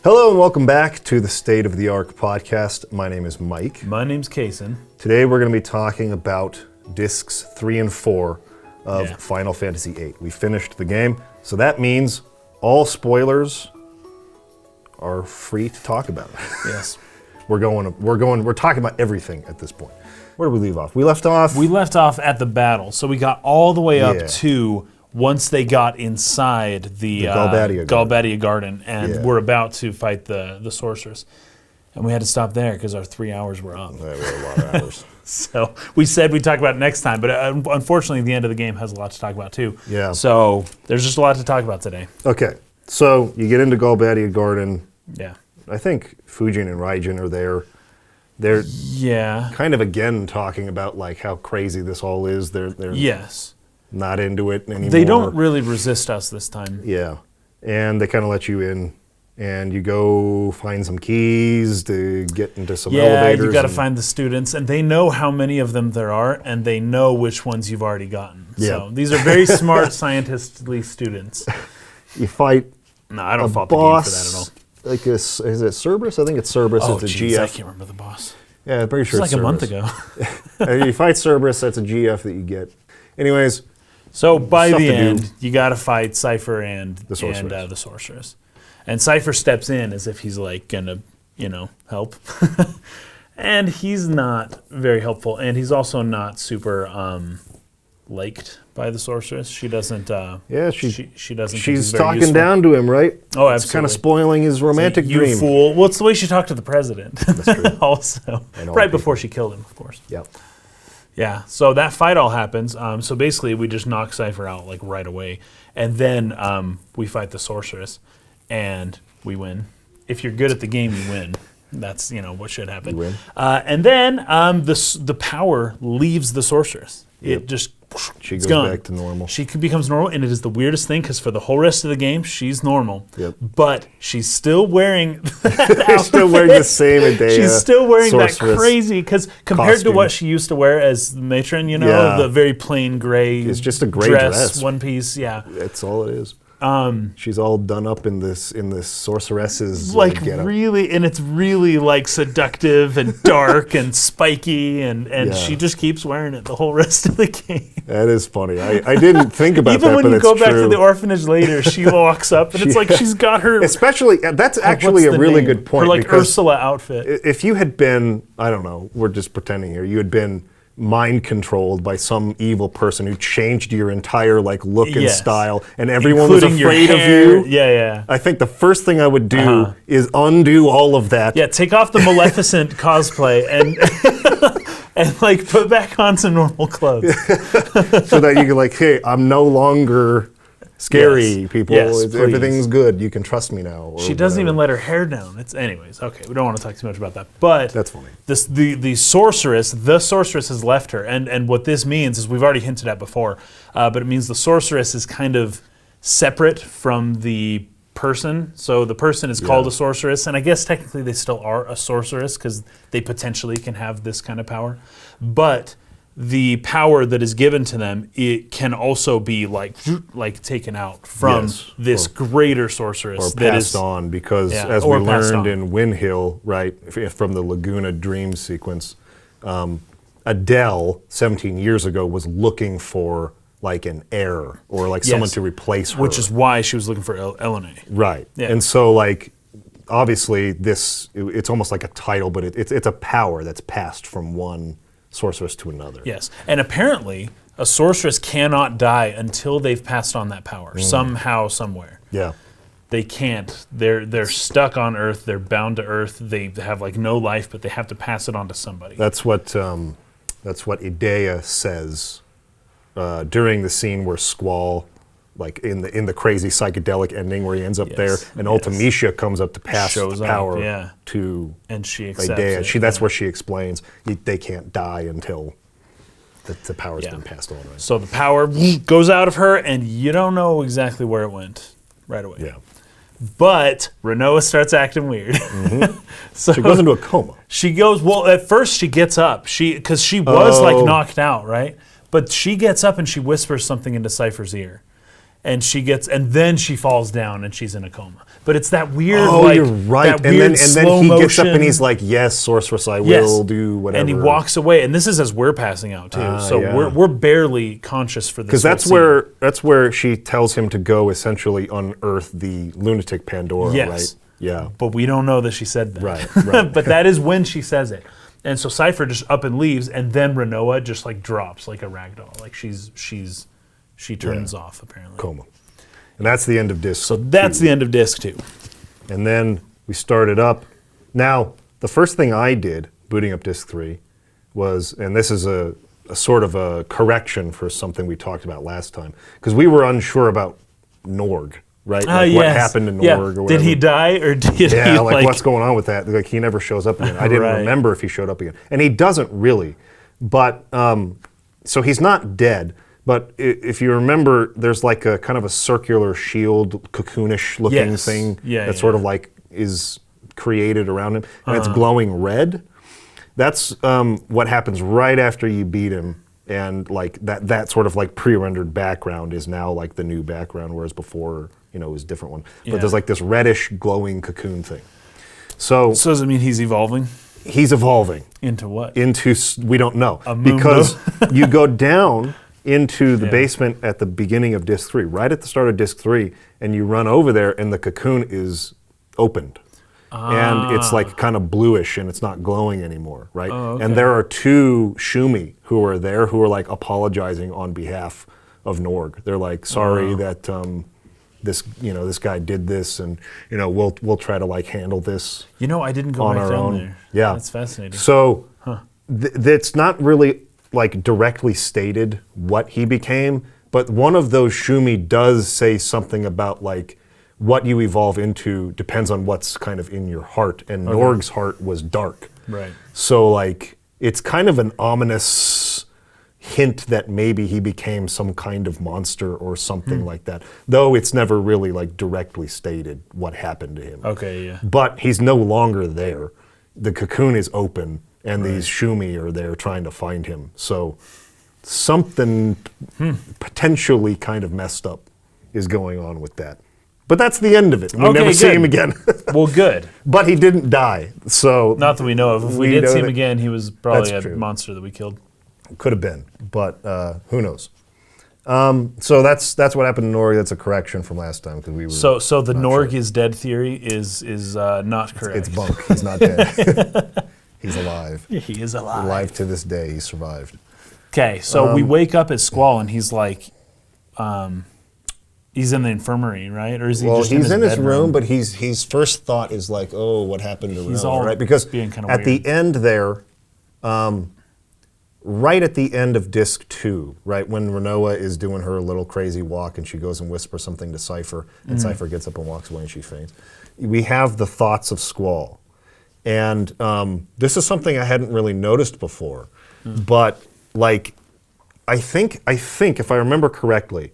Hello and welcome back to the State of the Arc podcast. My name is Mike. My name's Kason. Today we're going to be talking about discs 3 and 4 of Final Fantasy VIII. We finished the game, so that means all spoilers are free to talk about. Yes. We're talking about everything at this point. Where did we leave off? We left off at the battle, so we got all the way up to once they got inside the Galbadia Garden, and we're about to fight the sorceress. And we had to stop there because our 3 hours were up. That were a lot of hours. So we said we'd talk about it next time, but unfortunately the end of the game has a lot to talk about too. Yeah. So there's just a lot to talk about today. Okay, so you get into Galbadia Garden. Yeah. I think Fujin and Raijin are there. They're kind of again talking about like how crazy this all is. They're not into it anymore. They don't really resist us this time. Yeah, and they kind of let you in, and you go find some keys to get into some elevators. Yeah, you got to find the students, and they know how many of them there are, and they know which ones you've already gotten. Yeah. So these are very smart, scientistly students. You fight. No, I don't fault the game for that at all. Like is it Cerberus? I think it's Cerberus. Oh, it's a geez, GF. I can't remember the boss. Yeah, I'm pretty sure it's like Cerberus. A month ago. You fight Cerberus. That's a GF that you get. Anyways. So by the end, you got to fight Seifer and the sorceress. And Seifer steps in as if he's like gonna, help. And he's not very helpful, and he's also not super liked by the sorceress. She doesn't. She doesn't. She's talking down to him, right? Oh, absolutely. It's kind of spoiling his romantic dream. You fool! Well, it's the way she talked to the president. That's true. Also, right before she killed him, of course. Yep. Yeah, so that fight all happens. So basically, we just knock Seifer out like right away, and then we fight the sorceress, and we win. If you're good at the game, you win. That's what should happen. You win. And then the power leaves the sorceress. It just she goes gone. Back to normal. She becomes normal, and it is the weirdest thing because for the whole rest of the game, she's normal. Yep. But she's still wearing that outfit. Still wearing the same Edea. She's still wearing that crazy, because compared to what she used to wear as the matron, the very plain gray. It's just a gray dress, one piece. Yeah, that's all it is. She's all done up in this sorceress's getup. Really, and it's really like seductive and dark and spiky, and she just keeps wearing it the whole rest of the game. That is funny. I didn't think about Even that, when but you go back true. to the orphanage later, she walks up and it's like she's got her. Especially that's actually a really good point. Her Ursula outfit. If you had been, I don't know, we're just pretending here. You had been mind controlled by some evil person who changed your entire look and style, and everyone including was afraid of you. Yeah. I think the first thing I would do is undo all of that. Yeah, take off the Maleficent cosplay and put back on some normal clothes, so that you can hey, I'm no longer scary, people. Everything's good. You can trust me now. She doesn't even let her hair down. Anyways. Okay, we don't want to talk too much about that. But that's funny. The sorceress has left her, and what this means is we've already hinted at before, but it means the sorceress is kind of separate from the person. So the person is called a sorceress, and I guess technically they still are a sorceress because they potentially can have this kind of power, but the power that is given to them, it can also be taken out from this greater sorceress. Or passed on, because as we learned in Windhill, right, from the Laguna dream sequence, Adel, 17 years ago, was looking for an heir or someone to replace her. Which is why she was looking for Ellone. Right. Yeah. And so obviously it's almost like a title, but it's a power that's passed from one sorceress to another. Yes, and apparently a sorceress cannot die until they've passed on that power somehow, somewhere. Yeah, they can't. They're stuck on Earth. They're bound to Earth. They have no life, but they have to pass it on to somebody. That's what Edea says during the scene where Squall, in the crazy psychedelic ending where he ends up there, and Ultimecia comes up to pass the power to and she accepts Edea. That's where she explains they can't die until the power's been passed on. Right? So the power goes out of her, and you don't know exactly where it went right away. Yeah. But Rinoa starts acting weird. Mm-hmm. So she goes into a coma. She goes, at first she gets up, because she was knocked out, right? But she gets up and she whispers something into Seifer's ear. and then she falls down and she's in a coma. But it's that weird, Oh, you're right. that And weird then he gets up and motion. he's like, "Yes, sorceress, I Yes. will do whatever." And he walks away, and this is as we're passing out too. So yeah. we're barely conscious for this. Because whole that's where she tells him to go essentially unearth the lunatic Pandora, Yes. right? Yeah. but we don't know that she said that. Right. But that is when she says it. And so Seifer just up and leaves, and then Rinoa just like drops like a rag doll. Like she turns off apparently. Coma. And that's the end of disc. So that's the end of disc 2. And then we started up. Now, the first thing I did, booting up disc 3, was, and this is a sort of a correction for something we talked about last time, because we were unsure about NORG, right? Like what happened to NORG or whatever. Did he die or did he like what's going on with that? Like he never shows up again. I didn't Right. remember if he showed up again. And he doesn't really. But, so he's not dead. But if you remember, there's like a kind of a circular shield, cocoonish looking Yes. thing Yeah, that sort of like is created around him. And it's glowing red. That's what happens right after you beat him. And like that sort of like pre-rendered background is now like the new background, whereas before, it was a different one. Yeah. But there's like this reddish glowing cocoon thing. So does it mean he's evolving he's evolving into what? we don't know. A mundo? Because you go down into the basement at the beginning of disc 3, right at the start of disc 3, and you run over there and the cocoon is opened. And it's like kind of bluish and it's not glowing anymore, right? Oh, okay. And there are 2 Shumi who are there who are like apologizing on behalf of NORG. They're like, sorry that this guy did this, and we'll try to like handle this I didn't go on right our down own. there. Yeah, That's fascinating. So it's not really like directly stated what he became, but one of those Shumi does say something about like what you evolve into depends on what's kind of in your heart, and NORG's heart was dark. Right. So like it's kind of an ominous hint that maybe he became some kind of monster or something like that, though it's never really like directly stated what happened to him. Okay, yeah. But he's no longer there. The cocoon is open, and these Shumi are there trying to find him. So something potentially kind of messed up is going on with that. But that's the end of it. We Okay, never see good. him again. Well, good. But he didn't die, so Not that we know of. If we We did know see him that- again, he was probably That's a true. monster that we killed. could have been. But who knows? So that's what happened to NORG. That's a correction from last time because we were. So the not NORG sure. is dead theory is not correct. It's bunk. He's not dead. He's alive. He is alive. Alive to this day. He survived. Okay, so we wake up at Squall and he's like, he's in the infirmary, right? Or is he Well, just he's in his bedroom? room, but his first thought is like, oh, what happened to He's Rinoa, all right? Because being kinda at weird. the end there, right at the end of disc 2, right, when Rinoa is doing her little crazy walk and she goes and whispers something to Seifer, and Mm-hmm. Seifer gets up and walks away and she faints, we have the thoughts of Squall. And this is something I hadn't really noticed before, but like, I think if I remember correctly,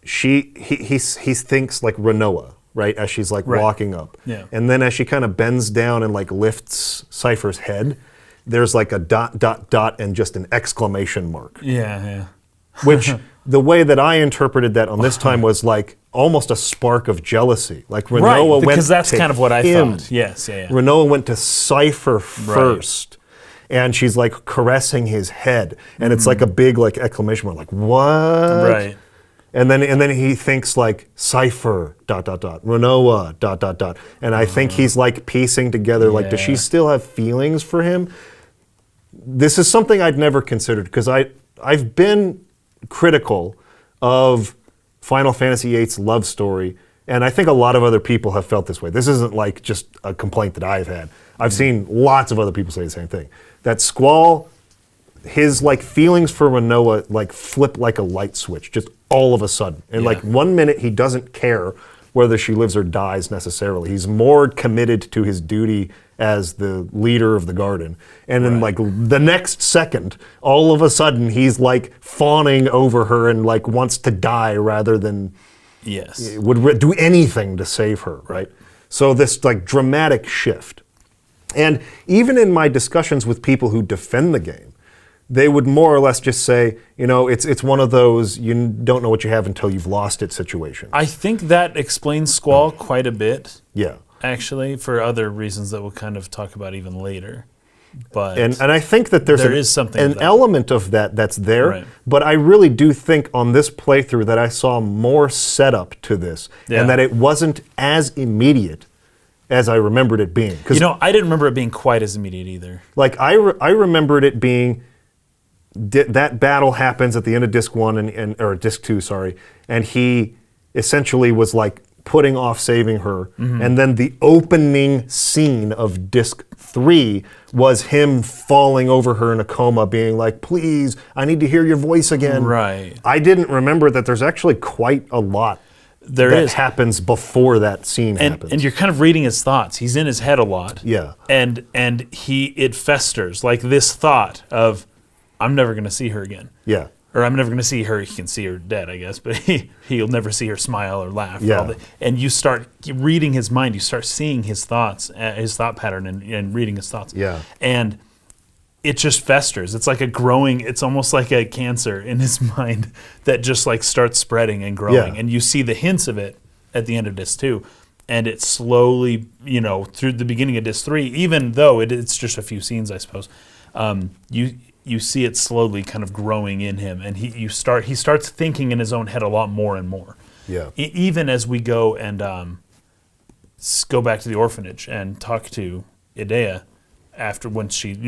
he thinks like Rinoa, right, as she's like Right. walking up. Yeah. And then as she kind of bends down and like lifts Seifer's head, there's like a ... and just an exclamation mark. Yeah. Which the way that I interpreted that on this time was like almost a spark of jealousy. Like Rinoa Right, went because that's to kind of what I him. thought. Yes, yeah. Rinoa went to Seifer first, and she's like caressing his head, and it's like a big like exclamation mark, like what? Right. And then he thinks like Seifer ... Rinoa ... and I think he's like piecing together like, does she Yeah. still have feelings for him? This is something I'd never considered because I've been critical of Final Fantasy VIII's love story, and I think a lot of other people have felt this way. This isn't like just a complaint that I've had. I've seen lots of other people say the same thing. That Squall, his like feelings for Rinoa like flip like a light switch, just all of a sudden. And like 1 minute he doesn't care whether she lives or dies necessarily. He's more committed to his duty as the leader of the garden. And then like the next second, all of a sudden he's like fawning over her and like wants to die rather than Yes. would do anything to save her, right? So this like dramatic shift. And even in my discussions with people who defend the game, they would more or less just say, it's one of those you don't know what you have until you've lost it situation. I think that explains Squall quite a bit. Yeah. Actually, for other reasons that we'll kind of talk about even later. But and I think that there is something an element of that's there, right. But I really do think on this playthrough that I saw more setup to this, and that it wasn't as immediate as I remembered it being. I didn't remember it being quite as immediate either. Like I remembered it being that battle happens at the end of Disc 1 or Disc 2, sorry, and he essentially was like putting off saving her, and then the opening scene of Disc 3 was him falling over her in a coma, being like, "Please, I need to hear your voice again." Right. I didn't remember that there's actually quite a lot that happens before that scene happens. And you're kind of reading his thoughts. He's in his head a lot. Yeah. And it festers, like this thought of, I'm never going to see her again. Yeah. Or I'm never going to see her. He can see her dead, I guess, but he'll never see her smile or laugh. Yeah. And you start reading his mind. You start seeing his thoughts, his thought pattern, and reading his thoughts. Yeah. And it just festers. It's like it's almost like a cancer in his mind that just like starts spreading and growing. Yeah. And you see the hints of it at the end of Disc 2. And it slowly, through the beginning of Disc 3, even though it's just a few scenes, I suppose, you see it slowly kind of growing in him, and he starts thinking in his own head a lot more and more. Yeah. Even as we go and go back to the orphanage and talk to Edea after when she's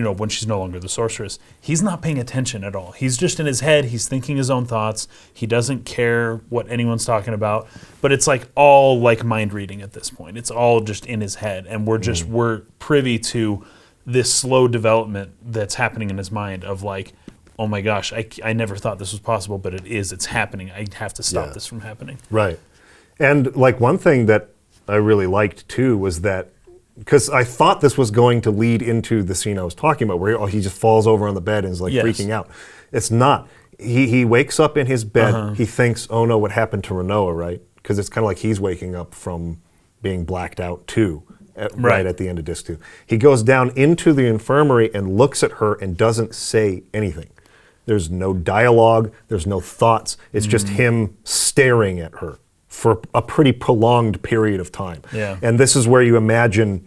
no longer the sorceress, he's not paying attention at all. He's just in his head. He's thinking his own thoughts. He doesn't care what anyone's talking about. But it's like all like mind reading at this point. It's all just in his head, and we're privy to this slow development that's happening in his mind of like, oh my gosh, I never thought this was possible, but it is. It's happening. I have to stop this from happening. Right. And like one thing that I really liked too was that, because I thought this was going to lead into the scene I was talking about where he just falls over on the bed and is like freaking out. It's not. He wakes up in his bed. He thinks, oh no, what happened to Rinoa, right? Because it's kind of like he's waking up from being blacked out too. Right at the end of Disc 2. He goes down into the infirmary and looks at her and doesn't say anything. There's no dialogue, there's no thoughts. It's just him staring at her for a pretty prolonged period of time. Yeah. And this is where you imagine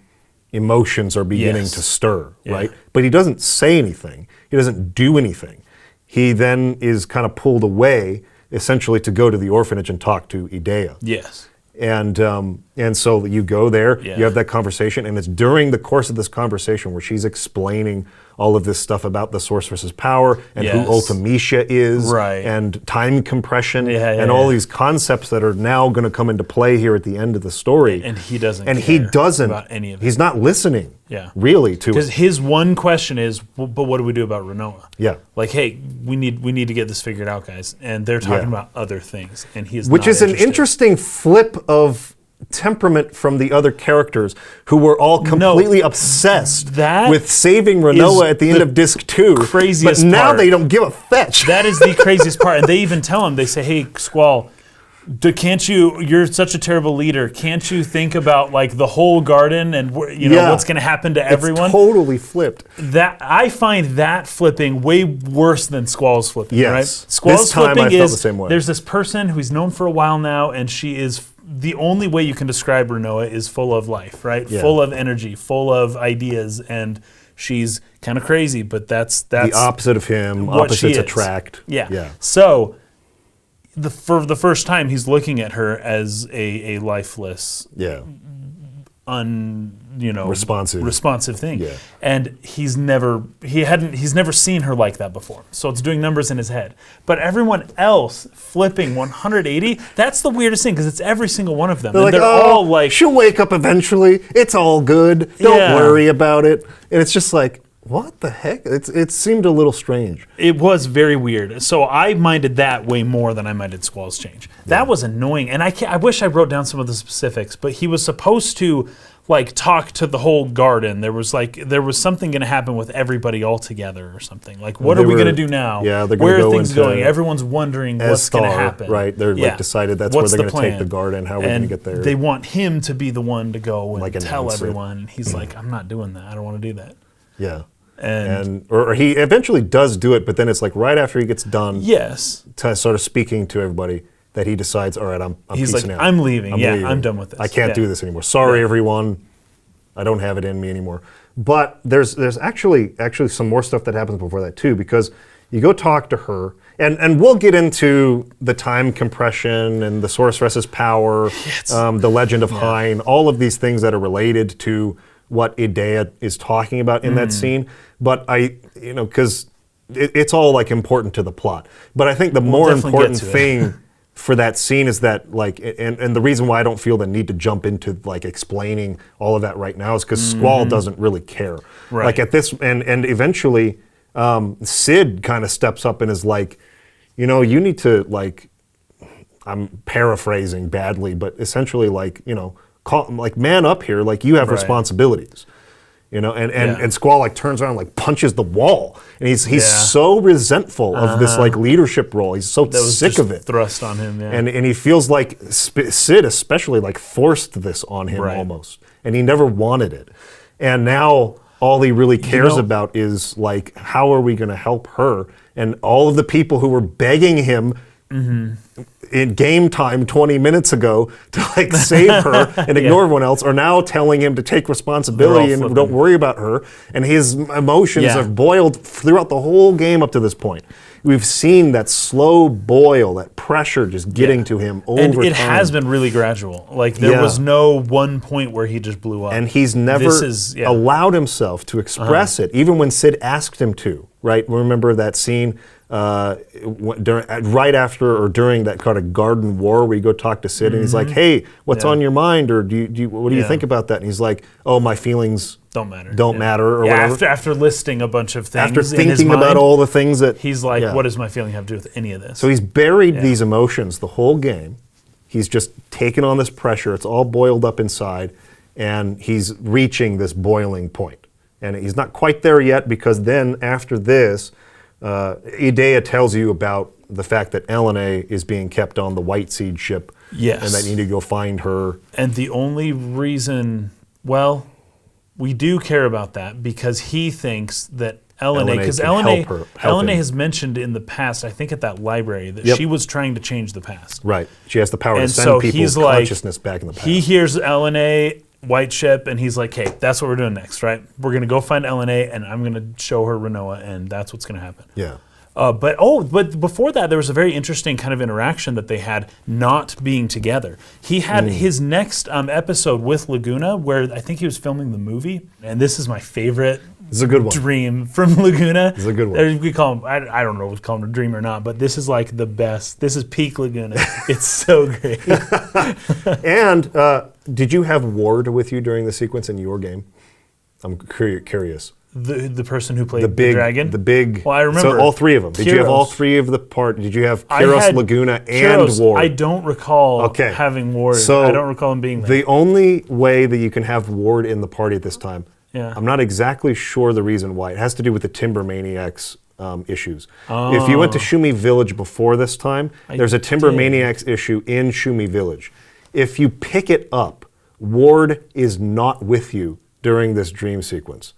emotions are beginning to stir, right? But he doesn't say anything. He doesn't do anything. He then is kind of pulled away, essentially to go to the orphanage and talk to Edea. Yes. And so you go there, you have that conversation, and it's during the course of this conversation where she's explaining all of this stuff about the sorceress's power and who Ultimecia is, and time compression, and all these concepts that are now going to come into play here at the end of the story. And he doesn't. And care he doesn't. About any of it. He's not listening. Yeah. Really to because it. his one question is, well, but what do we do about Rinoa? Yeah. Like, hey, we need to get this figured out, guys. And they're talking about other things, and he is Which not is interested. an interesting flip of temperament from the other characters who were all completely obsessed with saving Rinoa at the end of Disc 2. Craziest but now part. they don't give a fetch. That is the craziest part. And they even tell him, they say, hey, Squall, you're such a terrible leader. Can't you think about like the whole garden and what's going to happen to everyone? It's totally flipped. That I find that flipping way worse than Squall's flipping. Yes. Right? Squall's this time flipping I felt the same way. There's this person who's known for a while now, and she is the only way you can describe Rinoa is full of life, right? Yeah. Full of energy, full of ideas, and she's kind of crazy. But that's the opposite of him. Opposites attract. Yeah. So. For the first time, he's looking at her as a lifeless, responsive thing, and he's never seen her like that before. So it's doing numbers in his head. But everyone else flipping 180, that's the weirdest thing because it's every single one of them. They're, and they're all like, she'll wake up eventually. It's all good. Don't worry about it. And it's just like, what the heck? It seemed a little strange. It was very weird. So I minded that way more than I minded Squall's change. That was annoying. And I wish I wrote down some of the specifics, but he was supposed to like talk to the whole garden. There was something going to happen with everybody all together or something. Like, what are we going to do now? Yeah, they're where go are things into going? Everyone's wondering what's going to happen. Right, they're like decided that's where they're going to take the garden. How are we going to get there? They want him to be the one to go and like tell everyone. And he's like, I'm not doing that. I don't want to do that. Yeah. or he eventually does do it, but then it's like right after he gets done, yes, sort of speaking to everybody, that he decides, all right, I'm he's like, peacing out. I'm leaving. leaving. I'm done with this. I can't do this anymore. Sorry, everyone. I don't have it in me anymore. But there's actually some more stuff that happens before that too, because you go talk to her, and we'll get into the time compression and the sorceress's power, the legend of Hein, all of these things that are related to what Edea is talking about in that scene. But because it's all like important to the plot. But I think the more important thing for that scene is that, like, and the reason why I don't feel the need to jump into like explaining all of that right now is because Squall doesn't really care. Right. Like at this, and eventually Sid kind of steps up and is like, you need to, like, I'm paraphrasing badly, but essentially like, man up here, like you have responsibilities. And Squall like turns around and like punches the wall, and he's so resentful of this like leadership role. He's so sick of it. Thrust on him, and he feels like Sid especially like forced this on him almost, and he never wanted it. And now all he really cares about is like, how are we going to help her? And all of the people who were begging him in game time 20 minutes ago to like save her and ignore everyone else are now telling him to take responsibility and don't worry about her. And his emotions have boiled throughout the whole game up to this point. We've seen that slow boil, that pressure just getting to him over time. And it has been really gradual. Like there was no one point where he just blew up. And he's never allowed himself to express it, even when Sid asked him to, right? Remember that scene right after or during that kind of garden war where you go talk to Sid and he's like, hey, what's on your mind? Or what do you think about that? And he's like, oh, my feelings don't matter or whatever. After listing a bunch of things after thinking in his mind, about all the things that he's like, what does my feeling have to do with any of this? So he's buried these emotions the whole game. He's just taken on this pressure. It's all boiled up inside, and he's reaching this boiling point. And he's not quite there yet, because then after this, Edea tells you about the fact that Ellone is being kept on the White Seed ship. Yes. And that you need to go find her. And the only reason, we do care about that because he thinks that Ellone, because Ellone has mentioned in the past, I think at that library, that she was trying to change the past. Right. She has the power to send people's consciousness back in the past. He hears Ellone, White Ship, and he's like, hey, that's what we're doing next, right? We're going to go find Ellone, and I'm going to show her Rinoa, and that's what's going to happen. Yeah. But before that, there was a very interesting kind of interaction that they had not being together. He had his next episode with Laguna, where I think he was filming the movie, and this is my favorite It's a good one. dream from Laguna. It's a good one. We call him, I don't know if we call him a dream or not, but this is like the best. This is peak Laguna. It's so great. And did you have Ward with you during the sequence in your game? I'm curious. The person who played the dragon? The big... Well, I remember. So all three of them. Did you have all three of the part? Did you have Kyros, Laguna, and Ward? I don't recall having Ward. So I don't recall him being there. The only way that you can have Ward in the party at this time, I'm not exactly sure the reason why. It has to do with the Timber Maniacs issues. If you went to Shumi Village before this time, there's a Timber Maniacs issue in Shumi Village. If you pick it up, Ward is not with you during this dream sequence.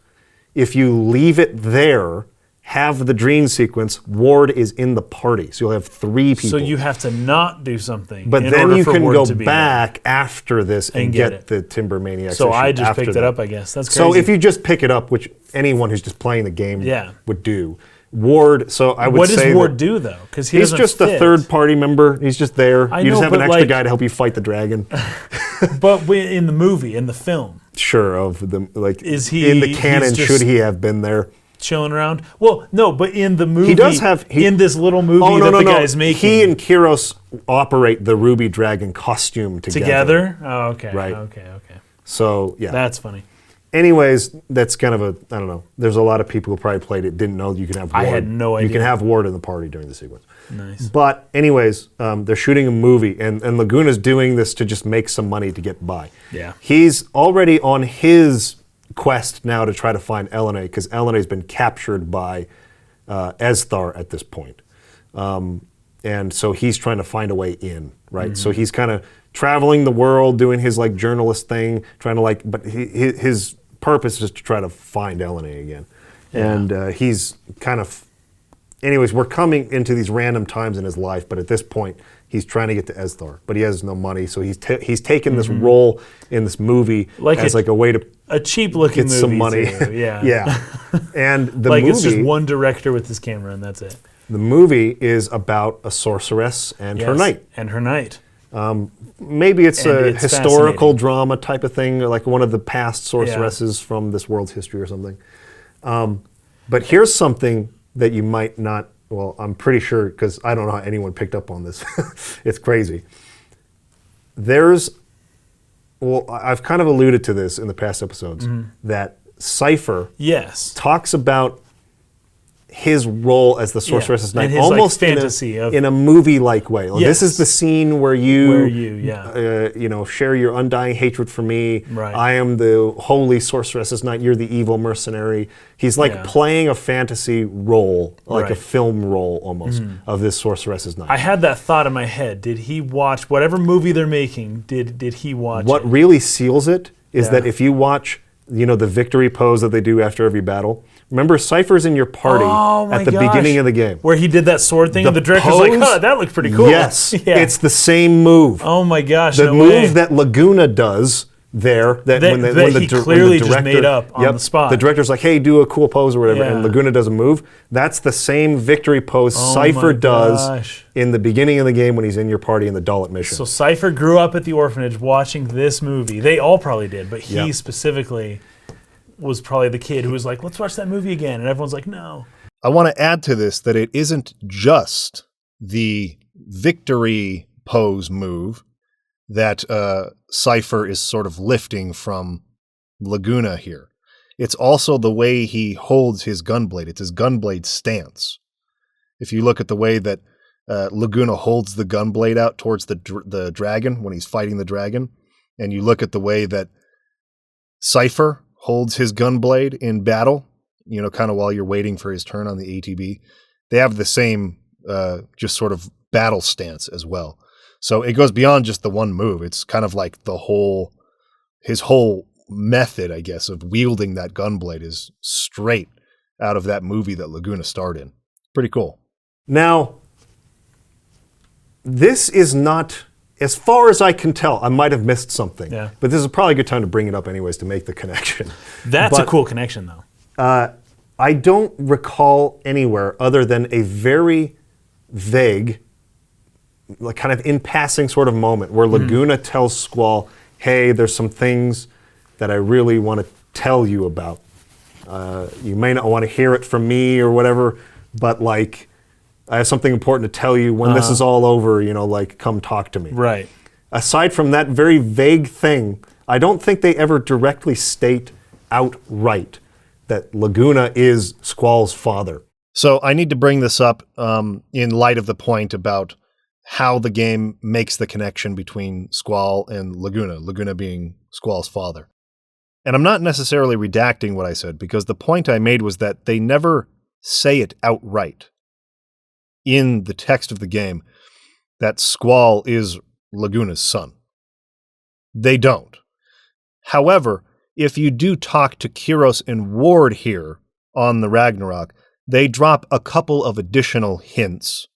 If you leave it there, have the dream sequence, Ward is in the party. So you'll have three people. So you have to not do something. But then you can go back after this and get the Timber Maniacs So issue I just picked that. it up, I guess. That's crazy. So if you just pick it up, which anyone who's just playing the game would do, Ward, so I would say what does Ward do, though? Because he's just a third-party member. He's just there. You just have an extra guy to help you fight the dragon. But in the movie, in the film, sure, of the is he in the canon? Should he have been there, chilling around? Well, no, but in the movie, he does have in this little movie that the guy's making. He and Kyros operate the Ruby Dragon costume together. Oh, okay. Right. Okay. So yeah, that's funny. Anyways, that's kind of I don't know. There's a lot of people who probably played it, didn't know you can have Ward. I had no idea. You can have Ward in the party during the sequence. Nice. But anyways, they're shooting a movie, and Laguna's doing this to just make some money to get by. Yeah. He's already on his quest now to try to find Ellone, because Ellone's been captured by Esthar at this point. And so he's trying to find a way in, right? Mm-hmm. So he's kind of traveling the world, doing his journalist thing, trying to but his purpose is to try to find Ellone again. And he's kind of... Anyways, we're coming into these random times in his life, but at this point, he's trying to get to Esthar, but he has no money, so he's taken this role in this movie as a way to a cheap-looking get movie some money. too, yeah. Yeah. And the like movie... it's just one director with his camera, and that's it. The movie is about a sorceress and her knight. And her knight. Maybe it's a it's historical drama type of thing, like one of the past sorceresses from this world's history or something. But here's something that you might not, well, I'm pretty sure, because I don't know how anyone picked up on this. It's crazy. I've kind of alluded to this in the past episodes, that Seifer talks about his role as the sorceress's knight, and his, almost fantasy in a movie-like way. Like, this is the scene where you share your undying hatred for me. Right. I am the holy sorceress's knight. You're the evil mercenary. He's like playing a fantasy role, like a film role almost, of this sorceress's knight. I had that thought in my head. Did he watch whatever movie they're making? Did he watch What it? really seals it is that if you watch, the victory pose that they do after every battle. Remember, Seifer's in your party at the beginning of the game. Where he did that sword thing, and the director's like, "Huh, that looks pretty cool." Yes, it's the same move. Oh my gosh, the move that Laguna does there, when he clearly just made up on the spot. The director's like, "Hey, do a cool pose or whatever," and Laguna does a move. That's the same victory pose Seifer does in the beginning of the game when he's in your party in the Dalit mission. So Seifer grew up at the orphanage watching this movie. They all probably did, but he specifically was probably the kid who was like, let's watch that movie again. And everyone's like, no. I want to add to this that it isn't just the victory pose move that Seifer is sort of lifting from Laguna here. It's also the way he holds his gunblade. It's his gunblade stance. If you look at the way that Laguna holds the gunblade out towards the dragon when he's fighting the dragon, and you look at the way that Seifer holds his gunblade in battle, kind of while you're waiting for his turn on the ATB, they have the same just sort of battle stance as well. So it goes beyond just the one move. It's kind of like his whole method, I guess, of wielding that gunblade is straight out of that movie that Laguna starred in. Pretty cool. Now, this is not... As far as I can tell, I might have missed something. Yeah. But this is probably a good time to bring it up anyways to make the connection. That's a cool connection, though. I don't recall anywhere other than a very vague, like kind of in passing sort of moment where Laguna tells Squall, hey, there's some things that I really want to tell you about. You may not want to hear it from me or whatever, but like... I have something important to tell you when this is all over, come talk to me. Right. Aside from that very vague thing, I don't think they ever directly state outright that Laguna is Squall's father. So I need to bring this up in light of the point about how the game makes the connection between Squall and Laguna being Squall's father. And I'm not necessarily redacting what I said, because the point I made was that they never say it outright in the text of the game that Squall is Laguna's son. They don't. However, if you do talk to Kyros and Ward here on the Ragnarok, they drop a couple of additional hints.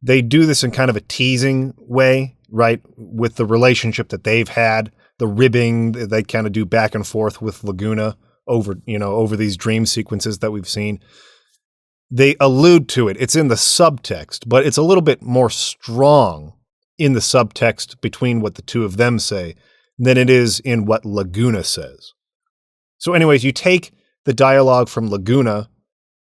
They do this in kind of a teasing way, right? With the relationship that they've had, the ribbing they kind of do back and forth with Laguna over these dream sequences that we've seen. They allude to it. It's in the subtext, but it's a little bit more strong in the subtext between what the two of them say than it is in what Laguna says. So anyways, you take the dialogue from Laguna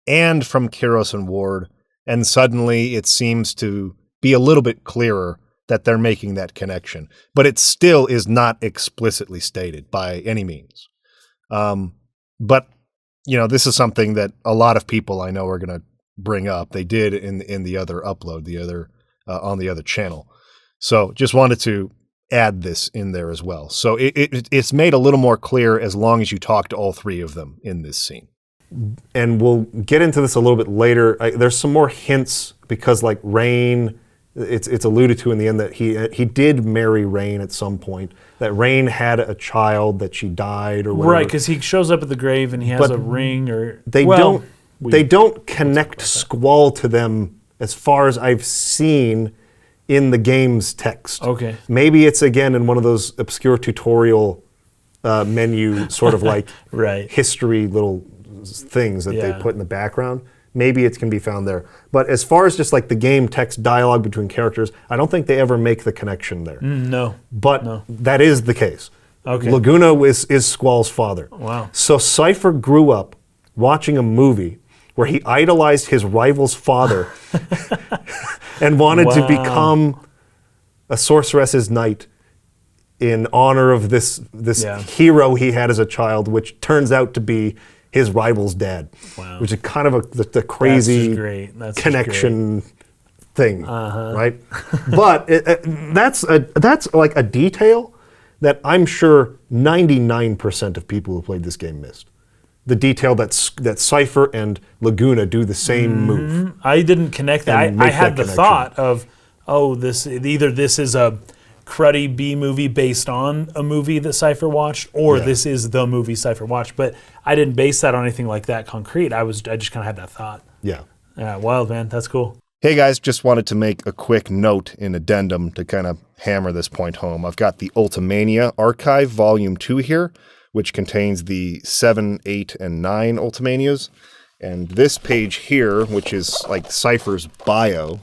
and from Kyros and Ward, and suddenly it seems to be a little bit clearer that they're making that connection. But it still is not explicitly stated by any means. But this is something that a lot of people I know are going to bring up. They did in the other upload, on the other channel. So just wanted to add this in there as well. So it's made a little more clear as long as you talk to all three of them in this scene. And we'll get into this a little bit later. There's some more hints because like Rain it's alluded to in the end that he did marry Rain at some point. That Rain had a child, that she died or whatever. Right, because he shows up at the grave and he has a ring. Or they don't connect Squall to them as far as I've seen in the game's text. Okay. Maybe it's again in one of those obscure tutorial menu sort of like right. history little things that they put in the background. Maybe it can be found there. But as far as just like the game text dialogue between characters, I don't think they ever make the connection there. No. But that is the case. Okay. Laguna is Squall's father. Wow. So Seifer grew up watching a movie where he idolized his rival's father and wanted to become a sorceress's knight in honor of this hero he had as a child, which turns out to be his rival's dad. Wow. Which is kind of the crazy That's connection thing, right? But that's like a detail that I'm sure 99% of people who played this game missed. The detail that Seifer and Laguna do the same move. I didn't connect that. I had the thought of, this is a cruddy B movie based on a movie that Seifer watched, or this is the movie Seifer watched. But I didn't base that on anything like that concrete. I just kind of had that thought. Yeah. Yeah, wild, man. That's cool. Hey guys, just wanted to make a quick note in addendum to kind of hammer this point home. I've got the Ultimania Archive Volume 2 here, which contains the 7, 8, and 9 Ultimanias. And this page here, which is like Seifer's bio,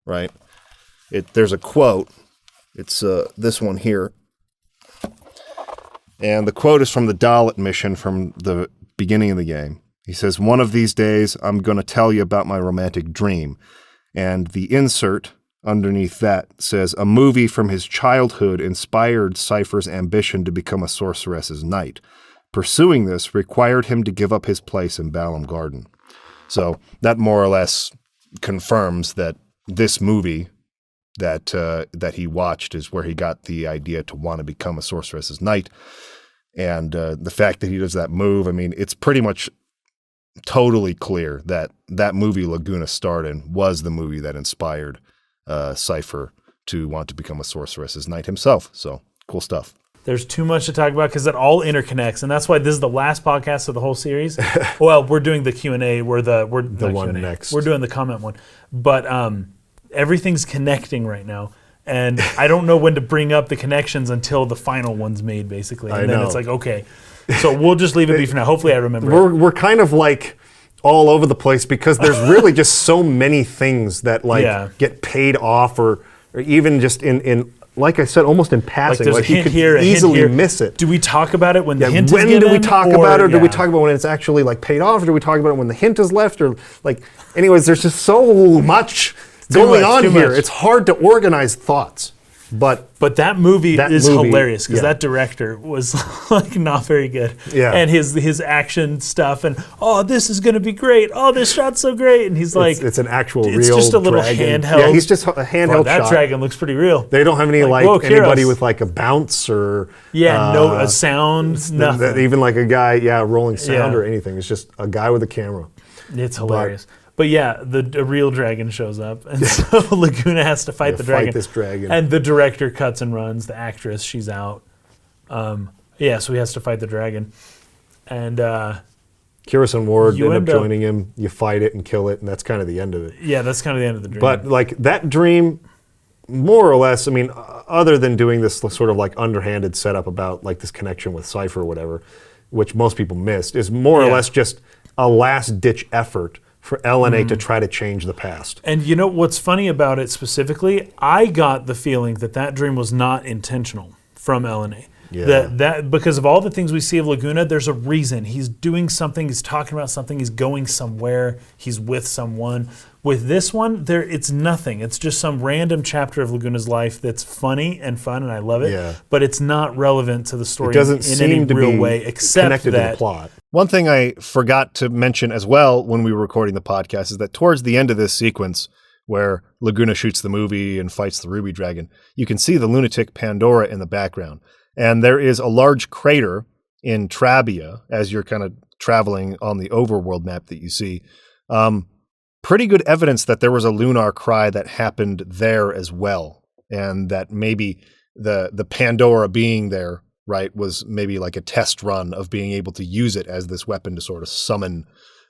right? There's a quote. It's this one here. And the quote is from the Dalit mission from the beginning of the game. He says, "One of these days, I'm going to tell you about my romantic dream." And the insert underneath that says, "A movie from his childhood inspired Seifer's ambition to become a sorceress's knight. Pursuing this required him to give up his place in Balamb Garden." So that more or less confirms that this movie that he watched is where he got the idea to want to become a sorceress's knight. And the fact that he does that move, I mean, it's pretty much totally clear that that movie Laguna starred in was the movie that inspired Seifer to want to become a sorceress's knight himself. So cool stuff. There's too much to talk about because it all interconnects, and that's why this is the last podcast of the whole series. Well, we're doing the Q&A. We're the one Q&A. next. We're doing the comment one, but everything's connecting right now. And I don't know when to bring up the connections until the final one's made, basically. And then it's like, okay. So we'll just leave it be for now. Hopefully I remember. We're kind of like all over the place because there's really just so many things that get paid off or even just in like I said, almost in passing. Like, like you could here, easily miss it. Do we talk about it when the hint is given? given? When do we talk about it? Or do we talk about when it's actually like paid off? Or do we talk about it when the hint is left? Or like, anyways, there's just so much going on here. It's hard to organize thoughts. But that movie is hilarious because yeah. that director was like not very good. Yeah. And his action stuff and this is gonna be great. Oh, this shot's so great. And he's like, it's an actual real. It's just a little dragon. handheld. Yeah, he's just a handheld that shot. dragon looks pretty real. They don't have any anybody with like a bounce or a sound, nothing. Even like a guy, rolling sound or anything. It's just a guy with a camera. It's hilarious. But yeah, the real dragon shows up, and so Laguna has to fight the dragon. Fight this dragon. And the director cuts and runs. The actress, she's out. So he has to fight the dragon. And Kyrus and Ward end up joining him. You fight it and kill it, and that's kind of the end of it. Yeah, that's kind of the end of the dream. But like that dream, more or less, I mean, other than doing this sort of like underhanded setup about like this connection with Seifer or whatever, which most people missed, is more or less just a last-ditch effort for Ellone to try to change the past. And you know what's funny about it specifically? I got the feeling that dream was not intentional from Ellone. Yeah. That because of all the things we see of Laguna, there's a reason. He's doing something, he's talking about something, he's going somewhere, he's with someone. With this one, it's nothing. It's just some random chapter of Laguna's life that's funny and fun, and I love it. Yeah. But it's not relevant to the story in any to real be way, except connected that to the plot. One thing I forgot to mention as well when we were recording the podcast is that towards the end of this sequence, where Laguna shoots the movie and fights the Ruby Dragon, you can see the Lunatic Pandora in the background. And there is a large crater in Trabia as you're kind of traveling on the overworld map that you see. pretty good evidence that there was a Lunar Cry that happened there as well, and that maybe the Pandora being there, right, was maybe like a test run of being able to use it as this weapon to sort of summon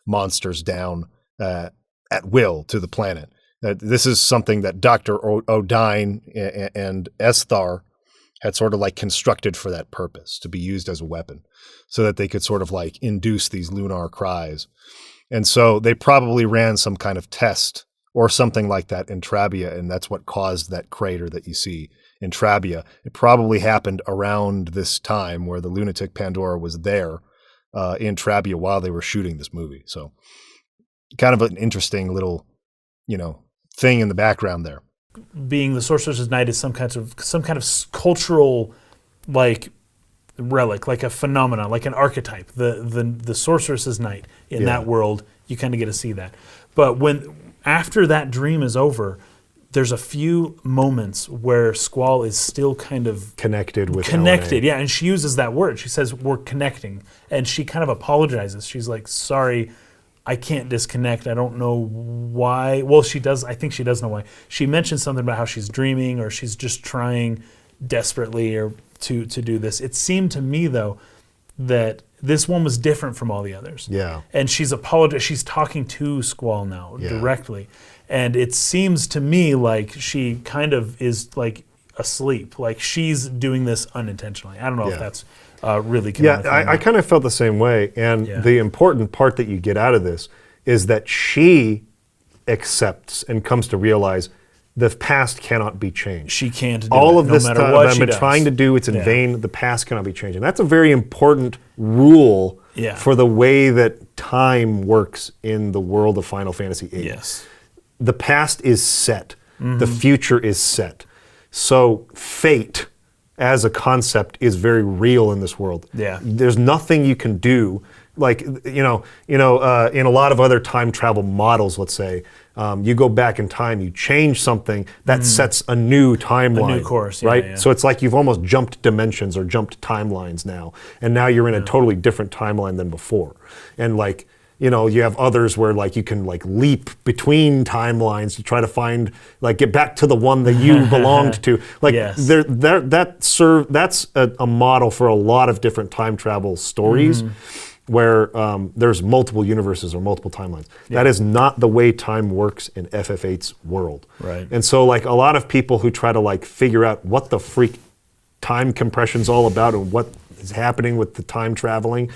monsters down at will to the planet. This is something that Dr. Odine and Esthar had sort of like constructed for that purpose, to be used as a weapon, so that they could sort of like induce these Lunar Cries. And so they probably ran some kind of test or something like that in Trabia, and that's what caused that crater that you see in Trabia. It probably happened around this time where the Lunatic Pandora was there in Trabia while they were shooting this movie. So kind of an interesting little, thing in the background there. Being the Sorceress's Night is some kind of cultural, like, relic, like a phenomenon, like an archetype. The Sorceress's Night in that world, you kind of get to see that. But after that dream is over, there's a few moments where Squall is still kind of connected with Ellone. Yeah, and she uses that word. She says, we're connecting. And she kind of apologizes. She's like, sorry, I can't disconnect. I don't know why. Well, she does. I think she does know why. She mentions something about how she's dreaming, or she's just trying desperately or to do this. It seemed to me, though, that this one was different from all the others. Yeah. And she's apologizing. She's talking to Squall now directly. And it seems to me like she kind of is like asleep. Like she's doing this unintentionally. I don't know if that's really canonical. Yeah, I kind of felt the same way. And the important part that you get out of this is that she accepts and comes to realize the past cannot be changed. She can't do all it, of no this matter time what I've been trying to do, it's in vain. The past cannot be changed. And that's a very important rule for the way that time works in the world of Final Fantasy VIII. Yes. The past is set. The future is set. So fate as a concept is very real in this world. Yeah. There's nothing you can do. Like, in a lot of other time travel models, let's say, you go back in time, you change something that sets a new timeline. A new course, right? Yeah. So it's like you've almost jumped dimensions or jumped timelines now. And now you're in a totally different timeline than before. And like, you have others where like you can like leap between timelines to try to find, like, get back to the one that you belonged to. Like that's a model for a lot of different time travel stories where there's multiple universes or multiple timelines. That is not the way time works in FF8's world. Right. And so like a lot of people who try to like figure out what the freak time compression's all about and what is happening with the time traveling,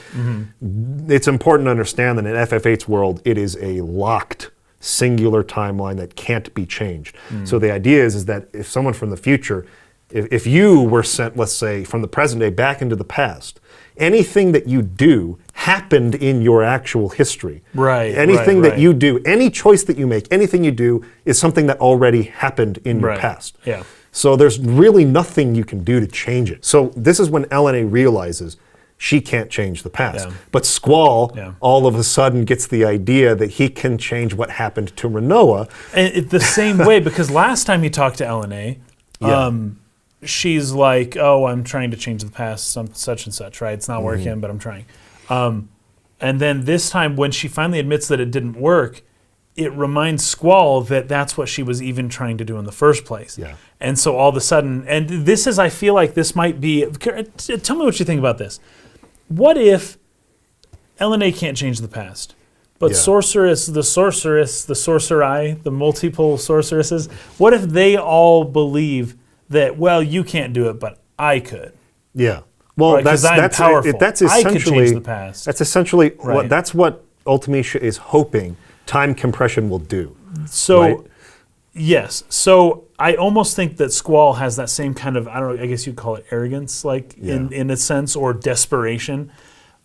it's important to understand that in FF8's world, it is a locked, singular timeline that can't be changed. So the idea is that if someone from the future, if you were sent, let's say, from the present day back into the past, anything that you do happened in your actual history. Right. Anything that you do, any choice that you make, anything you do is something that already happened in your past. Yeah. So there's really nothing you can do to change it. So this is when Ellone realizes she can't change the past. Yeah. But Squall all of a sudden gets the idea that he can change what happened to Rinoa. And the same way, because last time he talked to Ellone, she's like, oh, I'm trying to change the past, such and such, right? It's not working, but I'm trying. And then this time, when she finally admits that it didn't work, it reminds Squall that that's what she was even trying to do in the first place. Yeah. And so all of a sudden, and this is, I feel like this might be, tell me what you think about this. What if Ellone can't change the past, but the sorceress, the sorcerai, the multiple sorceresses, what if they all believe that, well, you can't do it, but I could? Yeah. Well, right, that's powerful. That's essentially, I could change the past. That's essentially that's what Ultimecia is hoping time compression will do. So, yes. So I almost think that Squall has that same kind of, I don't know, I guess you'd call it arrogance, like in a sense, or desperation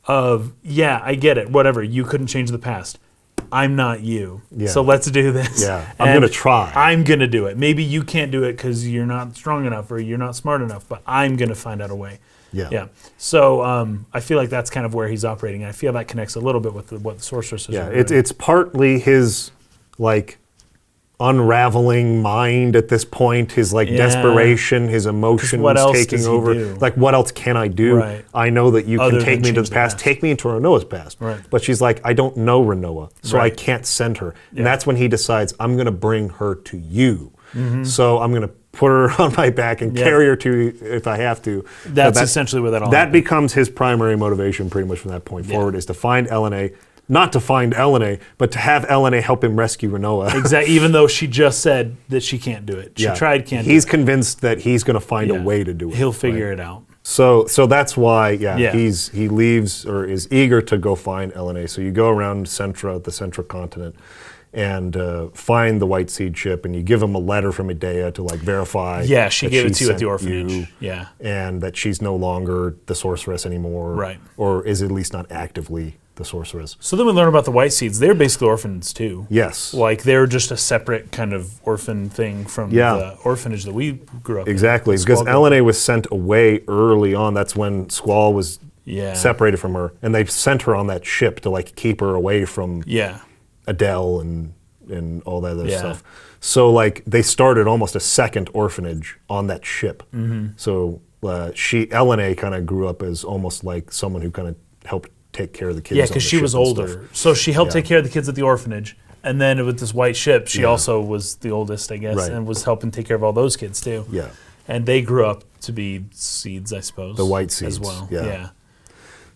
of, I get it, whatever, you couldn't change the past. I'm not you. Yeah. So let's do this. Yeah, I'm going to try. I'm going to do it. Maybe you can't do it because you're not strong enough or you're not smart enough, but I'm going to find out a way. Yeah. So I feel like that's kind of where he's operating. I feel that connects a little bit with what the sorceress is. Yeah, it's partly his like unraveling mind at this point, his like desperation, his emotions what else taking does he over. do? Like, what else can I do? Right. I know that you Other can take than me to change the the past, past. take me into Rinoa's past. Right. But she's like, I don't know Rinoa, so I Right. can't send her. And that's when he decides, I'm going to bring her to you. So I'm going to put her on my back and carry her to you if I have to. That's essentially where that all That happened. becomes his primary motivation pretty much from that point forward, is to find Ellone. Not to find Ellone, but to have Ellone help him rescue Rinoa. Exactly. Even though she just said that she can't do it. She tried, can't do it. He's convinced that he's going to find a Yeah. way to do it. He'll figure it out. So that's why, Yeah. he leaves or is eager to go find Ellone. So you go around the central continent, and find the White Seed ship, and you give him a letter from Edea to like verify. Yeah, she that gave it to you at sent the orphanage. Yeah. and that she's no longer the sorceress anymore. Right. Or is at least not actively the sorceress. So then we learn about the White Seeds. They're basically orphans too. Yes. Like they're just a separate kind of orphan thing from the orphanage that we grew up Exactly, in. because Squall Ellone was sent away early on. That's when Squall was separated from her, and they sent her on that ship to like keep her away from Adel and all that other stuff. So like they started almost a second orphanage on that ship. So Ellone kind of grew up as almost like someone who kind of helped take care of the kids. Yeah, on because the she ship was and older. stuff. So she helped take care of the kids at the orphanage. And then with this white ship, she also was the oldest, I guess, Right. and was helping take care of all those kids too. Yeah. And they grew up to be seeds, I suppose. The White Seeds. As well. Yeah.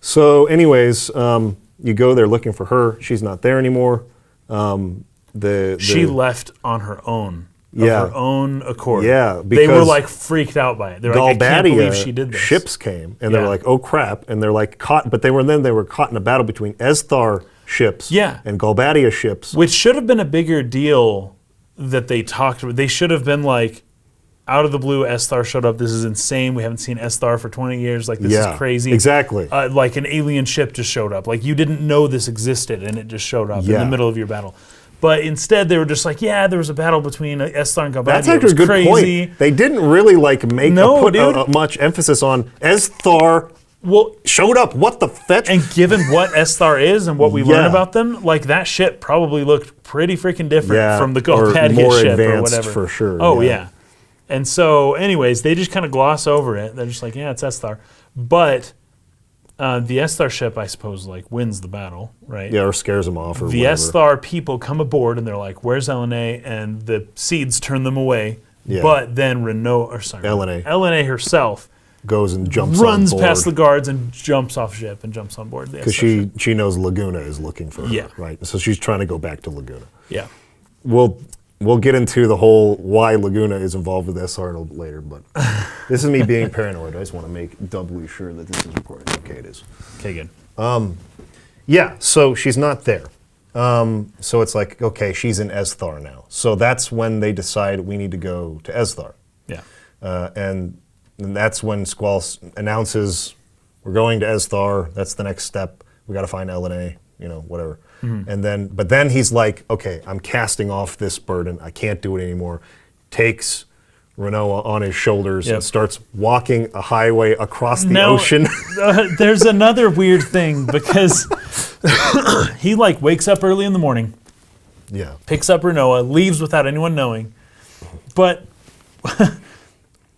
So anyways, you go there looking for her. She's not there anymore. She left on her own. Of her own accord. Yeah, they were because like freaked out by it. They're like, I can't believe she did this. ships came, and they're like, oh crap, and they're like caught, but they were caught in a battle between Esthar ships and Galbadia ships. Which should have been a bigger deal that they talked about. They should have been like, out of the blue, Esthar showed up. This is insane. We haven't seen Esthar for 20 years. Like, this is crazy. Exactly. Like an alien ship just showed up. Like, you didn't know this existed, and it just showed up in the middle of your battle. But instead, they were just like, yeah, there was a battle between Esthar and Galbadia. That's actually a good point. They didn't really like put much emphasis on Esthar. Well, showed up. What the fetch? And given what Esthar is and what we learn about them, like that ship probably looked pretty freaking different from the Galbadia ship or whatever. For sure. Oh yeah. And so, anyways, they just kind of gloss over it. They're just like, yeah, it's Esthar. But the Esthar ship, I suppose, like wins the battle, right? Yeah, or scares them off, or the whatever. Esthar people come aboard and they're like, "Where's Ellone?" And the seeds turn them away. Yeah. But then Ellone herself goes and jumps runs on board. past the guards and jumps off ship and jumps on board the because she knows Laguna is looking for her, right? So she's trying to go back to Laguna. Yeah. We'll get into the whole why Laguna is involved with Esthar later, but this is me being paranoid. I just want to make doubly sure that this is recording. Okay, it is. Okay, good. Yeah, so she's not there. So it's like, okay, she's in Esthar now. So that's when they decide we need to go to Esthar. Yeah. And that's when Squall announces we're going to Esthar. That's the next step. We got to find Ellone, whatever. Mm-hmm. But then he's like, okay, I'm casting off this burden. I can't do it anymore. Takes Rinoa on his shoulders and starts walking a highway across the ocean. There's another weird thing because he like wakes up early in the morning. Yeah. Picks up Rinoa, leaves without anyone knowing. But,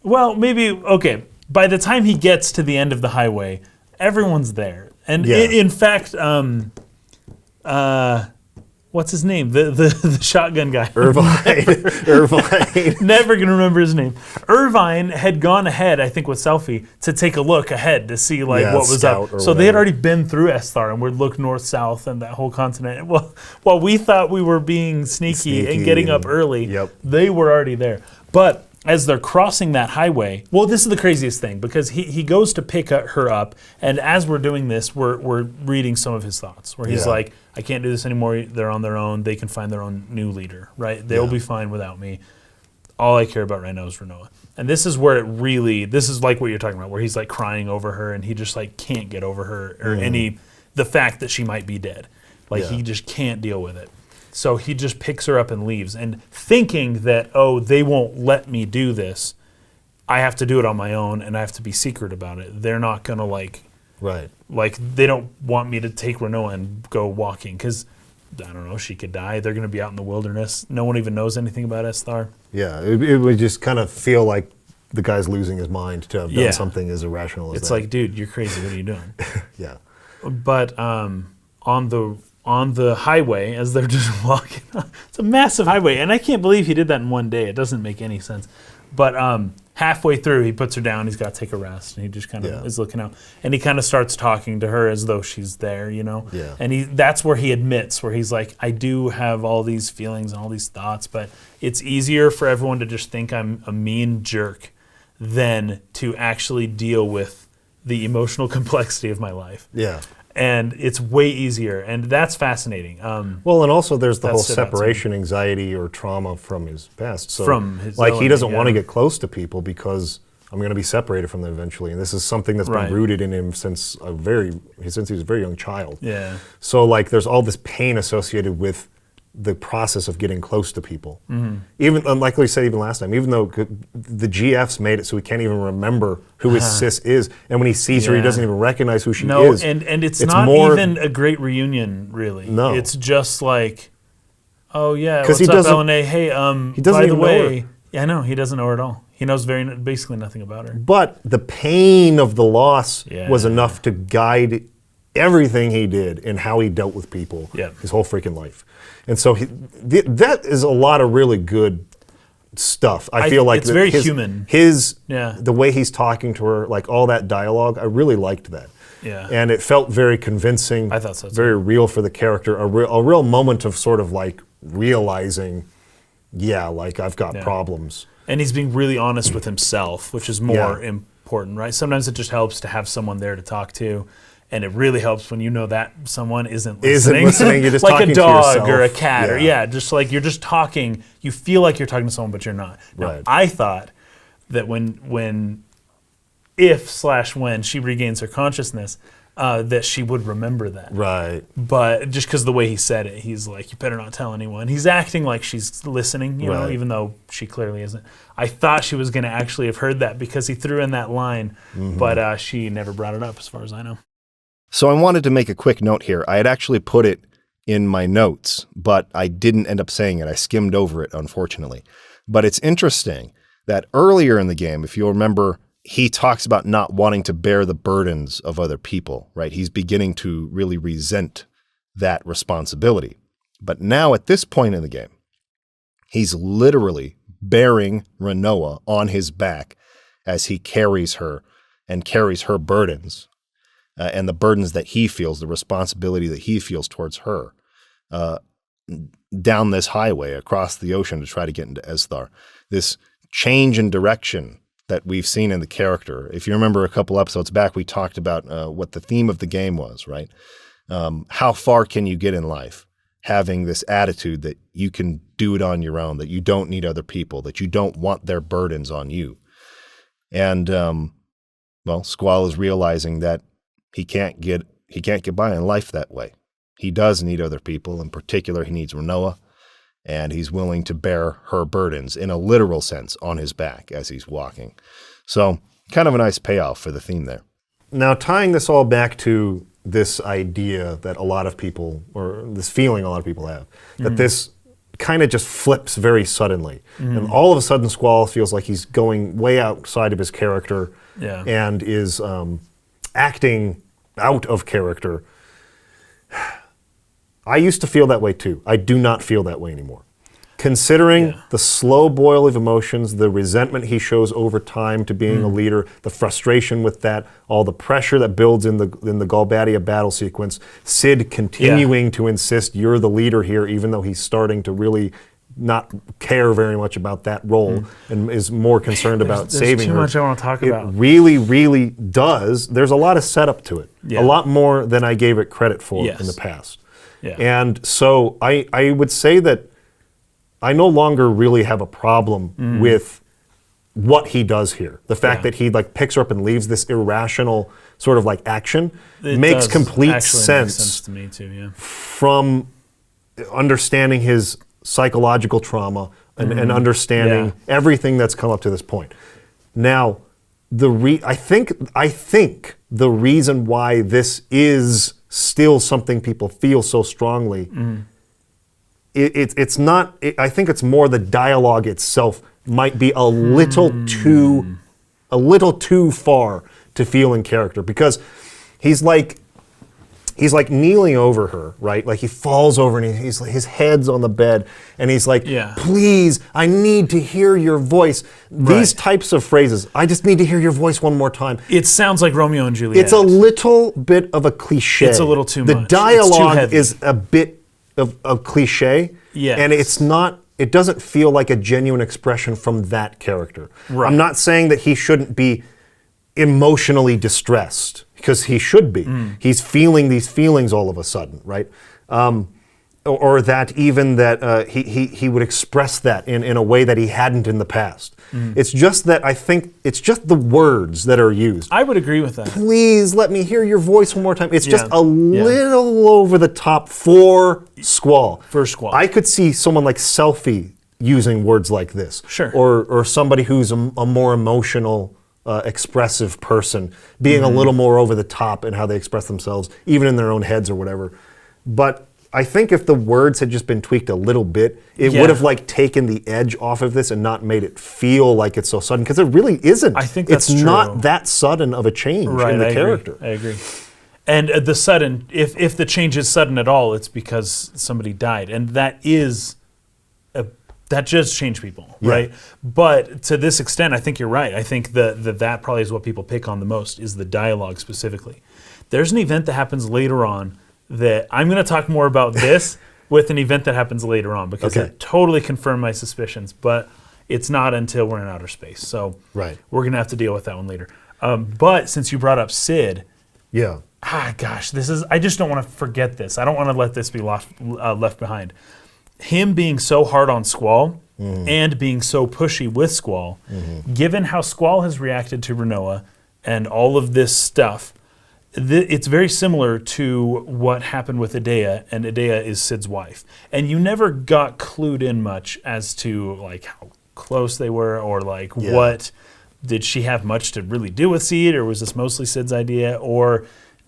well, maybe, okay. By the time he gets to the end of the highway, everyone's there. And in fact, what's his name? The shotgun guy. Irvine. Never going to remember his name. Irvine had gone ahead, I think with Selfie, to take a look ahead to see what was up. So they had already been through Esthar and would look north-south and that whole continent. Well, while we thought we were being sneaky and getting up early, they were already there. But as they're crossing that highway, well, this is the craziest thing because he goes to pick her up, and as we're doing this, we're reading some of his thoughts, where he's like, I can't do this anymore. They're on their own. They can find their own new leader, right? They'll be fine without me. All I care about right now is Rinoa. And this is where this is like what you're talking about, where he's like crying over her, and he just like can't get over her or the fact that she might be dead. Like he just can't deal with it. So he just picks her up and leaves, and thinking that, they won't let me do this, I have to do it on my own, and I have to be secret about it. They're not going to they don't want me to take Rinoa and go walking, because I don't know, she could die. They're going to be out in the wilderness. No one even knows anything about Esthar. Yeah, it would just kind of feel like the guy's losing his mind to have done something as irrational as It's that. like, dude, you're crazy. What are you doing? Yeah. But on the highway, as they're just walking, it's a massive highway, and I can't believe he did that in one day. It doesn't make any sense. But halfway through, he puts her down. He's got to take a rest, and he just kind of is looking out, and he kind of starts talking to her as though she's there, you know. Yeah. And that's where he admits, where he's like, I do have all these feelings and all these thoughts, but it's easier for everyone to just think I'm a mean jerk than to actually deal with the emotional complexity of my life. Yeah. And it's way easier, and that's fascinating. Well, and also there's the That whole stood out to me. separation anxiety or trauma from his past. So, From his like, he Ellone, doesn't want to yeah. get close to people because I'm going to be separated from them eventually. And this is something that's Right. been rooted in him since he was a very young child. Yeah. So, like, there's all this pain associated with the process of getting close to people. Mm-hmm. Even, like we said even last time, even though the GFs made it so he can't even remember who his sis is, and when he sees her, he Yeah. doesn't even recognize who she No, is. and it's not more, even a great reunion, really. No. It's just like, oh yeah, 'Cause what's he up, doesn't- Ellone? Hey, doesn't by the even know way, her. yeah, I know he doesn't know her at all. He knows basically nothing about her. But the pain of the loss was Yeah. enough to guide everything he did and how he dealt with people Yeah. his whole freaking life. And so that is a lot of really good stuff. I feel like it's very human. Yeah. The way he's talking to her, like all that dialogue, I really liked that. Yeah. And it felt very convincing. I thought so, too. Very real for the character. A real moment of sort of like realizing, yeah, like I've got problems. And he's being really honest with himself, which is more Yeah. important, right? Sometimes it just helps to have someone there to talk to. And it really helps when you know that someone isn't listening. You're just like talking a to dog yourself. or a cat, or Yeah. just like you're just talking. You feel like you're talking to someone, but you're not. Now, Right. I thought that when she regains her consciousness, that she would remember that. Right. But just because the way he said it, he's like, you better not tell anyone. He's acting like she's listening, you know, Right. even though she clearly isn't. I thought she was going to actually have heard that because he threw in that line, but she never brought it up as far as I know. So I wanted to make a quick note here. I had actually put it in my notes, but I didn't end up saying it. I skimmed over it, unfortunately. But it's interesting that earlier in the game, if you'll remember, he talks about not wanting to bear the burdens of other people, right? He's beginning to really resent that responsibility. But now at this point in the game, he's literally bearing Rinoa on his back as he carries her and carries her burdens. And the burdens that he feels, the responsibility that he feels towards her, down this highway across the ocean to try to get into Esthar. This change in direction that we've seen in the character. If you remember a couple episodes back, we talked about what the theme of the game was, right? How far can you get in life having this attitude that you can do it on your own, that you don't need other people, that you don't want their burdens on you? And, Squall is realizing that he can't get by in life that way. He does need other people. In particular, he needs Rinoa, and he's willing to bear her burdens in a literal sense on his back as he's walking. So kind of a nice payoff for the theme there. Now, tying this all back to this idea that a lot of people, or this feeling a lot of people have, that this kind of just flips very suddenly. And all of a sudden, Squall feels like he's going way outside of his character and is acting out of character. I used to feel that way too. I do not feel that way anymore. Considering the slow boil of emotions, the resentment he shows over time to being a leader, the frustration with that, all the pressure that builds in the Galbadia battle sequence, Sid continuing to insist you're the leader here, even though he's starting to really not care very much about that role and is more concerned about saving her. There's too much I want to talk about. It really, really does. There's a lot of setup to it. A lot more than I gave it credit for in the past. And so I would say that I no longer really have a problem with what he does here. The fact that he like picks her up and leaves this irrational sort of like action makes complete sense to me too, from understanding his psychological trauma and understanding everything that's come up to this point. Now, I think the reason why this is still something people feel so strongly it's not. I think it's more the dialogue itself might be a little too far to feel in character, because he's like kneeling over her, right? Like he falls over and his head's on the bed, and he's like, please, I need to hear your voice. These types of phrases, I just need to hear your voice one more time. It sounds like Romeo and Juliet. It's a little bit of a cliche. It's a little too much. The dialogue is a bit of cliche, and it's not. It doesn't feel like a genuine expression from that character. Right. I'm not saying that he shouldn't be emotionally distressed, because he should be. He's feeling these feelings all of a sudden, right? Or that even that he would express that in a way that he hadn't in the past. It's just that I think it's just the words that are used. I would agree with that. Please let me hear your voice one more time. It's just a little over the top for Squall. For Squall. I could see someone like Selfie using words like this. Sure. Or somebody who's a more emotional, expressive person being a little more over the top in how they express themselves, even in their own heads or whatever. But I think if the words had just been tweaked a little bit, it would have like taken the edge off of this and not made it feel like it's so sudden, because it really isn't. I think that's it's true. not that sudden of a change in the character. I agree. And the sudden, if the change is sudden at all, it's because somebody died, and that just changed people, right? But to this extent, I think you're right. I think that probably is what people pick on the most, is the dialogue specifically. There's an event that happens later on that I'm going to talk more about this with an event that happens later on, because it totally confirmed my suspicions, but it's not until we're in outer space. So we're going to have to deal with that one later. But since you brought up Sid, I just don't want to forget this. I don't want to let this be left behind. Him being so hard on Squall and being so pushy with Squall, given how Squall has reacted to Rinoa and all of this stuff, it's very similar to what happened with Edea, and Edea is Sid's wife. And you never got clued in much as to like how close they were, or like what did she have much to really do with Sid, or was this mostly Sid's idea, or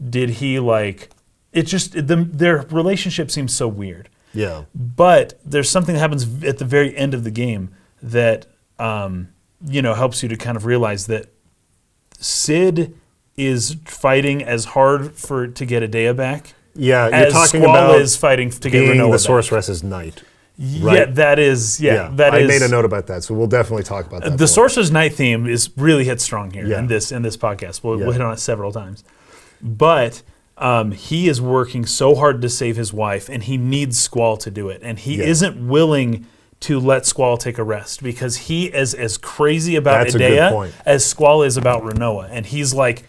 did he like it? Just their relationship seems so weird. Yeah. But there's something that happens at the very end of the game that helps you to kind of realize that Sid is fighting as hard to get Edea back. Yeah, you're as talking Squall about is fighting to get being Rinoa the back. sorceress's knight. Yeah, Right? that is. Yeah, that I is. made a note about that, so we'll definitely talk about that. The Sorcerer's Night theme is really hit strong here Yeah. in this podcast. We'll hit on it several times. But he is working so hard to save his wife, and he needs Squall to do it. And he isn't willing to let Squall take a rest, because he is as crazy about That's a good Edea point. as Squall is about Rinoa. And he's like,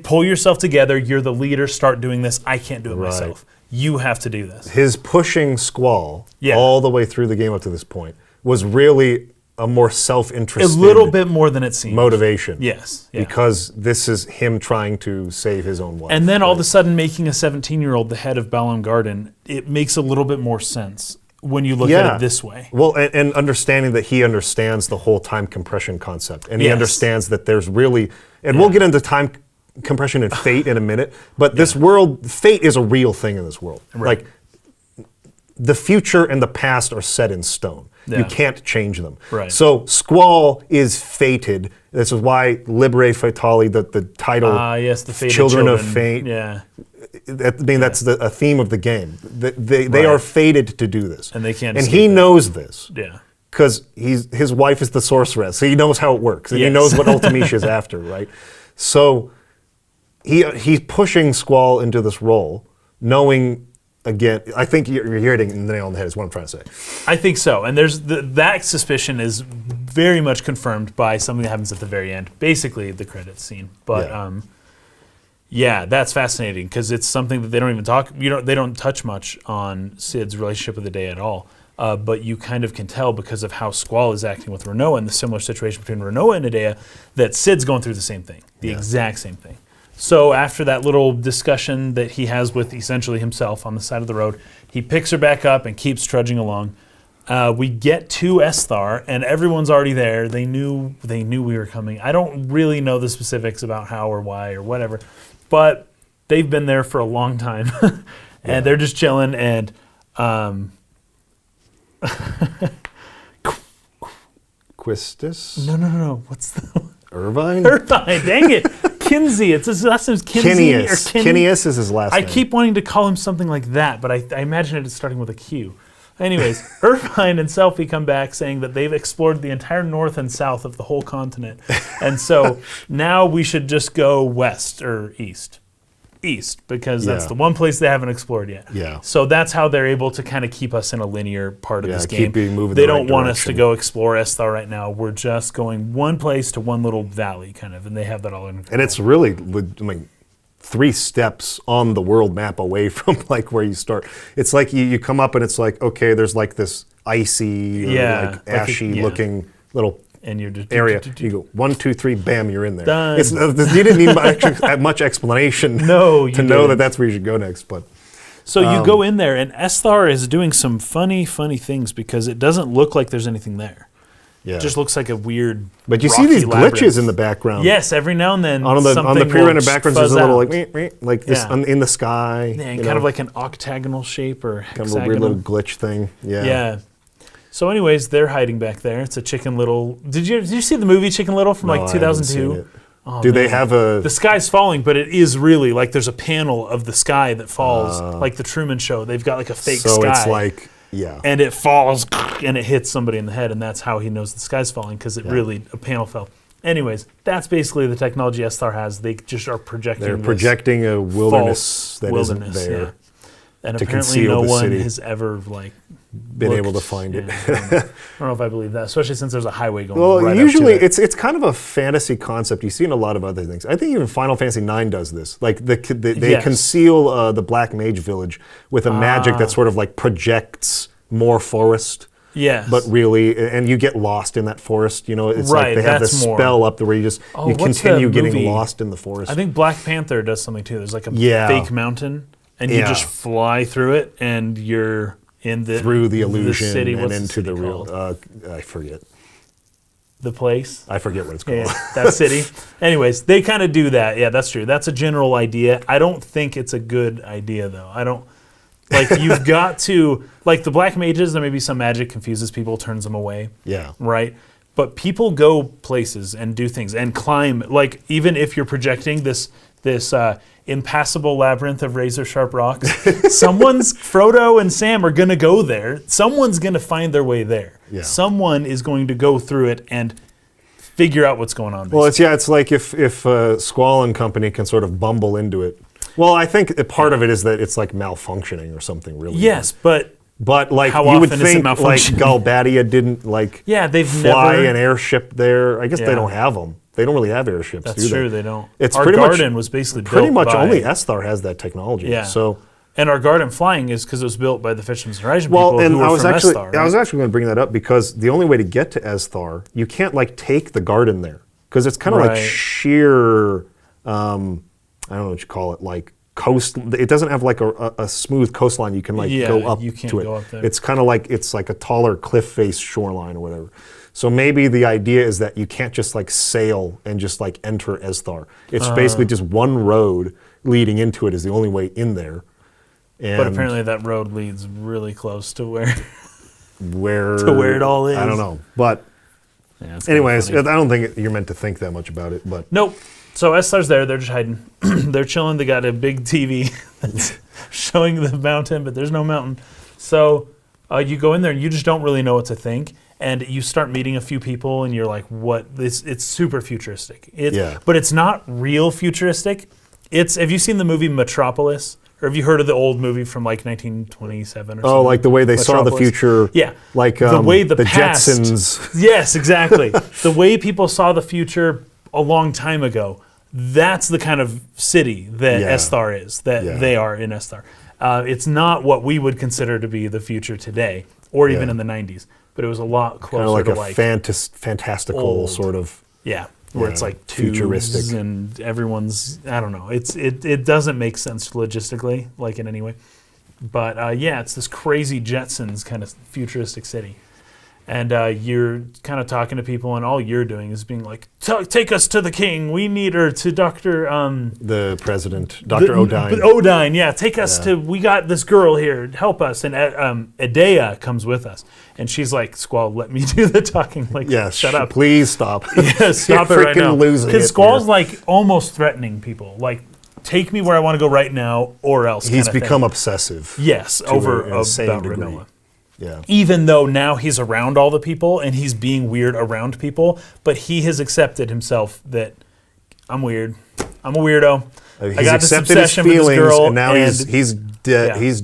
pull yourself together. You're the leader. Start doing this. I can't do it myself. You have to do this. His pushing Squall all the way through the game up to this point was really a more self-interested, A little bit more than it seems. motivation. Yes. Yeah. Because this is him trying to save his own wife. And then all of a sudden making a 17-year-old the head of Balamb Garden, it makes a little bit more sense when you look at it this way. Well, and understanding that he understands the whole time compression concept. And he understands that there's really, and we'll get into time compression and fate in a minute, but this world, fate is a real thing in this world. Right. Like, the future and the past are set in stone. You can't change them. Right. So Squall is fated. This is why Libere Fatali, the title, the fated Children of Fate. Yeah. I mean, that's a theme of the game. They are fated to do this. And they can't And escape he it. knows this. Yeah. Because his wife is the sorceress, so he knows how it works. And he Yes. knows what Ultimecia is after, right? So he's pushing Squall into this role, knowing, again, I think you're hitting the nail on the head is what I'm trying to say. I think so. And there's that suspicion is very much confirmed by something that happens at the very end, basically the credits scene. But that's fascinating, because it's something that they don't even they don't touch much on Sid's relationship with Edea at all. But you kind of can tell, because of how Squall is acting with Rinoa and the similar situation between Rinoa and Edea, that Sid's going through the same thing, the exact same thing. So after that little discussion that he has with essentially himself on the side of the road, he picks her back up and keeps trudging along. We get to Esthar, and everyone's already there. They knew we were coming. I don't really know the specifics about how or why or whatever, but they've been there for a long time, and they're just chilling. And Quistis? No. What's the Irvine? Irvine? Dang it, Kinsey. It's his last name's Kinsey or Kinneas. Kin- Kinneas is his last I name. keep wanting to call him something like that, but I imagine it is starting with a Q. Anyways, Irvine and Selfie come back saying that they've explored the entire north and south of the whole continent. And so now we should just go west or east. East, because that's Yeah. the one place they haven't explored yet. Yeah. So that's how they're able to kind of keep us in a linear part of Yeah, this keep game. being moving They the right don't want us to direction. go explore Esthar right now. We're just going one place to one little valley, kind of, and they have that all in control. And it's really, 3 steps on the world map away from like where you start. It's like you come up and it's like, okay, there's like this icy or like ashy looking little and you're just area. You go 1, 2, 3, bam, you're in there. Done. It's, you didn't need much explanation No, you to know didn't. that that's where you should go next. But So you go in there, and Esthar is doing some funny things because it doesn't look like there's anything there. yeah, It just looks like a weird. but you see rocky these glitches labyrinth. in the background. Yes, every now and then On the something pre-rendered will backgrounds, there's fuzz a little out. like like this Yeah. in the sky. Yeah, and you kind know, of like an octagonal shape or kind of a hexagonal. weird little glitch thing. Yeah. Yeah. So, anyways, they're hiding back there. It's a Chicken Little. Did you see the movie Chicken Little from No, like I haven't 2002? seen it. Oh, Do they man. have a? The sky's falling, but it is really like there's a panel of the sky that falls, like the Truman Show. They've got like a fake so sky. it's like And it falls and it hits somebody in the head, and that's how he knows the sky's falling because a panel fell. Anyways, that's basically the technology Esthar has. They just are projecting. they're this projecting a wilderness false that wilderness, isn't there. yeah. And to apparently, conceal no the one city. has ever Been looked. able to find it. Yeah, I don't know if I believe that, especially since there's a highway going. Well, right usually up to it. it's kind of a fantasy concept. You see in a lot of other things. I think even Final Fantasy IX does this. Like they Yes. conceal the Black Mage Village with a magic that sort of like projects more forest. Yes. But really, and you get lost in that forest. You know, it's Right, like they have this that's more. spell up there where you just Oh, you what's continue the getting movie? lost in the forest. I think Black Panther does something too. There's like a Yeah. fake mountain, and you Yeah. just fly through it, and you're in through the illusion city. and What's into the the city real. called? I forget. The place. I forget what it's called. Yeah, that city. Anyways, they kind of do that. Yeah, that's true. That's a general idea. I don't think it's a good idea, though. I don't. Like, you've got to. Like, the black mages, there may be some magic confuses people, turns them away. Yeah. Right? But people go places and do things and climb. Like, even if you're projecting this impassable labyrinth of razor sharp rocks, Frodo and Sam are going to go there. Someone's going to find their way there. Yeah. Someone is going to go through it and figure out what's going on. Well, it's like if Squall and company can sort of bumble into it. Well, I think part of it is that it's like malfunctioning or something really. Yes, but like how you would often is it think like malfunctioning? Galbadia didn't like they've fly never. an airship there. I guess Yeah. they don't have them. They don't really have airships. That's do true. They don't. It's Our pretty much- garden was basically Pretty built much by, only Esthar has that technology. Yeah. So and our garden flying is because it was built by the Fisherman's Horizon well, people and who were I was from actually Esthar. I was actually going to bring that up because the only way to get to Esthar, you can't like take the garden there because it's kind of like Right. sheer. I don't know what you call it, like coast. It doesn't have like a smooth coastline. You can like Yeah, go up you can't to it. go up there. It's kind of like it's like a taller cliff face shoreline or whatever. So maybe the idea is that you can't just like sail and just like enter Esthar. It's basically just one road leading into it is the only way in there. And but apparently that road leads really close to where. where it all is. I don't know, but Yeah, it's kinda anyways, funny. I don't think you're meant to think that much about it. But Nope. So Esthar's there. They're just hiding. They're chilling. They got a big TV that's showing the mountain, but there's no mountain. So you go in there and you just don't really know what to think. And you start meeting a few people, and you're like, "What? It's super futuristic." Yeah. But it's not real futuristic. Have you seen the movie Metropolis? Or have you heard of the old movie from like 1927 or something? oh, like the way they saw the Metropolis? future. Yeah. Like the way the past, Jetsons. Yes, exactly. The way people saw the future a long time ago, that's the kind of city that Yeah. Esthar is, that Yeah. they are in Esthar. It's not what we would consider to be the future today, or even Yeah. in the 90s, but it was a lot Kind of closer like to a like, fantastical old. sort of. yeah, where Yeah, it's like tubes futuristic. and everyone's, I don't know. It doesn't make sense logistically, like in any way. But yeah, it's this crazy Jetsons kind of futuristic city. And you're kind of talking to people, and all you're doing is being like, "Take us to the king. We need her to Doctor." The president, Dr. Odine. Odine, yeah. Take us to. We got this girl here. Help us. And Edea comes with us, and she's like, "Squall, let me do the talking. Like, shut up, Please stop. Yeah, stop it You're right now." freaking losing it Because Squall's here. like almost threatening people, like. Take me where I want to go right now, or else. He's kinda become thing. obsessive. Yes, to over an insane about degree. Rinoa. Yeah. Even though now he's around all the people and he's being weird around people, but he has accepted himself that I'm weird. I'm a weirdo. He's I got this accepted his obsession with feelings, this girl, and now he's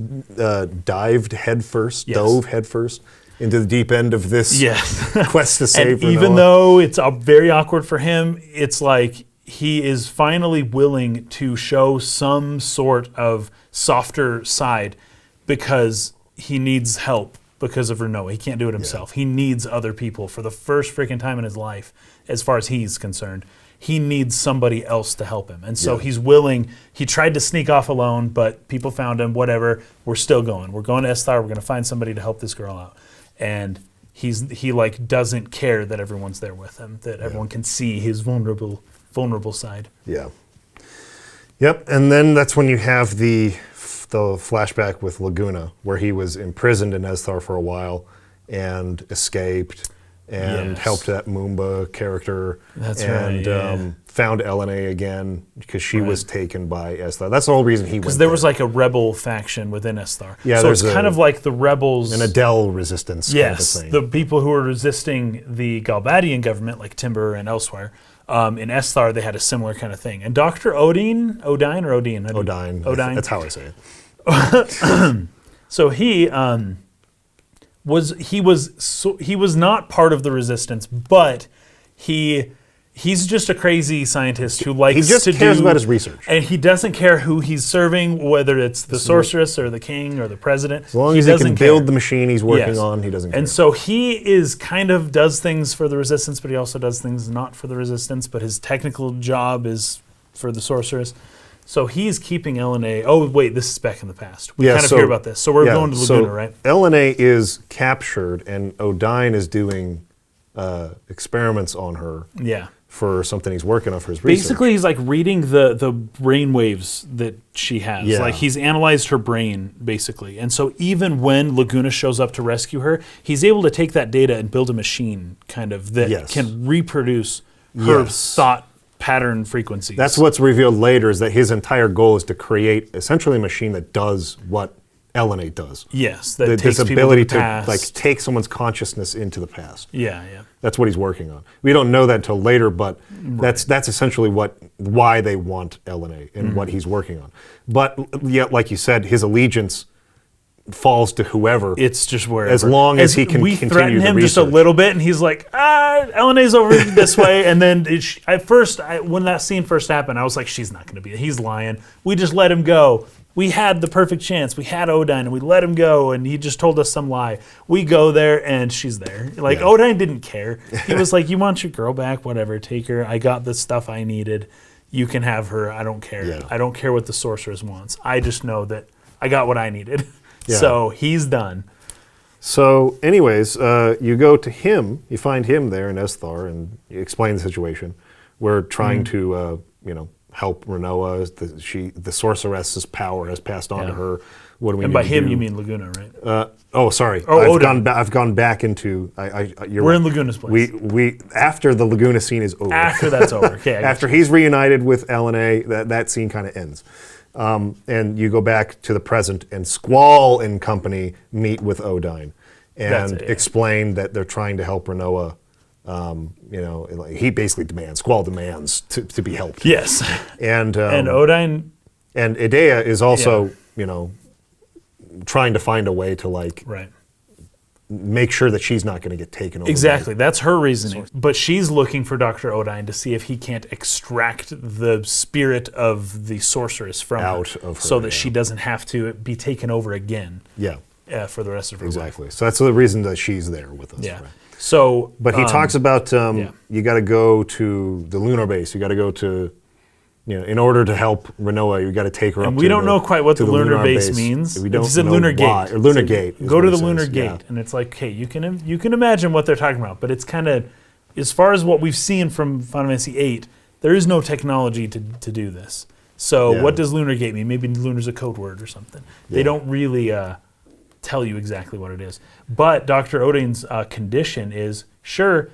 dived Yes. dove headfirst into the deep end of this yes. quest to save And even Rinoa. though it's very awkward for him, it's like he is finally willing to show some sort of softer side because he needs help because of Rinoa. He can't do it himself. He needs other people for the first freaking time in his life, as far as he's concerned. He needs somebody else to help him. And so he's willing. He tried to sneak off alone, but people found him, whatever. We're still going. We're going to Esthar. We're going to find somebody to help this girl out. And he like doesn't care that everyone's there with him, that everyone can see his vulnerable side. Yeah. Yep, and then that's when you have the flashback with Laguna, where he was imprisoned in Esthar for a while and escaped and helped that Moomba character. That's right, found Ellone again because she was taken by Esthar. That's the whole reason he went Because there was like a rebel faction within Esthar. Yeah, so it's there's kind of like the rebels. an Adel resistance Yes, kind of thing. the people who were resisting the Galbadian government, like Timber and elsewhere. In Esthar, they had a similar kind of thing. And Dr. Odine. Odine. Odine. That's how I say it. So he was not part of the resistance, but he's just a crazy scientist who likes He just to cares about his research. and he doesn't care who he's serving, whether it's the sorceress or the king or the president. As long as he can build the machine he's working on, he doesn't care. And so he is kind of does things for the resistance, but he also does things not for the resistance. But his technical job is for the sorceress. So he's keeping Ellone. Oh wait, this is back in the past. We kind of hear about this. So we're going to Laguna, right? Ellone is captured, and Odine is doing experiments on her. Yeah. For something he's working on for his research. Basically, he's like reading the brain waves that she has. Yeah. Like he's analyzed her brain, basically. And so even when Laguna shows up to rescue her, he's able to take that data and build a machine kind of that can reproduce her thought pattern frequencies. That's what's revealed later, is that his entire goal is to create essentially a machine that does what Ellone does. Yes, that This takes ability people to past. like take someone's consciousness into the past. Yeah. That's what he's working on. We don't know that until later, but that's essentially why they want Ellone and what he's working on. But yeah, like you said, his allegiance falls to whoever. It's just wherever. As long as he can we continue threaten the him just a research. little bit, and he's like, Ellene's over this way. And then at first, when that scene first happened, I was like, she's not going to be. He's lying. We just let him go. We had the perfect chance. We had Odine, and we let him go, and he just told us some lie. We go there, and she's there. Like, Odine didn't care. He was like, you want your girl back? Whatever, take her. I got the stuff I needed. You can have her. I don't care. Yeah. I don't care what the sorceress wants. I just know that I got what I needed. Yeah. So he's done. So, anyways, you go to him. You find him there in Esthar, and you explain the situation. We're trying to, help Rinoa. The sorceress's power has passed on to her. What do we? And need by to him, do? you mean Laguna, right? Sorry. Odine. I've gone back into. We're in Laguna's place. We after the Laguna scene is over. After that's over. Okay. After he's reunited with Ellone, that scene kind of ends. And you go back to the present, and Squall and company meet with Odine and explain that they're trying to help Rinoa. He basically Squall demands to be helped. Yes. And Odine. And Edea is also, trying to find a way to make sure that she's not going to get taken over. Exactly. That's her reasoning. But she's looking for Dr. Odine to see if he can't extract the spirit of the sorceress from Out her, of her, so that she doesn't have to be taken over again. Yeah. For the rest of her life. Exactly. So that's the reason that she's there with us. Yeah. Right? So, But he talks about you got to go to the Lunar Base. You got to go to in order to help Rinoa, you got to take her up. And we don't know quite what to the Lunar Base means. We don't It's a know Lunar why. Gate. Or Lunar So Gate. is Go what to it the says, Lunar yeah. Gate, and it's like, hey, you can imagine what they're talking about, but it's kind of, as far as what we've seen from Final Fantasy VIII, there is no technology to do this. So Yeah. what does Lunar Gate mean? Maybe Lunar's a code word or something. They Yeah. don't really tell you exactly what it is. But Dr. Odine's condition is, sure,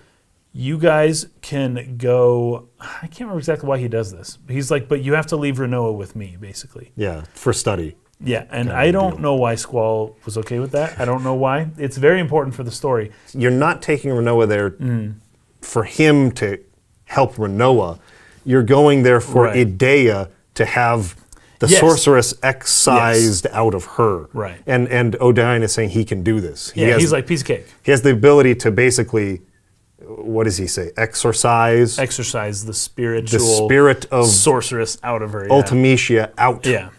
you guys can go. I can't remember exactly why he does this. He's like, but you have to leave Rinoa with me, basically. Yeah, for study. Yeah, and Kind of I don't deal. know why Squall was okay with that. I don't know why. It's very important for the story. You're not taking Rinoa there for him to help Rinoa. You're going there for Right. Edea to have the Yes. sorceress excised out of her. Right. And Odine is saying he can do this. Yeah, he's like, piece of cake. He has the ability to basically, what does he say? Exorcise Exercise the the spiritual spirit of sorceress out of her. Yeah. Ultimecia out Yeah.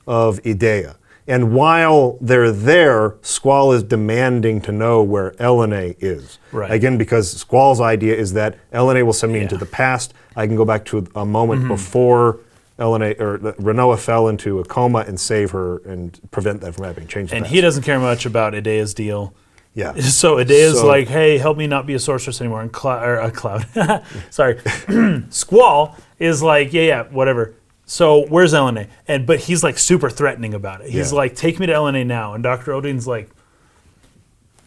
of Edea. And while they're there, Squall is demanding to know where Ellone is. Right. Again, because Squall's idea is that Ellone will send me into Yeah. the past. I can go back to a moment before Ellone or Rinoa fell into a coma and save her and prevent that from happening. Change the And past. he doesn't care much about Edea's deal. Yeah. So Edea's So- like, hey, help me not be a sorceress anymore. And Cloud, sorry, Squall is like, yeah, whatever. So where's Ellone? But he's like super threatening about it. He's Yeah. like, take me to Ellone now. And Dr. Odine's like,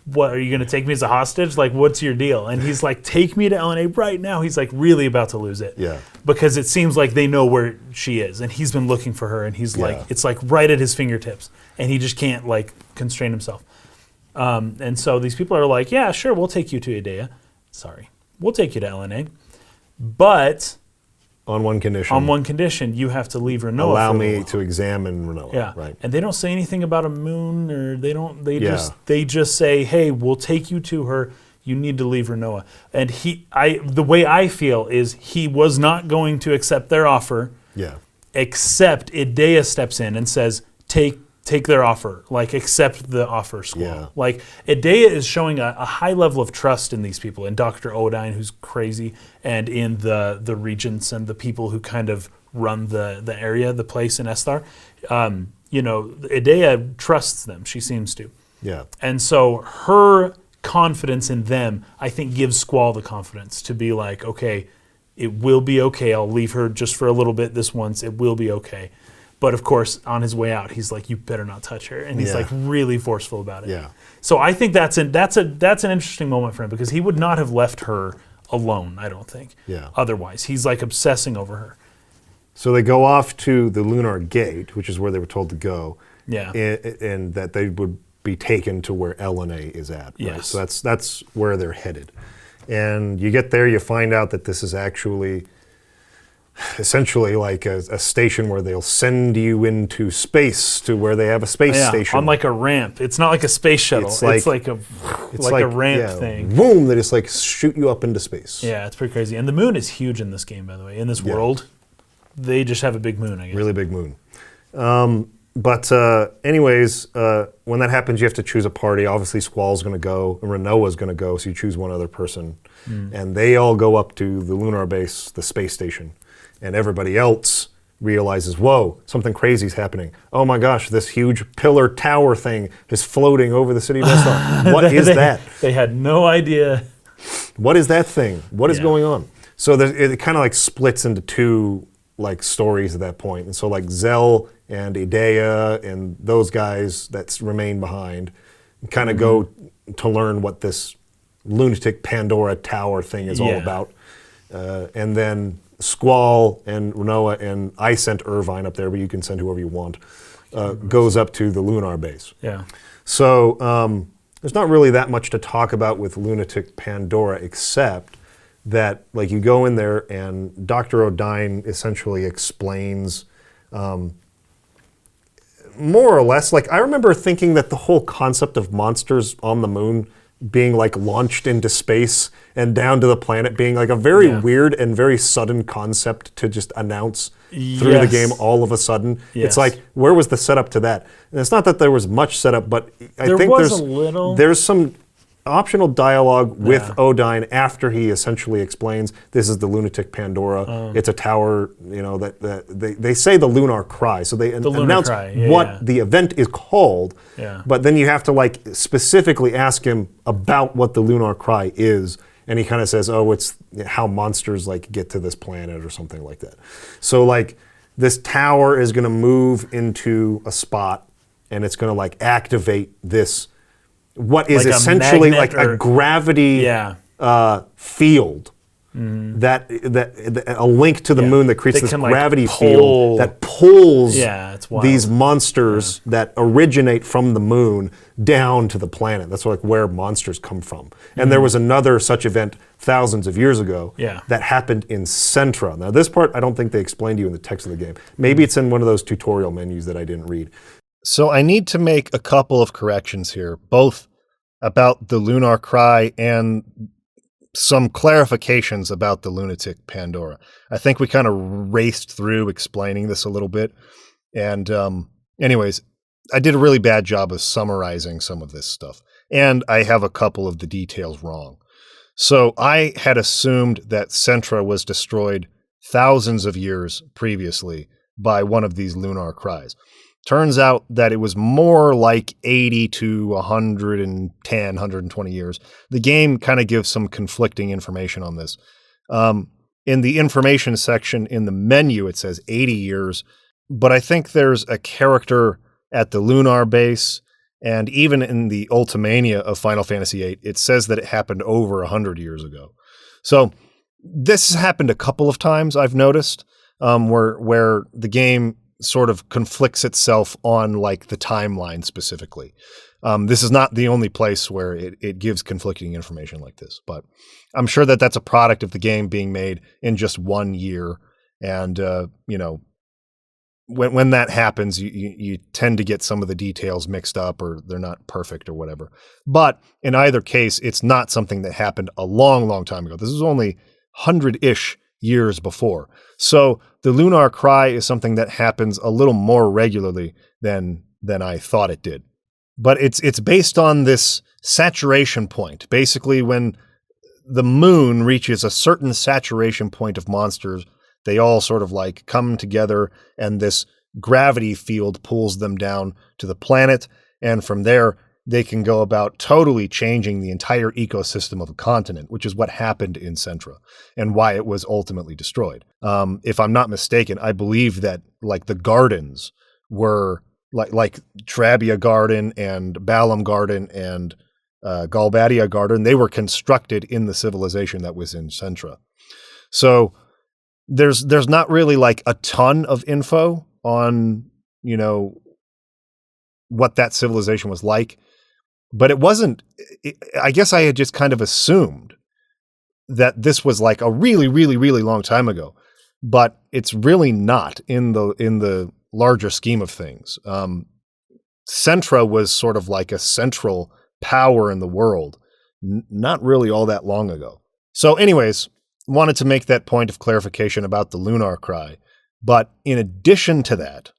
what, are you going to take me as a hostage? Like, what's your deal? And he's like, take me to Ellone right now. He's like really about to lose it. Yeah. Because it seems like they know where she is. And he's been looking for her. And he's like, Yeah. it's like right at his fingertips. And he just can't like constrain himself. And so these people are like, yeah, sure, we'll take you to Edea. Sorry. We'll take you to Ellone. But On one condition. on one condition, you have to leave Rinoa. Allow for a me little. to examine Rinoa. Yeah. Right. And they don't say anything about a moon, or they don't. They Yeah. just say, hey, we'll take you to her. You need to leave Rinoa. And the way I feel is he was not going to accept their offer, Yeah. except Edea steps in and says, take their offer, like accept the offer, Squall. Yeah. Like Edea is showing a high level of trust in these people, in Dr. Odine, who's crazy, and in the regents and the people who kind of run the area, the place in Esthar. Edea trusts them, she seems to. Yeah. And so her confidence in them, I think, gives Squall the confidence to be like, okay, it will be okay. I'll leave her just for a little bit this once. It will be okay. But of course, on his way out, he's like, you better not touch her. And he's Yeah. like really forceful about it. Yeah. So I think that's an interesting moment for him, because he would not have left her alone, I don't think. Yeah. Otherwise, he's like obsessing over her. So they go off to the Lunar Gate, which is where they were told to go. Yeah. And that they would be taken to where Ellone is at. Right? Yes. So that's where they're headed. And you get there, you find out that this is actually essentially like a station where they'll send you into space to where they have a space station. On like a ramp. It's not like a space shuttle. It's It's like- like, a ramp yeah, thing. Boom! They just like shoot you up into space. Yeah, it's pretty crazy. And the moon is huge in this game, by the way. In this Yeah. world, they just have a big moon, I guess. Really big moon. Anyways, when that happens, you have to choose a party. Obviously, Squall's going to go, and Rinoa's going to go, so you choose one other person. And they all go up to the Lunar Base, the space station. And everybody else realizes, whoa, something crazy is happening. Oh my gosh, this huge pillar tower thing is floating over the city of Esthar. What is that? They had no idea. What is that thing? What is Yeah. going on? So it kind of like splits into two like stories at that point. And so like Zell and Edea and those guys that remain behind kind of go to learn what this Lunatic Pandora tower thing is all Yeah. about. And then Squall and Rinoa, and I sent Irvine up there, but you can send whoever you want, goes up to the Lunar Base. Yeah. So there's not really that much to talk about with Lunatic Pandora, except that like you go in there and Dr. Odine essentially explains more or less, like I remember thinking that the whole concept of monsters on the moon being like launched into space and down to the planet being like a very Yeah. weird and very sudden concept to just announce through the Yes. game all of a sudden. Yes. It's like, where was the setup to that? And it's not that there was much setup, but I There think was there's a little. there's some optional dialogue with Yeah. Odine after he essentially explains this is the Lunatic Pandora. It's a tower, that they say the Lunar Cry. So they Lunar announce Cry, yeah, what yeah. the event is called. Yeah. But then you have to like specifically ask him about what the Lunar Cry is. And he kind of says, oh, it's how monsters like get to this planet or something like that. So like this tower is going to move into a spot and it's going to like activate this, what is Like a essentially magnet like a or- gravity Yeah. Field. That a link to the moon that creates That this can, like, gravity pull- field that pulls Yeah, it's wild. these monsters that originate from the moon down to the planet. That's like where monsters come from. And there was another such event thousands of years ago Yeah. that happened in Centra. Now this part I don't think they explained to you in the text of the game. Maybe it's in one of those tutorial menus that I didn't read. So I need to make a couple of corrections here, both about the Lunar Cry and some clarifications about the Lunatic Pandora. I think we kind of raced through explaining this a little bit. And anyways, I did a really bad job of summarizing some of this stuff. And I have a couple of the details wrong. So I had assumed that Centra was destroyed thousands of years previously by one of these Lunar Cries. Turns out that it was more like 80 to 110, 120 years. The game kind of gives some conflicting information on this. In the information section in the menu, it says 80 years, but I think there's a character at the Lunar Base, and even in the Ultimania of Final Fantasy VIII, it says that it happened over 100 years ago. So this has happened a couple of times, I've noticed, where the game sort of conflicts itself on like the timeline specifically. This is not the only place where it gives conflicting information like this, but I'm sure that that's a product of the game being made in just 1 year. And, when that happens, you tend to get some of the details mixed up or they're not perfect or whatever. But in either case, it's not something that happened a long, long time ago. This is only 100-ish years before. So the Lunar Cry is something that happens a little more regularly than I thought it did. But it's based on this saturation point. Basically, when the moon reaches a certain saturation point of monsters, they all sort of like come together and this gravity field pulls them down to the planet. And from there, they can go about totally changing the entire ecosystem of a continent, which is what happened in Centra and why it was ultimately destroyed. If I'm not mistaken, I believe that like the gardens were like Trabia Garden and Balamb Garden and Galbadia Garden. They were constructed in the civilization that was in Centra. So there's not really like a ton of info on, what that civilization was like. But it wasn't, I guess I had just kind of assumed that this was like a really, really, really long time ago, but it's really not in the larger scheme of things. Centra was sort of like a central power in the world, not really all that long ago. So anyways, wanted to make that point of clarification about the Lunar Cry. But in addition to that,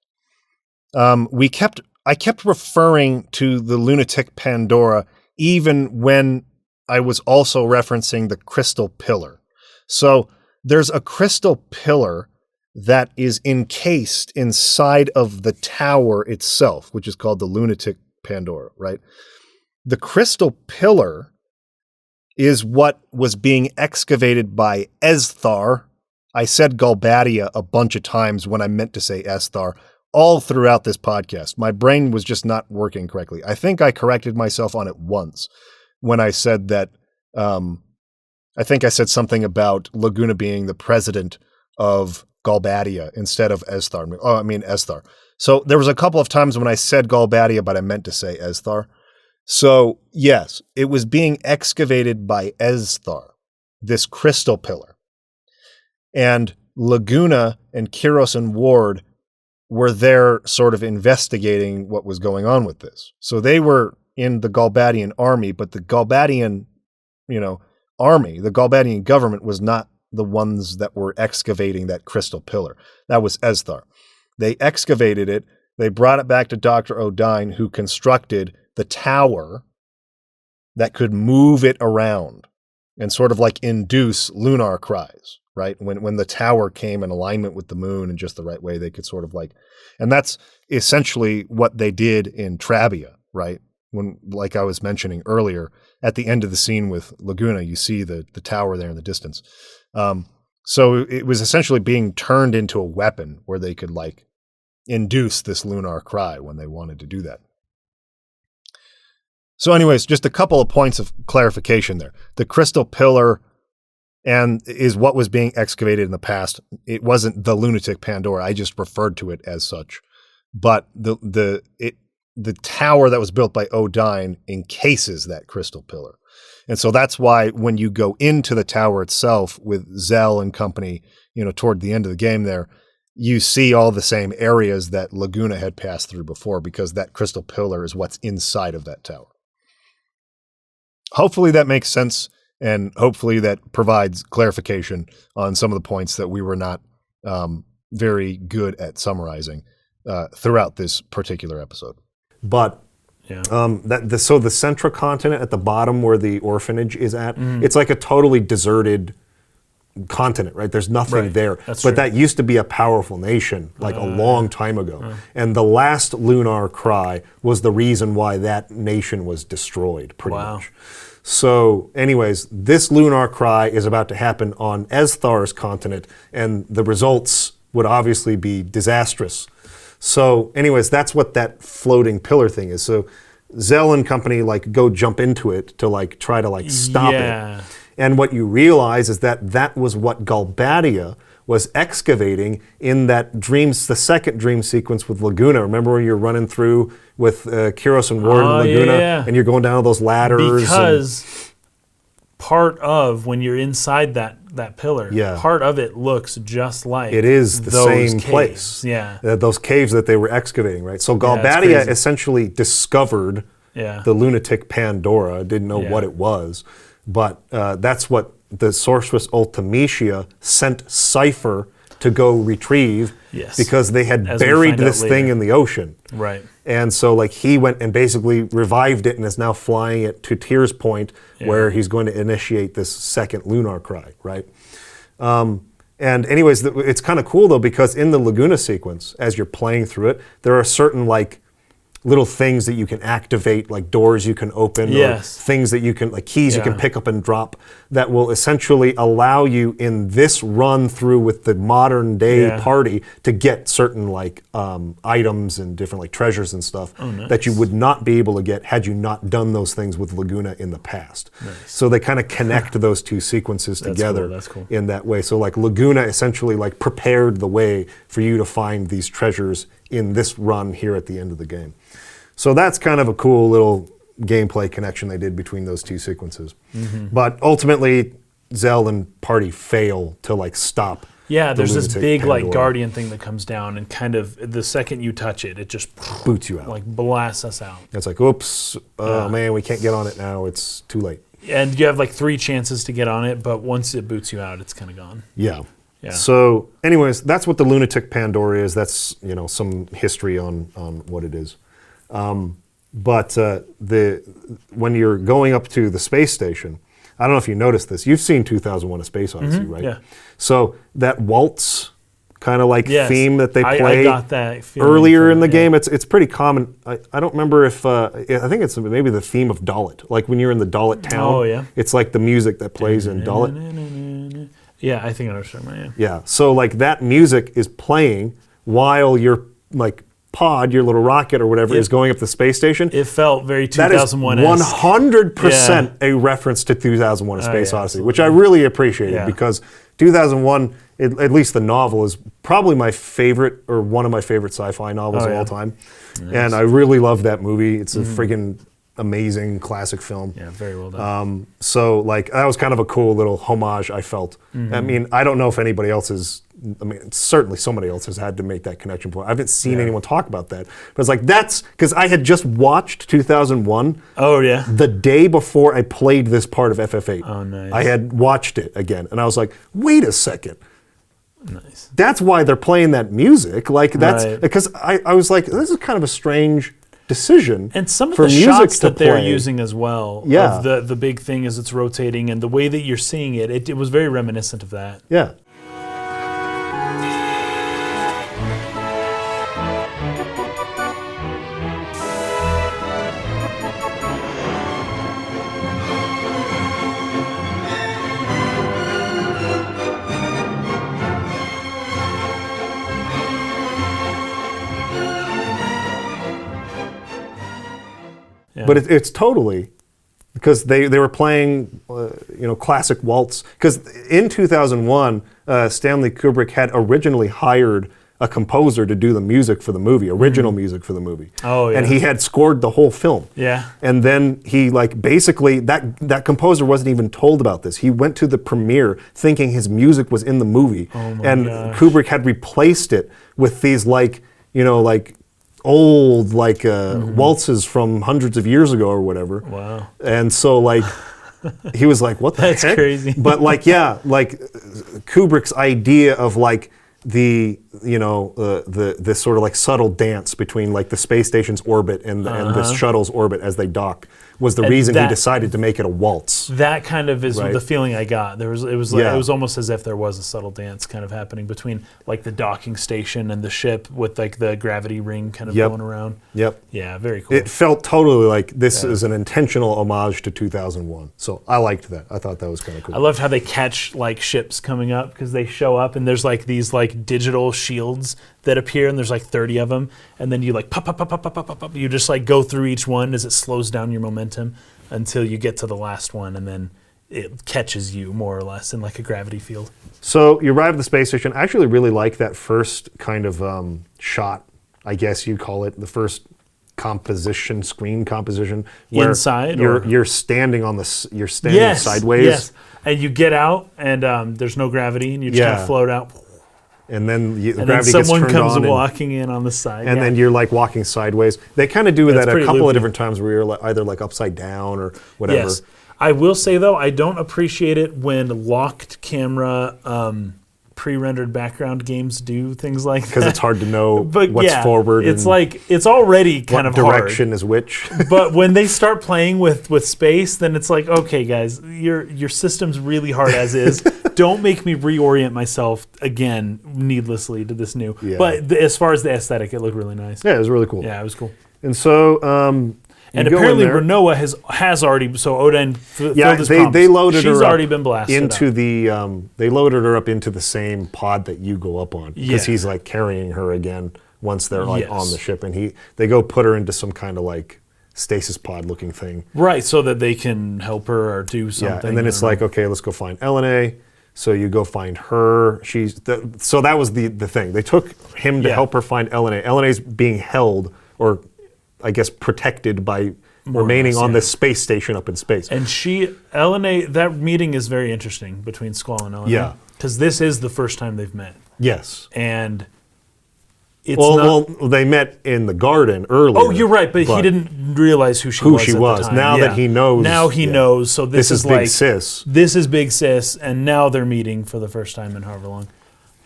I kept referring to the Lunatic Pandora even when I was also referencing the crystal pillar. So there's a crystal pillar that is encased inside of the tower itself, which is called the Lunatic Pandora, right? The crystal pillar is what was being excavated by Esthar. I said Galbadia a bunch of times when I meant to say Esthar all throughout this podcast. My brain was just not working correctly. I think I corrected myself on it once when I said that, I think I said something about Laguna being the president of Galbadia instead of Esthar. Oh, I mean Esthar. So there was a couple of times when I said Galbadia, but I meant to say Esthar. So yes, it was being excavated by Esthar, this crystal pillar. And Laguna and Kiros and Ward were there sort of investigating what was going on with this. So they were in the Galbadian army, but the Galbadian, army, the Galbadian government was not the ones that were excavating that crystal pillar. That was Esthar. They excavated it. They brought it back to Dr. Odine, who constructed the tower that could move it around and sort of like induce lunar cries, right? When the tower came in alignment with the moon in just the right way, they could sort of like, and that's essentially what they did in Trabia, right? When, like I was mentioning earlier, at the end of the scene with Laguna, you see the tower there in the distance. So it was essentially being turned into a weapon where they could like induce this lunar cry when they wanted to do that. So anyways, just a couple of points of clarification there. The crystal pillar and is what was being excavated in the past. It wasn't the Lunatic Pandora. I just referred to it as such. But the tower that was built by Odine encases that crystal pillar. And so that's why when you go into the tower itself with Zell and company, toward the end of the game there, you see all the same areas that Laguna had passed through before, because that crystal pillar is what's inside of that tower. Hopefully that makes sense, and hopefully that provides clarification on some of the points that we were not very good at summarizing throughout this particular episode. But Yeah. so the central continent at the bottom where the orphanage is at, it's like a totally deserted continent, right? There's nothing Right. there. That's but true. that used to be a powerful nation like a long time ago. And the last Lunar Cry was the reason why that nation was destroyed, pretty Wow. much. So anyways, this Lunar Cry is about to happen on Esthar's continent, and the results would obviously be disastrous. So anyways, that's what that floating pillar thing is. So Zell and company like go jump into it to like try to like stop Yeah. it. And what you realize is that that was what Galbadia was excavating in that dreams, the second dream sequence with Laguna. Remember when you're running through with Kyros and Ward and Laguna, yeah. and you're going down all those ladders? Because part of when you're inside that pillar, Yeah. part of it looks just like it is the those same caves. place. Yeah. Those caves that they were excavating, right? So it's Galbadia crazy. essentially discovered Yeah. the Lunatic Pandora, didn't know Yeah. what it was, but that's what the sorceress Ultimecia sent Seifer to go retrieve, Yes. because they had As we buried find out this thing later. in the ocean. Right. And so like he went and basically revived it and is now flying it to Tyr's Point, where he's going to initiate this second Lunar Cry, right? And anyways, it's kind of cool though, because in the Laguna sequence, as you're playing through it, there are certain like little things that you can activate, like doors you can open, Yes. or things that you can, like keys you can Yeah. pick up and drop, that will essentially allow you in this run through with the modern day Yeah. party to get certain like items and different like treasures and stuff that you would not be able to get had you not done those things with Laguna in the past. So they kind of connect those two sequences together cool, that's cool. in that way. So like Laguna essentially like prepared the way for you to find these treasures in this run here at the end of the game. So that's kind of a cool little gameplay connection they did between those two sequences. But ultimately, Zell and party fail to like stop. Yeah, there's this Lunatic big like Pandora. guardian thing that comes down, and kind of the second you touch it, it just Boots you out. like blasts us out. It's like, oops, oh man, we can't get on it now. It's too late. And you have like 3 chances to get on it, but once it boots you out, it's kind of gone. Yeah. Yeah. So, anyways, that's what the Lunatic Pandora is. That's some history on what it is. But when you're going up to the space station, I don't know if you noticed this. You've seen 2001: A Space Odyssey, right? yeah. So that waltz kind of like Yes. theme that they I play got that feeling earlier from in the it, game. It's pretty common. I don't remember if I think it's maybe the theme of Dalit. Like when you're in the Dalit town, Oh, yeah. it's like the music that plays in Dalit. Yeah, I think I understand. Yeah. So like that music is playing while your like pod, your little rocket or whatever, Yep. is going up the space station. It felt very That is 2001. 100% a reference to 2001: A Space yeah, Odyssey, which I really appreciated Yeah. because 2001, at least the novel, is probably my favorite or one of my favorite sci-fi novels Oh, of yeah. all time. And I really love that movie. It's a friggin' amazing classic film. Yeah, very well done. So like that was kind of a cool little homage I felt. I mean, I don't know if anybody else is, I mean, certainly somebody else has had to make that connection point. I haven't seen anyone talk about that. But it's like, that's, because I had just watched 2001 Oh yeah. the day before I played this part of FF8. Oh, nice. I had watched it again, and I was like, wait a second. Nice. That's why they're playing that music. Like, that's, Right. because I was like, this is kind of a strange decision. And some of for the music shots to that they're play. using as well, Yeah. of the big thing as it's rotating and the way that you're seeing it was very reminiscent of that. Yeah. But it's totally, because they were playing, classic waltz. Because in 2001, Stanley Kubrick had originally hired a composer to do the music for the movie, original music for the movie. Oh, yeah. And he had scored the whole film. Yeah. And then he basically, that composer wasn't even told about this. He went to the premiere thinking his music was in the movie. Oh my and gosh. Kubrick had replaced it with these old waltzes from hundreds of years ago or whatever. Wow. And so he was like, what the That's heck? crazy. But Kubrick's idea of this sort of subtle dance between the space station's orbit and the shuttle's orbit as they dock was the reason he decided to make it a waltz. That kind of is Right. the feeling I got. It was almost as if there was a subtle dance kind of happening between the docking station and the ship with the gravity ring kind of Yep. going around. Yep. Yeah, very cool. It felt totally like this is an intentional homage to 2001. So I liked that. I thought that was kind of cool. I loved how they catch ships coming up because they show up and there's these digital shields that appear and there's 30 of them and then you pop, pop, pop, pop, pop, pop, pop, pop. You just go through each one as it slows down your momentum until you get to the last one and then it catches you more or less in a gravity field. So you arrive at the space station. I actually really like that first kind of shot, I guess you'd call it, the first screen composition. Where Inside, you're standing you're standing sideways. Yes, and you get out and there's no gravity and you just kind of float out. And then the And then gravity gets someone turned comes on. walking in on the side. And then you're walking sideways. They kind of do That's that a pretty couple loopy. of different times where you're either upside down or whatever. Yes. I will say, though, I don't appreciate it when locked camera pre-rendered background games do things like that. Because it's hard to know But what's forward it's and it's already kind what of direction is which. But when they start playing with space, then it's okay, guys, your system's really hard as is. Don't make me reorient myself again needlessly to this new. Yeah. But as far as the aesthetic, it looked really nice. Yeah, it was really cool. Yeah, it was cool. And so And you go in apparently there. Rinoa has already, so Odine filled his they promise. loaded She's her up already been blasted into up. they loaded her up into the same pod that you go up on because Yeah. he's carrying her again once they're Yes. on the ship, and they go put her into some kind of stasis pod looking thing. Right, so that they can help her or do something. Yeah, and then it's okay, let's go find Ellone. So you go find her. So that was the thing. They took him to help her find Ellone. Ellone's being held, or I guess protected by remaining less, on yeah. this space station up in space. And Ellone, that meeting is very interesting between Squall and Ellone. Yeah. Because this is the first time they've met. Yes. And it's Well, they met in the garden earlier. Oh, you're right, but he didn't realize who she was at the time. Now that he knows. Now he knows, so this is Big Sis. This is Big Sis, and now they're meeting for the first time in however long.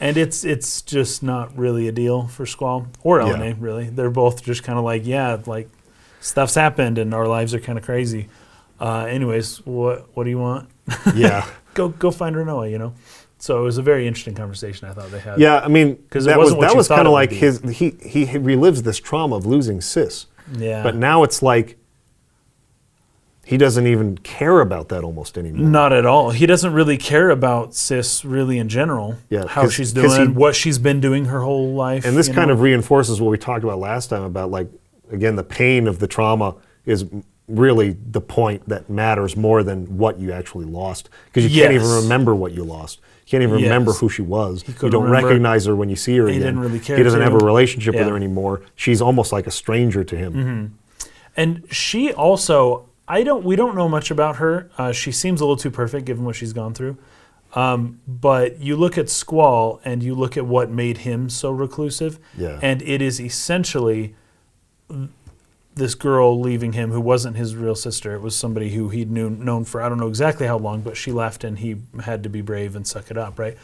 And it's just not really a deal for Squall or Ellone, really. They're both just kind of stuff's happened and our lives are kind of crazy. Anyways, what do you want? Yeah. Go find Rinoa, So it was a very interesting conversation I thought they had. Yeah, I mean, 'Cause it that wasn't what that you was thought kind it of would like be. he relives this trauma of losing Sis. Yeah. But now it's he doesn't even care about that almost anymore. Not at all. He doesn't really care about Sis really in general. Yeah, how 'cause- she's 'cause doing, what she's been doing her whole life. And this kind of reinforces what we talked about last time about again, the pain of the trauma is really the point that matters more than what you actually lost. Because you can't even Yes. remember what you lost. You can't even remember Yes. who she was. You couldn't don't remember. recognize her when you see her He again. didn't really care He doesn't have to. a relationship with Yeah. her anymore. She's almost like a stranger to him. Mm-hmm. And she also, we don't know much about her. She seems a little too perfect given what she's gone through. But you look at Squall and you look at what made him so reclusive. Yeah. And it is essentially this girl leaving him who wasn't his real sister. It was somebody who he'd known for I don't know exactly how long, but she left and he had to be brave and suck it up, right?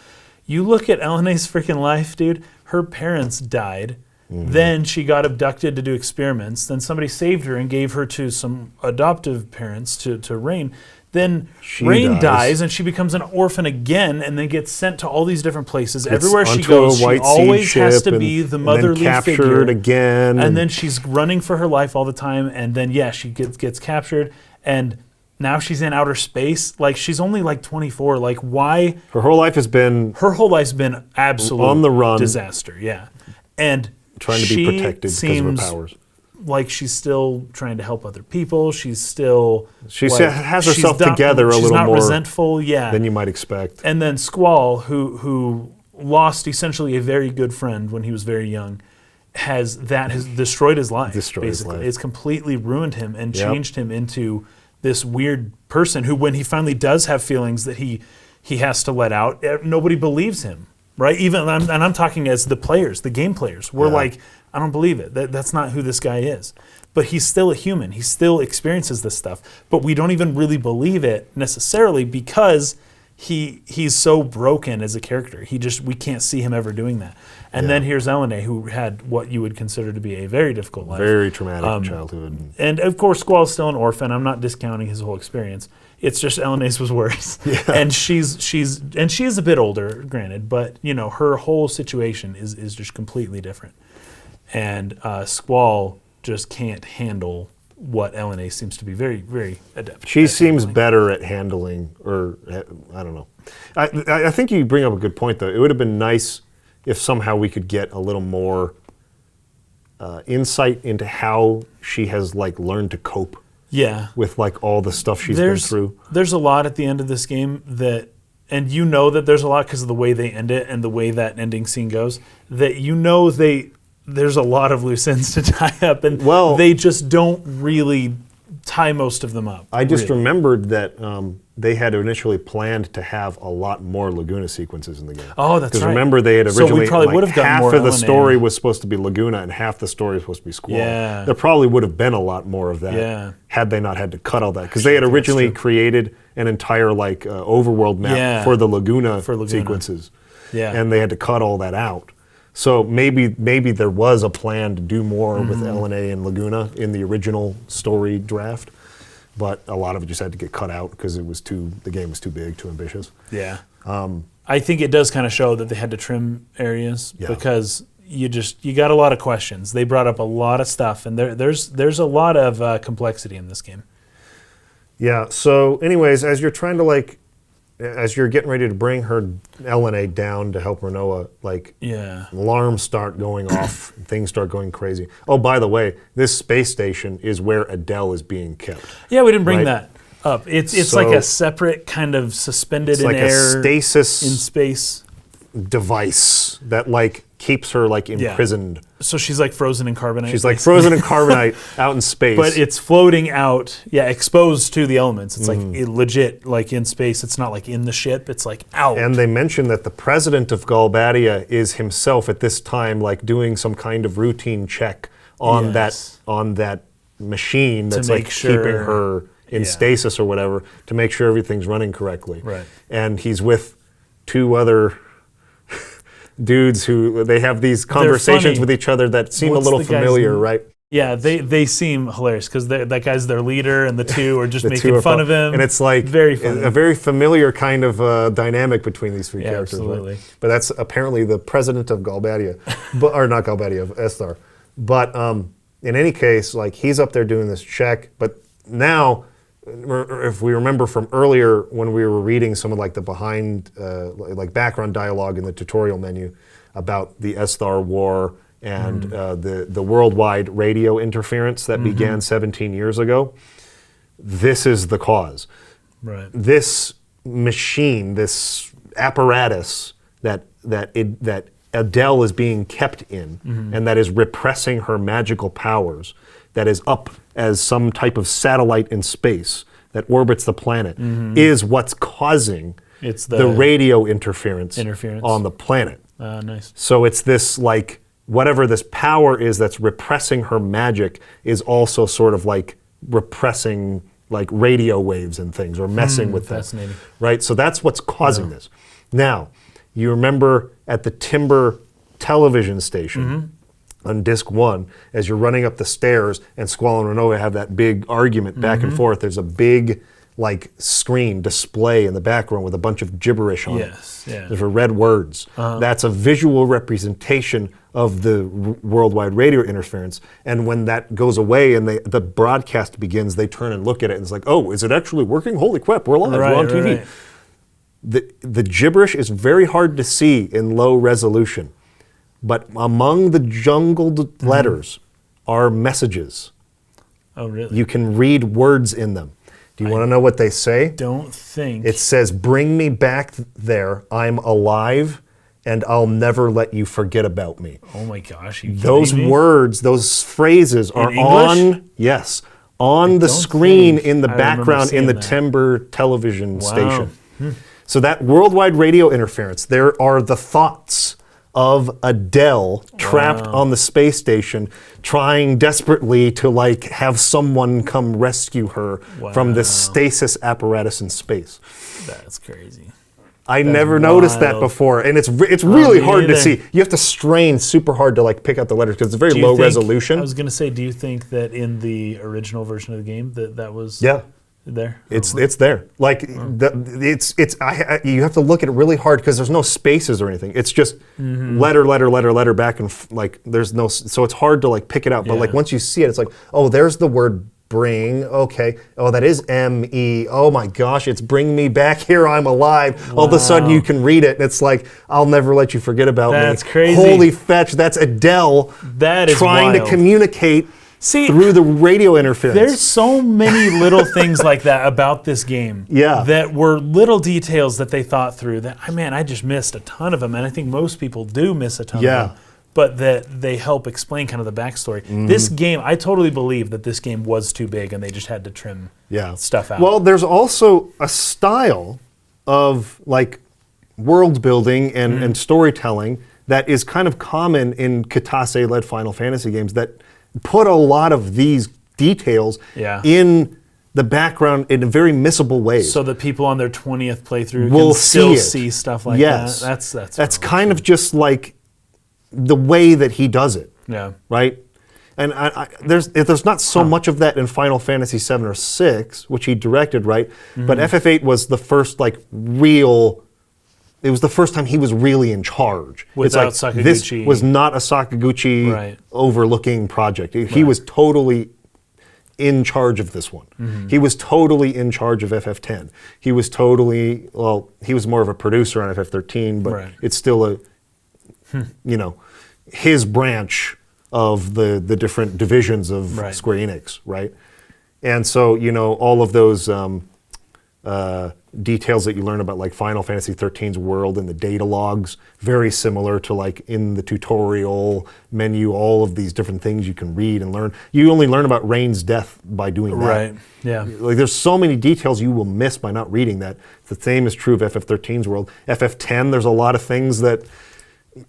You look at Ellone's freaking life, dude. Her parents died. Then she got abducted to do experiments. Then somebody saved her and gave her to some adoptive parents, to Rain. Then Rain dies and she becomes an orphan again and then gets sent to all these different places. Everywhere she goes, she always has to be the motherly captured figure. again. And then she's running for her life all the time. And then, she gets captured. And now she's in outer space. Like, she's only like 24. Like, why? Her whole life's been absolute on the run, disaster. Yeah. And trying to be protected because of her powers. Like she's still trying to help other people. She's still has herself together a little more. She's not resentful, than you might expect. And then Squall, who lost essentially a very good friend when he was very young, has destroyed his life. It's completely ruined him and changed him into this weird person who, when he finally does have feelings that he has to let out, nobody believes him. Right, I'm talking as the players, the game players. We're like, I don't believe it. That's not who this guy is. But he's still a human. He still experiences this stuff. But we don't even really believe it necessarily because he's so broken as a character. We can't see him ever doing that. And then here's Ellone, who had what you would consider to be a very difficult life, very traumatic childhood. And of course, Squall's still an orphan. I'm not discounting his whole experience. It's just Ellone's was worse. Yeah. And she is a bit older, granted, but her whole situation is just completely different. And Squall just can't handle what Ellone seems to be very, very adept. She seems better at handling, or I don't know. I think you bring up a good point, though. It would have been nice if somehow we could get a little more insight into how she has learned to cope. Yeah. With all the stuff she's been through. There's a lot at the end of this game and that there's a lot because of the way they end it and the way that ending scene goes, that there's a lot of loose ends to tie up, and they just don't really tie most of them up. I just remembered that they had initially planned to have a lot more Laguna sequences in the game. Oh, that's right. Because remember, they had originally, so we probably would have gotten half more of the Ellone. story was supposed to be Laguna and half the story was supposed to be Squall. Yeah. There probably would have been a lot more of that had they not had to cut all that. Because they had originally created an entire overworld map for the Laguna sequences. Yeah. And they had to cut all that out. So maybe there was a plan to do more with Ellone and Laguna in the original story draft, but a lot of it just had to get cut out because the game was too big, too ambitious. Yeah. I think it does kind of show that they had to trim areas because you got a lot of questions. They brought up a lot of stuff, and there's a lot of complexity in this game. Yeah. So, anyways, as you're trying to as you're getting ready to bring her Ellone down to help Rinoa, alarms start going off, and things start going crazy. Oh, by the way, this space station is where Adel is being kept. Yeah, we didn't bring that up. It's like a separate kind of suspended in air, a stasis in space device that keeps her imprisoned. So she's frozen in carbonite. She's frozen in carbonite out in space. But it's floating out, exposed to the elements. It's legit in space. It's not in the ship. It's out. And they mention that the president of Galbadia is himself at this time doing some kind of routine check on that machine that's keeping her in stasis or whatever to make sure everything's running correctly. Right. And he's with two other dudes who they have these conversations with each other that seem a little familiar, right? Yeah, they seem hilarious because that guy's their leader, and the two are just making fun of him. And it's very funny. A very familiar kind of dynamic between these three characters. Absolutely. Right? But that's apparently the president of Galbadia, or not Galbadia, of Esthar. But in any case, he's up there doing this check. But now, if we remember from earlier when we were reading some of the behind, background dialogue in the tutorial menu about the Esthar War and the worldwide radio interference that began 17 years ago, this is the cause. Right. This machine, this apparatus that Adel is being kept in, and that is repressing her magical powers, that is up as some type of satellite in space that orbits the planet, is what's causing the radio interference on the planet. Nice. So it's this whatever this power is that's repressing her magic is also sort of repressing radio waves and things, or messing with them. Fascinating. Right? So that's what's causing this. Now, you remember at the Timber television station, on disc 1, as you're running up the stairs and Squall and Rinoa have that big argument back and forth, there's a big like screen display in the background with a bunch of gibberish on it. Yeah. There's red words. That's a visual representation of the worldwide radio interference. And when that goes away and the broadcast begins, they turn and look at it and it's like, oh, is it actually working? Holy crap, we're live, we're on TV. Right. The gibberish is very hard to see in low resolution. But among the jungled letters are messages. Oh, really? You can read words in them. Do you want to know what they say? Don't think. It says, bring me back there. I'm alive, and I'll never let you forget about me. Oh my gosh. Those words, those phrases are English? on the screen in the I remember background in seeing the that. Timber television station. Hmm. So that worldwide radio interference, there are the thoughts of Adel trapped on the space station, trying desperately to like have someone come rescue her from this stasis apparatus in space. That's crazy. I never noticed that wild. before, and it's really me hard to either. see. You have to strain super hard to like pick out the letters because it's very Do you low think- resolution. I was going to say, do you think that in the original version of the game that was Yeah. there? It's there. Like you have to look at it really hard because there's no spaces or anything. It's just letter back and like there's no, so it's hard to like pick it out. But like Yeah. once you see it, it's like, oh, there's the word bring. Okay. Oh, that is M-E. Oh my gosh, it's bring me back here. I'm alive. All of a sudden you can read it and it's like, I'll never let you forget about me. That's crazy. Holy fetch. That's Adele That is trying wild. to communicate See, through the radio interference. there's so many little things like that about this game. Yeah. That were little details that they thought through that, I just missed a ton of them. And I think most people do miss a ton Yeah. of them. But that they help explain kind of the backstory. This game, I totally believe that this game was too big and they just had to trim stuff out. Well, there's also a style of like world building and storytelling that is kind of common in Kitase-led Final Fantasy games that put a lot of these details in the background in very missable ways. so that people on their 20th playthrough Will can still see it. see stuff like Yes. that. That's kind of just like the way that he does it. Yeah. Right? And there's not so much of that in Final Fantasy 7 or 6, which he directed, right? But FF8 was the first like real. It was the first time he was really in charge. Without it's like, Sakaguchi. This was not a Sakaguchi overlooking project. He was totally in charge of this one. He was totally in charge of FF10. He was totally, well, he was more of a producer on FF13, but it's still a, you know, his branch of the different divisions of Square Enix, right? And so, you know, all of those details that you learn about like Final Fantasy XIII's world and the data logs, very similar to like in the tutorial menu, all of these different things you can read and learn. You only learn about Rain's death by doing that. Right, yeah. Like there's so many details you will miss by not reading that. The same is true of FF13's world. FF10, there's a lot of things that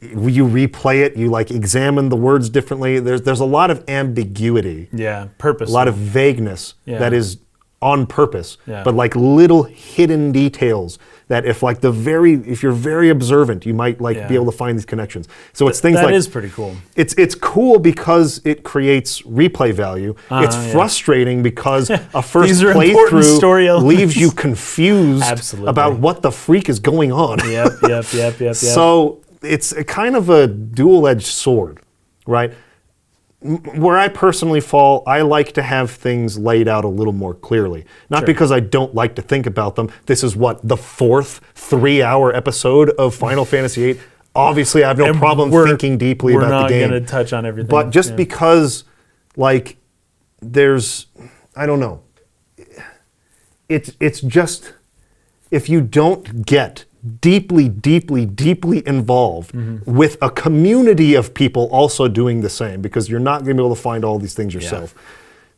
you replay it, you like examine the words differently. There's a lot of ambiguity. Yeah, purpose. A lot of vagueness that is on purpose, Yeah. but like little hidden details that if you're very observant, you might like be able to find these connections. So it's things like that is pretty cool. It's cool because it creates replay value. It's frustrating because a first These are important story playthrough elements. leaves you confused Absolutely. about what the freak is going on. Yep. So it's a kind of a dual-edged sword, right? Where I personally fall, I like to have things laid out a little more clearly. Not because I don't like to think about them. This is the fourth 3-hour episode of Final Fantasy VIII. Obviously, I have no problem thinking deeply about the game. We're not going to touch on everything. But just because, like, there's, I don't know. It's just, if you don't get deeply involved with a community of people also doing the same, because you're not going to be able to find all these things yourself.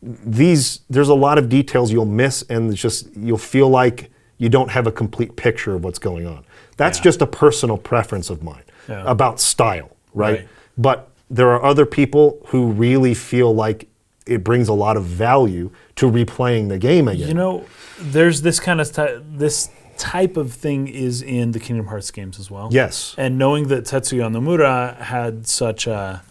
There's a lot of details you'll miss, and it's just you'll feel like you don't have a complete picture of what's going on. That's just a personal preference of mine about style, right? But there are other people who really feel like it brings a lot of value to replaying the game again. You know, there's this kind of this type of thing is in the Kingdom Hearts games as well. Yes. And knowing that Tetsuya Nomura had such a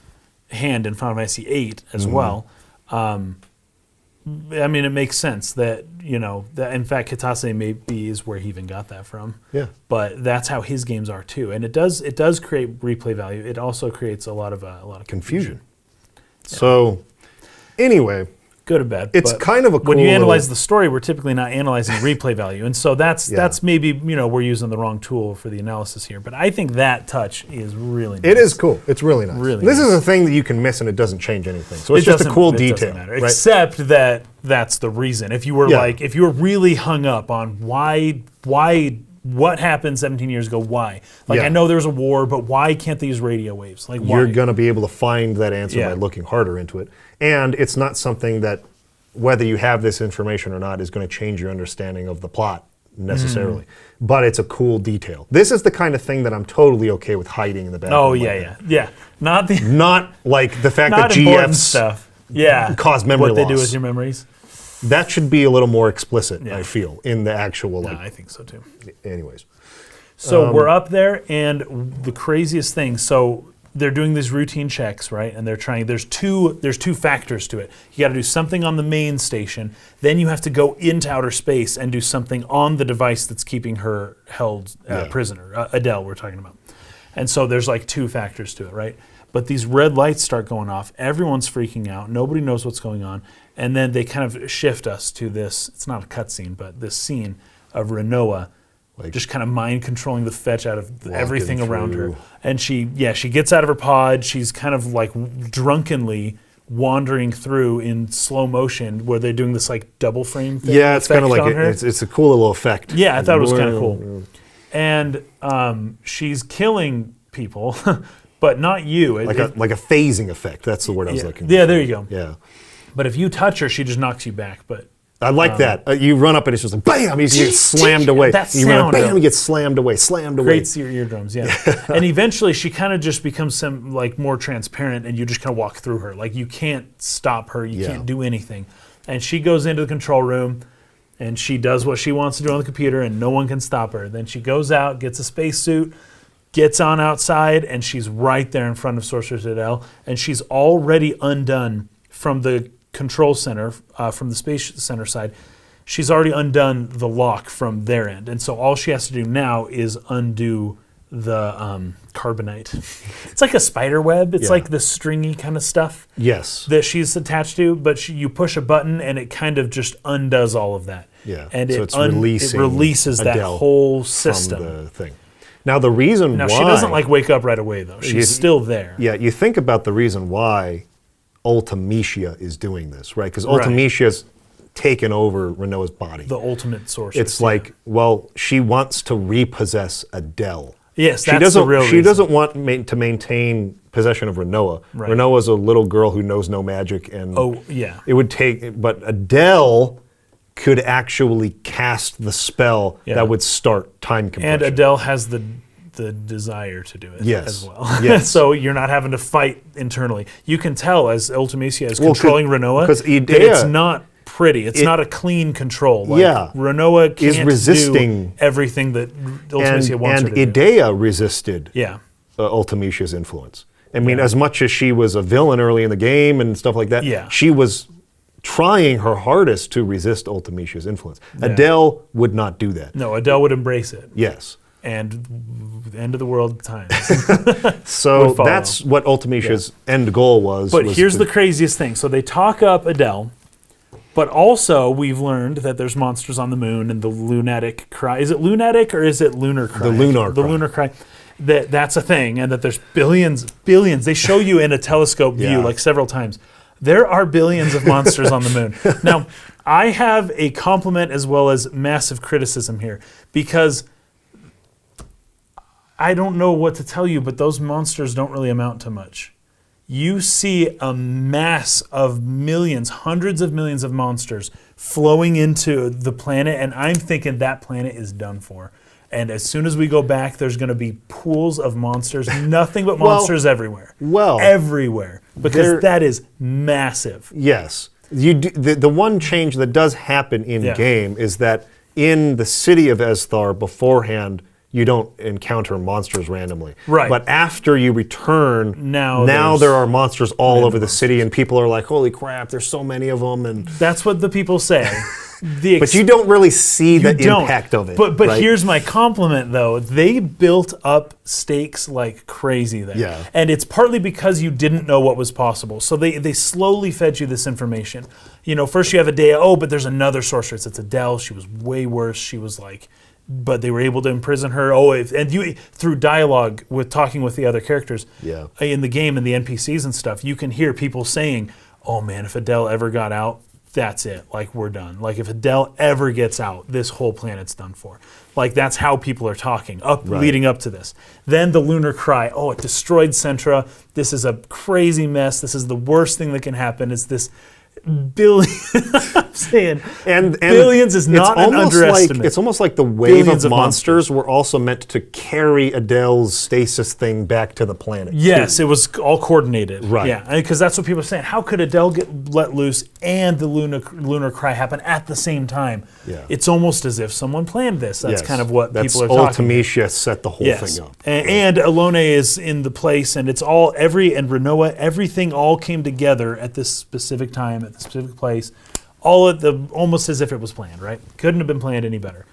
hand in Final Fantasy VIII as well. I mean, it makes sense that, that in fact Kitase maybe is where he even got that from. Yeah. But that's how his games are too, and it does create replay value. It also creates a lot of confusion. Yeah. So, anyway, good or bad. It's but kind of a cool when you analyze the story, we're typically not analyzing replay value, and so that's maybe we're using the wrong tool for the analysis here. But I think that touch is really nice. It is cool. It's really nice. Really this nice. is a thing that you can miss and it doesn't change anything. So it's just a cool It detail. doesn't matter, right? except that that's the reason. If you were if you were really hung up on why what happened 17 years ago, why? I know there was a war, but why can't they use radio waves? Like, why? You're going to be able to find that answer Yeah. by looking harder into it. And it's not something that, whether you have this information or not, is going to change your understanding of the plot necessarily. But it's a cool detail. This is the kind of thing that I'm totally okay with hiding in the background. Oh yeah. Not the Not like the fact that not important GFs stuff. Yeah, cause memory what they do loss. with your memories. That should be a little more explicit, Yeah. I feel, in the actual, No, I think so too. anyways. So we're up there, and the craziest thing. So they're doing these routine checks, right? And they're trying. There's two factors to it. You got to do something on the main station, then you have to go into outer space and do something on the device that's keeping her held prisoner, Adel. We're talking about. And so there's like two factors to it, right? But these red lights start going off. Everyone's freaking out. Nobody knows what's going on. And then they kind of shift us to this. It's not a cutscene, but this scene of Rinoa. Just kind of mind controlling the fetch out of everything around her. And she gets out of her pod. She's kind of like drunkenly wandering through in slow motion where they're doing this like double frame thing. Yeah, it's kind of like on her. it's a cool little effect. Yeah, I thought it was kind of cool. And she's killing people, but not you. Like a phasing effect. That's the word I was looking for. Yeah, there you go. Yeah. But if you touch her, she just knocks you back. But I like that. You run up and it's just like, bam, you get slammed away. That You run up, sound, bam, though. you get slammed away. grates your eardrums, yeah. And eventually she kind of just becomes more transparent, and you just kind of walk through her. Like, you can't stop her. You can't do anything. And she goes into the control room, and she does what she wants to do on the computer, and no one can stop her. Then she goes out, gets a spacesuit, gets on outside, and she's right there in front of Sorceress Adel, and she's already undone from the control center, from the space center side. She's already undone the lock from their end, and so all she has to do now is undo the carbonite. It's like a spider web. It's like the stringy kind of stuff. Yes. That she's attached to, but you push a button and it kind of just undoes all of that. Yeah. And so it it's releases that Adel whole system. from the thing. Now the reason Now why she doesn't wake up right away though. She's still there. Yeah, you think about the reason why Ultimecia is doing this, right? Because Ultimecia's taken over Rinoa's body. The ultimate sorceress. It's like, well, she wants to repossess Adel. Yes, She that's doesn't. the real She reason. doesn't want to maintain possession of Rinoa. Right. Rinoa's a little girl who knows no magic, and Oh, yeah. it would take. But Adel could actually cast the spell Yeah. that would start time compression. And Adel has the desire to do it Yes. as well. Yes. So you're not having to fight internally. You can tell as Ultimecia is Well, controlling Rinoa 'cause that Edea- it's not pretty. It's not a clean control. Like, Yeah. Rinoa can't Is resisting- do everything that Ultimecia wants her and to do. Edea resisted Yeah. Ultimecia's influence. I mean, as much as she was a villain early in the game and stuff like that, she was trying her hardest to resist Ultimecia's influence. Adel would not do that. No, Adel would embrace it. Yes. And end of the world times. So Would follow. that's what Ultimecia's end goal was. But was here's to- the craziest thing. So they talk up Adel, but also we've learned that there's monsters on the moon and the Lunatic Cry. Is it Lunatic or is it Lunar Cry? The Lunar The Cry. Lunar Cry. That's a thing, and that there's billions. They show you in a telescope view Yeah. like several times. There are billions of monsters on the moon. Now, I have a compliment as well as massive criticism here, because I don't know what to tell you, but those monsters don't really amount to much. You see a mass of millions, hundreds of millions of monsters flowing into the planet, and I'm thinking that planet is done for. And as soon as we go back, there's going to be pools of monsters, nothing but monsters everywhere. Everywhere. Because that is massive. Yes. The one change that does happen in game is that in the city of Esthar beforehand, you don't encounter monsters randomly. Right. But after you return, Now there are monsters all over the monsters. city, and people are like, "Holy crap! There's so many of them!" And That's what the people say. but you don't really see the don't. impact of it. But right? here's my compliment, though. They built up stakes like crazy there. Yeah. And it's partly because you didn't know what was possible. So they slowly fed you this information. You know, first you have Edea, but there's another sorceress. It's Adel. She was way worse. She was like... But they were able to imprison her. And you through dialogue with talking with the other characters in the game and the NPCs and stuff, you can hear people saying, "Oh man, if Adel ever got out, that's it. Like we're done. Like if Adel ever gets out, this whole planet's done for." Like that's how people are talking leading up to this. Then the Lunar Cry. Oh, it destroyed Centra. This is a crazy mess. This is the worst thing that can happen. It's this billion. I'm saying, and billions is not an underestimate. It's almost like the wave Billions of of monsters were also meant to carry Adel's stasis thing back to the planet. Yes, too. it was all coordinated. Right. Yeah, because that's what people are saying. How could Adel get let loose and the Lunar Cry happen at the same time? Yeah. It's almost as if someone planned this. That's Yes. kind of what That's people are talking about. Ultimecia set the whole thing up. And Ellone is in the place, and it's all and Rinoa, everything all came together at this specific time, at the specific place, all at the almost as if it was planned, right? Couldn't have been planned any better.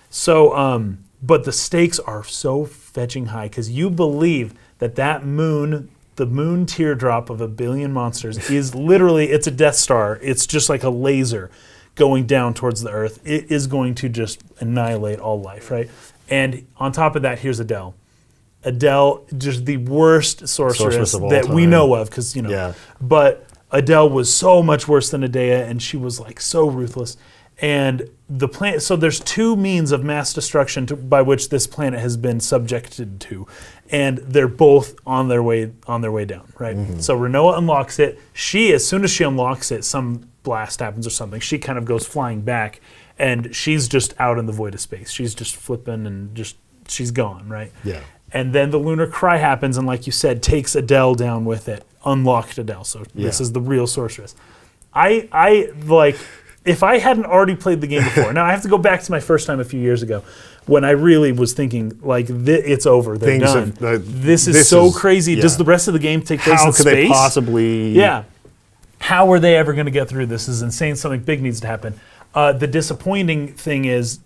So, but the stakes are so fetching high because you believe that moon, the moon teardrop of 1 billion monsters, is literally it's a Death Star. It's just like a laser going down towards the Earth. It is going to just annihilate all life, right? And on top of that, here's Adel. Adel, just the worst sorceress of all that we time. know of, because but Adel was so much worse than Edea, and she was like so ruthless. And the planet, so there's two means of mass destruction by which this planet has been subjected to, and they're both on their way down, right? Mm-hmm. So Rinoa unlocks it. As soon as she unlocks it, some blast happens or something. She kind of goes flying back, and she's just out in the void of space. She's just flipping and she's gone, right? Yeah. And then the Lunar Cry happens, and like you said, takes Adel down with it. Unlocked Adel. So this is the real sorceress. I like, if I hadn't already played the game before, now I have to go back to my first time a few years ago when I really was thinking, like, it's over, they're done. This is so crazy. Does the rest of the game take place in space? How could they possibly... Yeah. How are they ever going to get through this? This is insane. Something big needs to happen. The disappointing thing is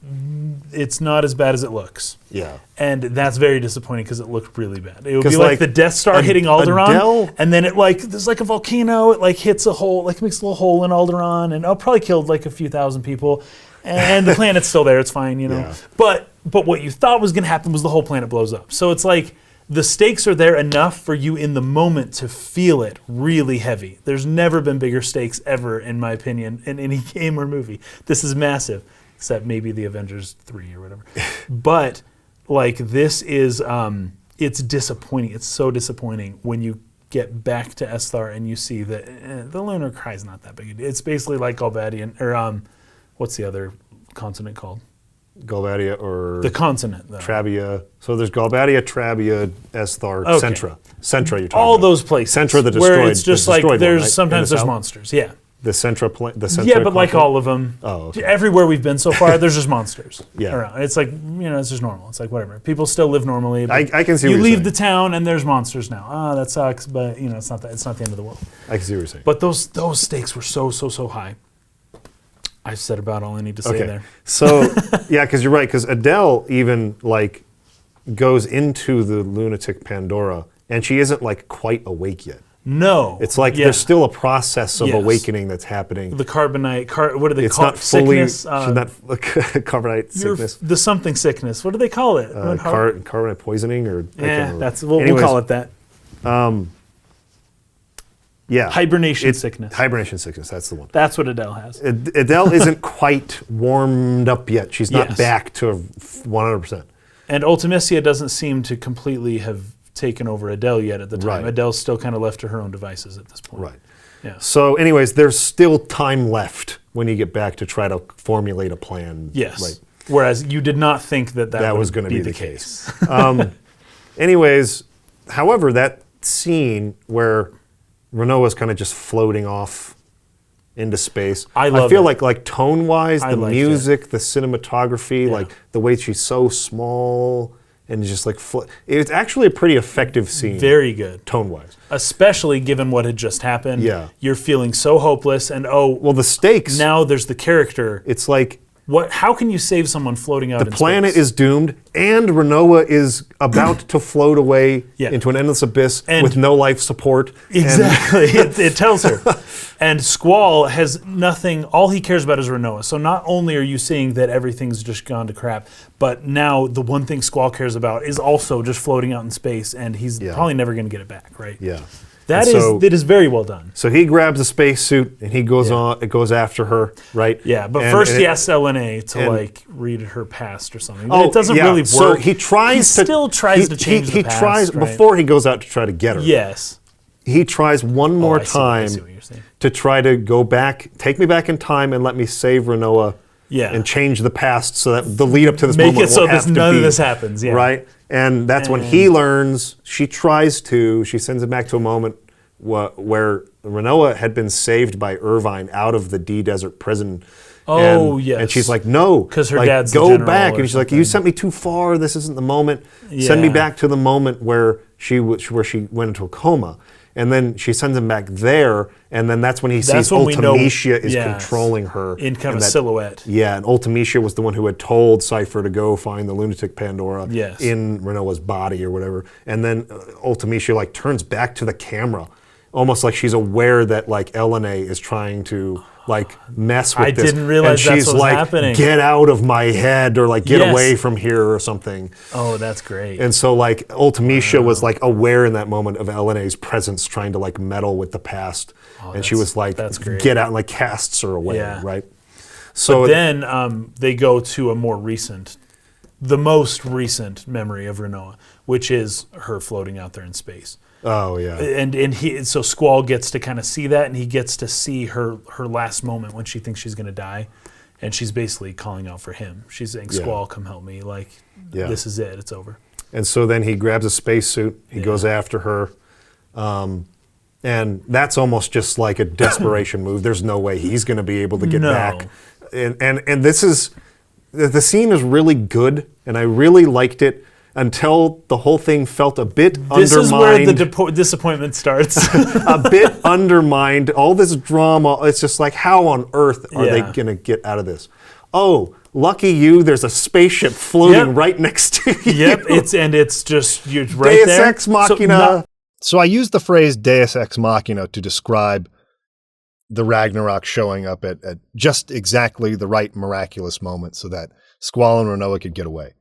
it's not as bad as it looks. Yeah. And that's very disappointing because it looked really bad. It would be like the Death Star hitting Alderaan, Adel, and then there's like a volcano, it like hits a hole, like makes a little hole in Alderaan, and probably killed like a few thousand people. And the planet's still there, it's fine, you know. Yeah. But what you thought was gonna happen was the whole planet blows up. So it's like the stakes are there enough for you in the moment to feel it really heavy. There's never been bigger stakes ever, in my opinion, in any game or movie. This is massive, except maybe the Avengers 3 or whatever. But like this is, it's disappointing. It's so disappointing when you get back to Esthar and you see that the Lunar Cry is not that big. It's basically like Galbadian, or what's the other continent called? Galbadia or... The continent, though. Trabia. So there's Galbadia, Trabia, Esthar, Okay. Centra. Centra you're talking All about. those places. Centra the destroyed. Where it's just the like destroyed there's one, right? sometimes In the there's south? monsters. Yeah. The Centra Yeah, but like all of them. Oh, okay. Everywhere we've been so far, there's just monsters Yeah. around. It's like, it's just normal. It's like whatever. People still live normally. But I can see what you you're leave saying. the town and there's monsters now. That sucks, but it's not the end of the world. I can see what you're saying. But those stakes were so high. I've said about all I need to say there. So, yeah, because you're right, because Adel even, like, goes into the Lunatic Pandora, and she isn't, like, quite awake yet. No. It's like there's still a process of awakening that's happening. The carbonite, what do they It's call not it? fully, Sickness? she's not carbonite sickness. The something sickness. What do they call it? Carbonite poisoning, or I can't remember. We'll call it that. Yeah. Hibernation sickness. Hibernation sickness, that's the one. That's what Adel has. Adel isn't quite warmed up yet. She's not Yes. back to 100%. And Ultimecia doesn't seem to completely have taken over Adel yet at the time. Right. Adel's still kind of left to her own devices at this point. Right. Yeah. So anyways, there's still time left when you get back to try to formulate a plan. Yes. Right. Whereas you did not think that was would going to be be the the case. Anyways, however, that scene where Rinoa's kind of just floating off into space. I love feel it. like tone-wise, I the liked music, the cinematography, Yeah. like the way she's so small and just like it's actually a pretty effective scene, Very good. tone-wise. Especially given what had just happened. Yeah. You're feeling so hopeless, and Well, the stakes. now there's the character. It's like How can you save someone floating out in the planet space? is doomed, and Rinoa is about to float away Yeah. into an endless abyss And- with no life support. Exactly. it tells her. And Squall has nothing, all he cares about is Rinoa. So not only are you seeing that everything's just gone to crap, but now the one thing Squall cares about is also just floating out in space, and he's probably never going to get it back, right? Yeah. That And is very well done. So he grabs a spacesuit and he goes on. It goes after her, right? Yeah, but first he asks Ellone to like read her past or something. It doesn't really work. So he tries. He still tries to change the past. Tries right? before he goes out to try to get her. Yes. He tries one more I time see what you're saying. to try to go back, take me back in time, and let me save Rinoa. Yeah. And change the past so that the lead up to this Make moment it so won't have to none be, of this happens. Yeah. right. And that's when he learns. She tries to. She sends him back to a moment where Rinoa had been saved by Irvine out of the D Desert prison. Oh, and, yes. And she's like, no. 'Cause her like, dad's the go general back. or And she's like, you sent me too far. This isn't the moment. Send me Yeah. back to the moment where she went into a coma. And then she sends him back there, and then that's when he sees when we know- Ultimecia is yes, controlling her. in kind of and a silhouette. Yeah, and Ultimecia was the one who had told Seifer to go find the Lunatic Pandora Yes. in Rinoa's body or whatever. And then Ultimecia like turns back to the camera, almost like she's aware that like Ellone is trying to like mess with I this. didn't realize and that's she's what was like, happening. get out of my head, or like get Yes. away from here or something. Oh, that's great. And so like Ultimecia was like aware in that moment of Ellene's presence trying to like meddle with the past. And she was like, that's great. get out, and like casts her away, Yeah. right? So Then they go to a the most recent memory of Rinoa, which is her floating out there in space. oh yeah. So Squall gets to kind of see that, and he gets to see her last moment when she thinks she's going to die, and she's basically calling out for him. She's saying, "Squall, come help me! Like, this is it. It's over." And so then he grabs a spacesuit. He goes after her, and that's almost just like a desperation move. There's no way he's going to be able to get No. back. And this is the scene is really good, and I really liked it until the whole thing felt a bit This is where undermined. the disappointment starts. A bit undermined. All this drama. It's just like, how on earth are they Yeah. going to get out of this? Oh, lucky you! There's a spaceship floating Yep. right next to you. Yep, it's just you're right Deus there. Ex Machina. So not- So I use the phrase Deus Ex Machina to describe the Ragnarok showing up at just exactly the right miraculous moment so that Squall and Rinoa could get away.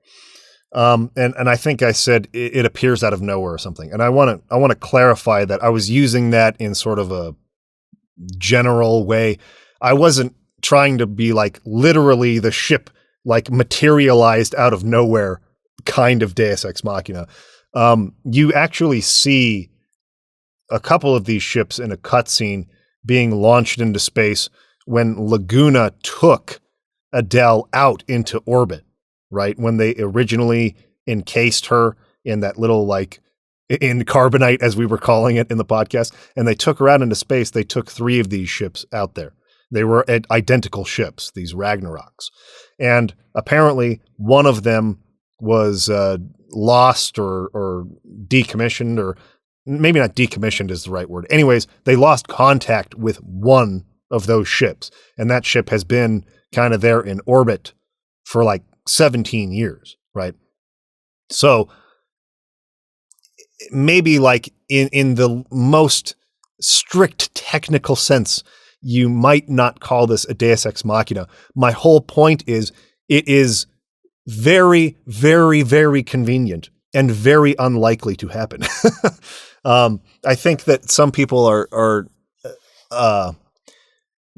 And I think I said it appears out of nowhere or something. And I want to clarify that I was using that in sort of a general way. I wasn't trying to be like literally the ship like materialized out of nowhere kind of Deus Ex Machina. You actually see a couple of these ships in a cutscene being launched into space when Laguna took Adel out into orbit, right? When they originally encased her in that little like in carbonite, as we were calling it in the podcast, and they took her out into space. They took 3 of these ships out there. They were identical ships, these Ragnaroks. And apparently one of them was lost or decommissioned, or maybe not decommissioned is the right word. Anyways, they lost contact with one of those ships. And that ship has been kind of there in orbit for like 17 years, right? So maybe like in the most strict technical sense, you might not call this a Deus Ex Machina. My whole point is it is very, very, very convenient and very unlikely to happen. I think that some people are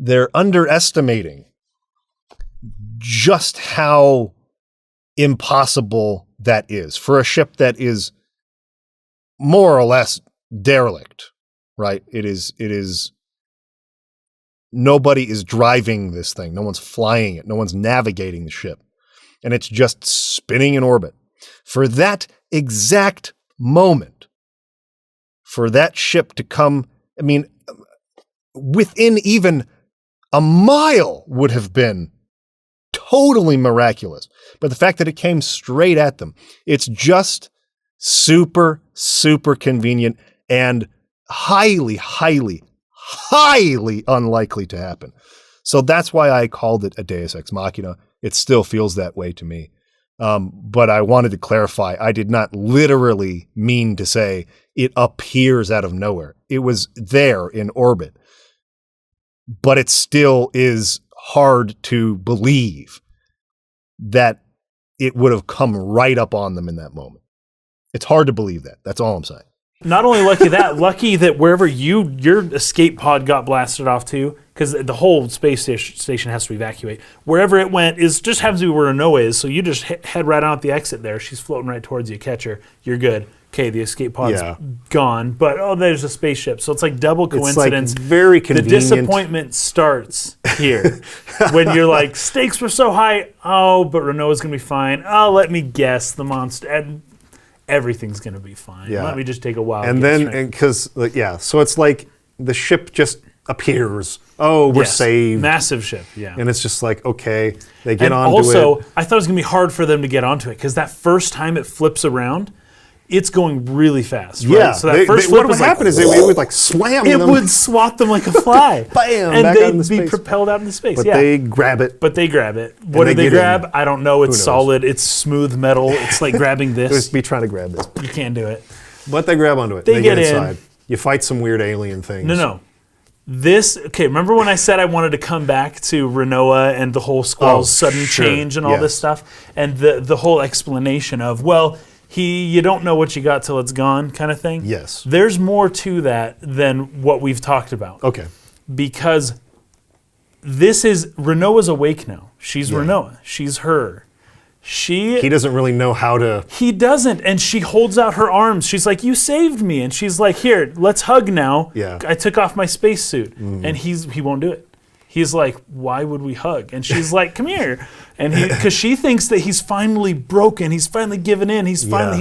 they're underestimating just how impossible that is for a ship that is more or less derelict, right? It is nobody is driving this thing. No one's flying it. No one's navigating the ship. And it's just spinning in orbit. For that exact moment, for that ship to come, I mean, within even a mile would have been totally miraculous. But the fact that it came straight at them, it's just super, super convenient and highly, highly, highly unlikely to happen. So that's why I called it a Deus Ex Machina. It still feels that way to me. But I wanted to clarify, I did not literally mean to say it appears out of nowhere. It was there in orbit. But it still is hard to believe that it would have come right up on them in that moment. It's hard to believe that. That's all I'm saying. Not only lucky that wherever your escape pod got blasted off to, because the whole space station has to evacuate. Wherever it went just happens to be where Rinoa is, so you just head right out the exit there. She's floating right towards you, catch her, you're good. Okay, the escape pod's gone, but there's a spaceship. So it's like double coincidence. It's like very convenient. The disappointment starts here when you're like, stakes were so high. Oh, but Rinoa's gonna be fine. Oh, let me guess, the monster. And everything's gonna be fine. Yeah. Let me just take a wild and guess. then because so it's like the ship just appears. Oh, we're saved. Massive ship, yeah. And it's just like, okay, they get onto also, it. I thought it was gonna be hard for them to get onto it because that first time it flips around, it's going really fast. Right? Yeah. So that first what flip would was happen like, is it would like slam it them. would swat them like a fly. Bam, and back out into they'd be space. propelled out into space. But yeah. they grab it. What they do they get grab? in. I don't know. It's knows? solid. It's smooth metal. It's like grabbing this. Just be trying to grab this. You can't do it. But they grab onto it. They get get in. inside. You fight some weird alien things. No. Remember when I said I wanted to come back to Rinoa and the whole Squall's sudden change and all this stuff? And the whole explanation of, you don't know what you got till it's gone kind of thing? Yes. There's more to that than what we've talked about. Okay. Because Rinoa's awake now. She's Rinoa. She's her. He doesn't really know how to... He doesn't, and she holds out her arms. She's like, you saved me. And she's like, here, let's hug now. Yeah. I took off my spacesuit. And he won't do it. He's like, why would we hug? And she's like, come here. And because she thinks that he's finally broken. He's finally given in. He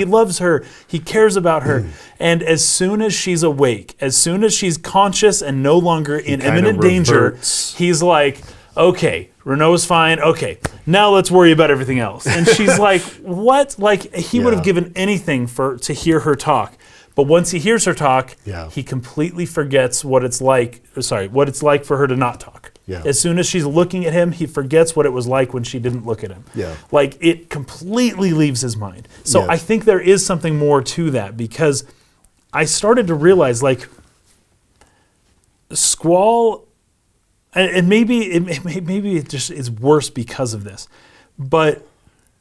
loves her. He cares about her. And as soon as she's awake, as soon as she's conscious and no longer in imminent danger, he's like, okay, Rinoa's fine. Okay, now let's worry about everything else. And she's like, what? Like, he would have given anything to hear her talk. But once he hears her talk, he completely forgets what it's like for her to not talk. Yeah. As soon as she's looking at him, he forgets what it was like when she didn't look at him. Yeah. Like, it completely leaves his mind. So I think there is something more to that, because I started to realize, like, Squall, and maybe it just is worse because of this, but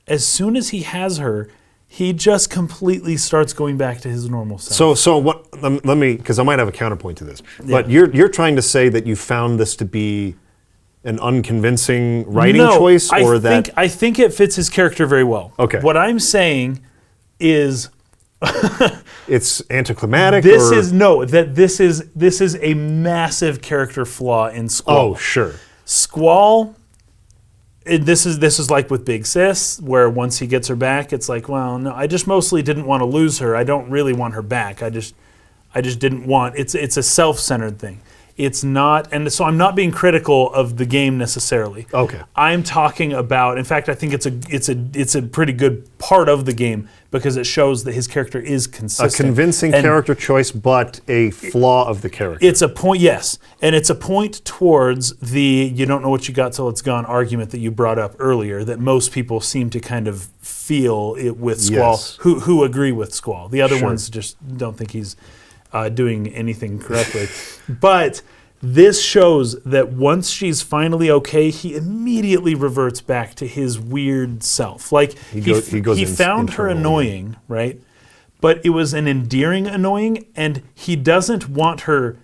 as soon as he has her, he just completely starts going back to his normal self. So what? Let me, because I might have a counterpoint to this. But you're trying to say that you found this to be an unconvincing writing choice, or I think it fits his character very well. Okay. What I'm saying is, it's anticlimactic. This is a massive character flaw in Squall. Oh, sure. Squall. This is like with Big Sis, where once he gets her back, it's like, well, no, I just mostly didn't want to lose her. I don't really want her back. I just didn't want. It's a self-centered thing. It's not, and so I'm not being critical of the game necessarily. Okay. I'm talking about. In fact, I think it's a pretty good part of the game because it shows that his character is consistent. A convincing character choice, but a flaw of the character. It's a point, yes, and it's a point towards the "you don't know what you got till it's gone" argument that you brought up earlier. That most people seem to kind of feel it with Squall, Yes. who agree with Squall. The other Sure. ones just don't think he's doing anything correctly. But this shows that once she's finally okay, he immediately reverts back to his weird self. Like he found her annoying, right? But it was an endearing annoying, and he doesn't want her.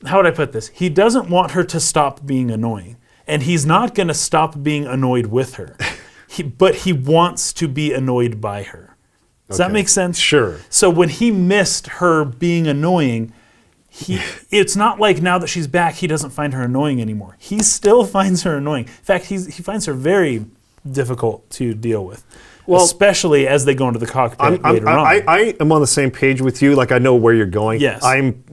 How would I put this? He doesn't want her to stop being annoying, and he's not going to stop being annoyed with her. But he wants to be annoyed by her. Does that make sense? Sure. So when he missed her being annoying, it's not like now that she's back, he doesn't find her annoying anymore. He still finds her annoying. In fact, he finds her very difficult to deal with. especially as they go into the cockpit later on. I am on the same page with you. Like, I know where you're going. Yes. I'm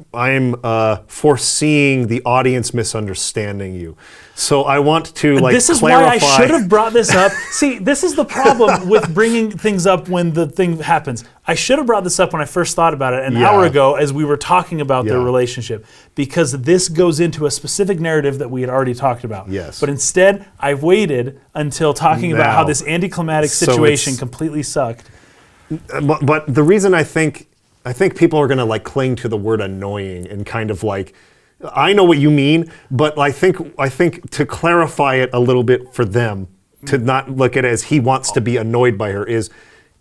foreseeing the audience misunderstanding you. So I want to this is clarify. why I should have brought this up. See, this is the problem with bringing things up when the thing happens. I should have brought this up when I first thought about it an hour ago as we were talking about their relationship, because this goes into a specific narrative that we had already talked about. Yes. But instead, I waited until talking about how this anticlimactic situation completely sucked. But the reason I think people are going to cling to the word annoying and kind of I know what you mean, but I think to clarify it a little bit for them, to not look at it as he wants to be annoyed by her, is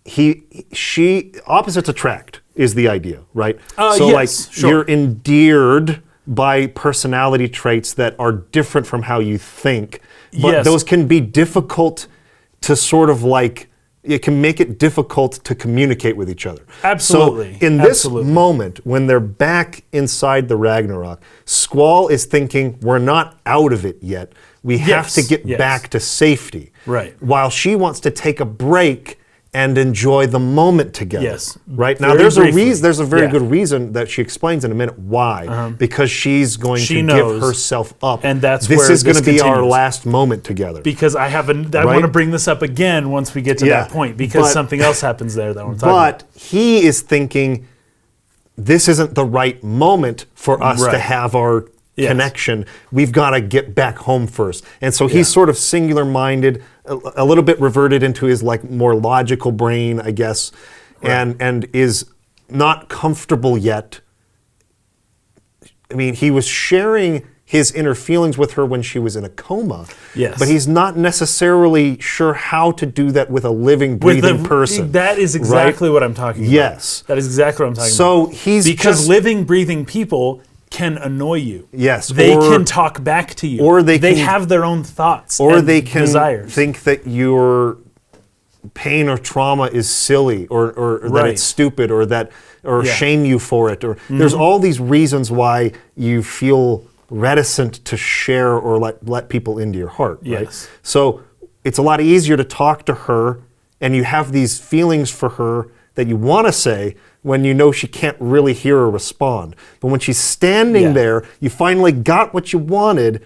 she opposites attract is the idea, right? So yes, sure. You're endeared by personality traits that are different from how you think, but those can be difficult to sort of it can make it difficult to communicate with each other. Absolutely. So in this moment, when they're back inside the Ragnarok, Squall is thinking, we're not out of it yet. We have to get back to safety. Right. While she wants to take a break and enjoy the moment together. Yes. Right? Now, Very there's briefly. there's a very good reason that she explains in a minute why. Because she's going to knows, give herself up. and that's this where is going to be our continues. last moment together. Because I want to bring this up again once we get to that point, because something else happens there that I want to talk about. But he is thinking, this isn't the right moment for us to have our connection. We've got to get back home first. And so he's sort of singular-minded, a little bit reverted into his more logical brain, I guess, and is not comfortable yet. I mean, he was sharing his inner feelings with her when she was in a coma. Yes. But he's not necessarily sure how to do that with a living, breathing person. That is exactly what I'm talking about. Yes. That is exactly what I'm talking about. So he's because living, breathing people can annoy you. Yes. They can talk back to you. Or they can have their own thoughts or and they can desires. think that your pain or trauma is silly, or that it's stupid, or shame you for it. Or there's all these reasons why you feel reticent to share or let people into your heart. Right? Yes. So it's a lot easier to talk to her, and you have these feelings for her that you want to say when you know she can't really hear or respond. But when she's standing there, you finally got what you wanted.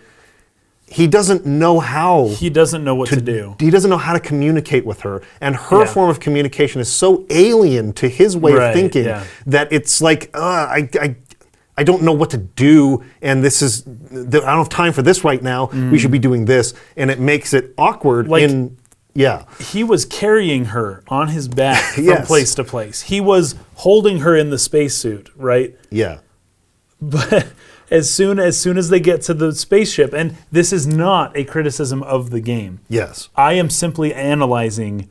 He doesn't know how. He doesn't know what to do. He doesn't know how to communicate with her. And her form of communication is so alien to his way of thinking that it's I don't know what to do, and I don't have time for this right now. We should be doing this. And it makes it awkward He was carrying her on his back from place to place. He was holding her in the spacesuit, right? Yeah. But as soon as they get to the spaceship, and this is not a criticism of the game. Yes. I am simply analyzing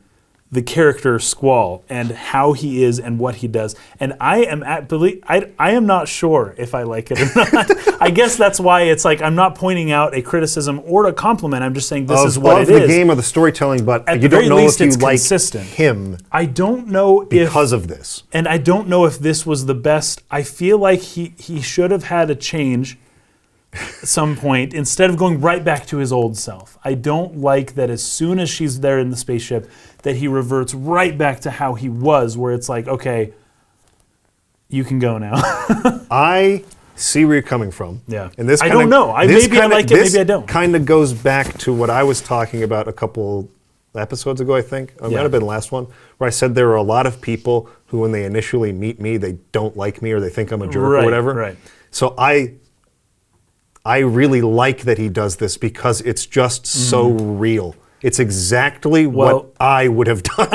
the character Squall and how he is and what he does. And I am not sure if I like it or not. I guess that's why it's I'm not pointing out a criticism or a compliment. I'm just saying this is what it is. Of the game or the storytelling, but you don't know if you like him. I don't know because of this. And I don't know if this was the best. I feel like he should have had a change at some point instead of going right back to his old self. I don't like that as soon as she's there in the spaceship that he reverts right back to how he was, where it's okay, you can go now. I see where you're coming from. Yeah. And this I don't know. Maybe I like it, maybe I don't. Kind of goes back to what I was talking about a couple episodes ago, I think. It might have been the last one, where I said there are a lot of people who, when they initially meet me, they don't like me or they think I'm a jerk or whatever. Right. So I really like that he does this because it's just so real. It's exactly what I would have done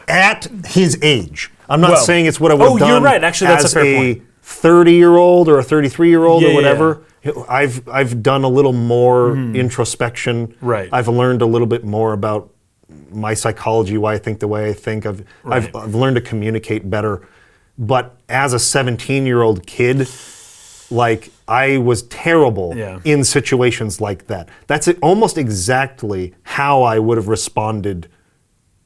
at his age. I'm not saying it's what I would have done you're right. Actually, that's as a fair point. 30-year-old or a 33-year-old or whatever. I've done a little more introspection. Right. I've learned a little bit more about my psychology, why I think the way I think. I've learned to communicate better. But as a 17-year-old kid, I was terrible in situations like that. That's almost exactly how I would have responded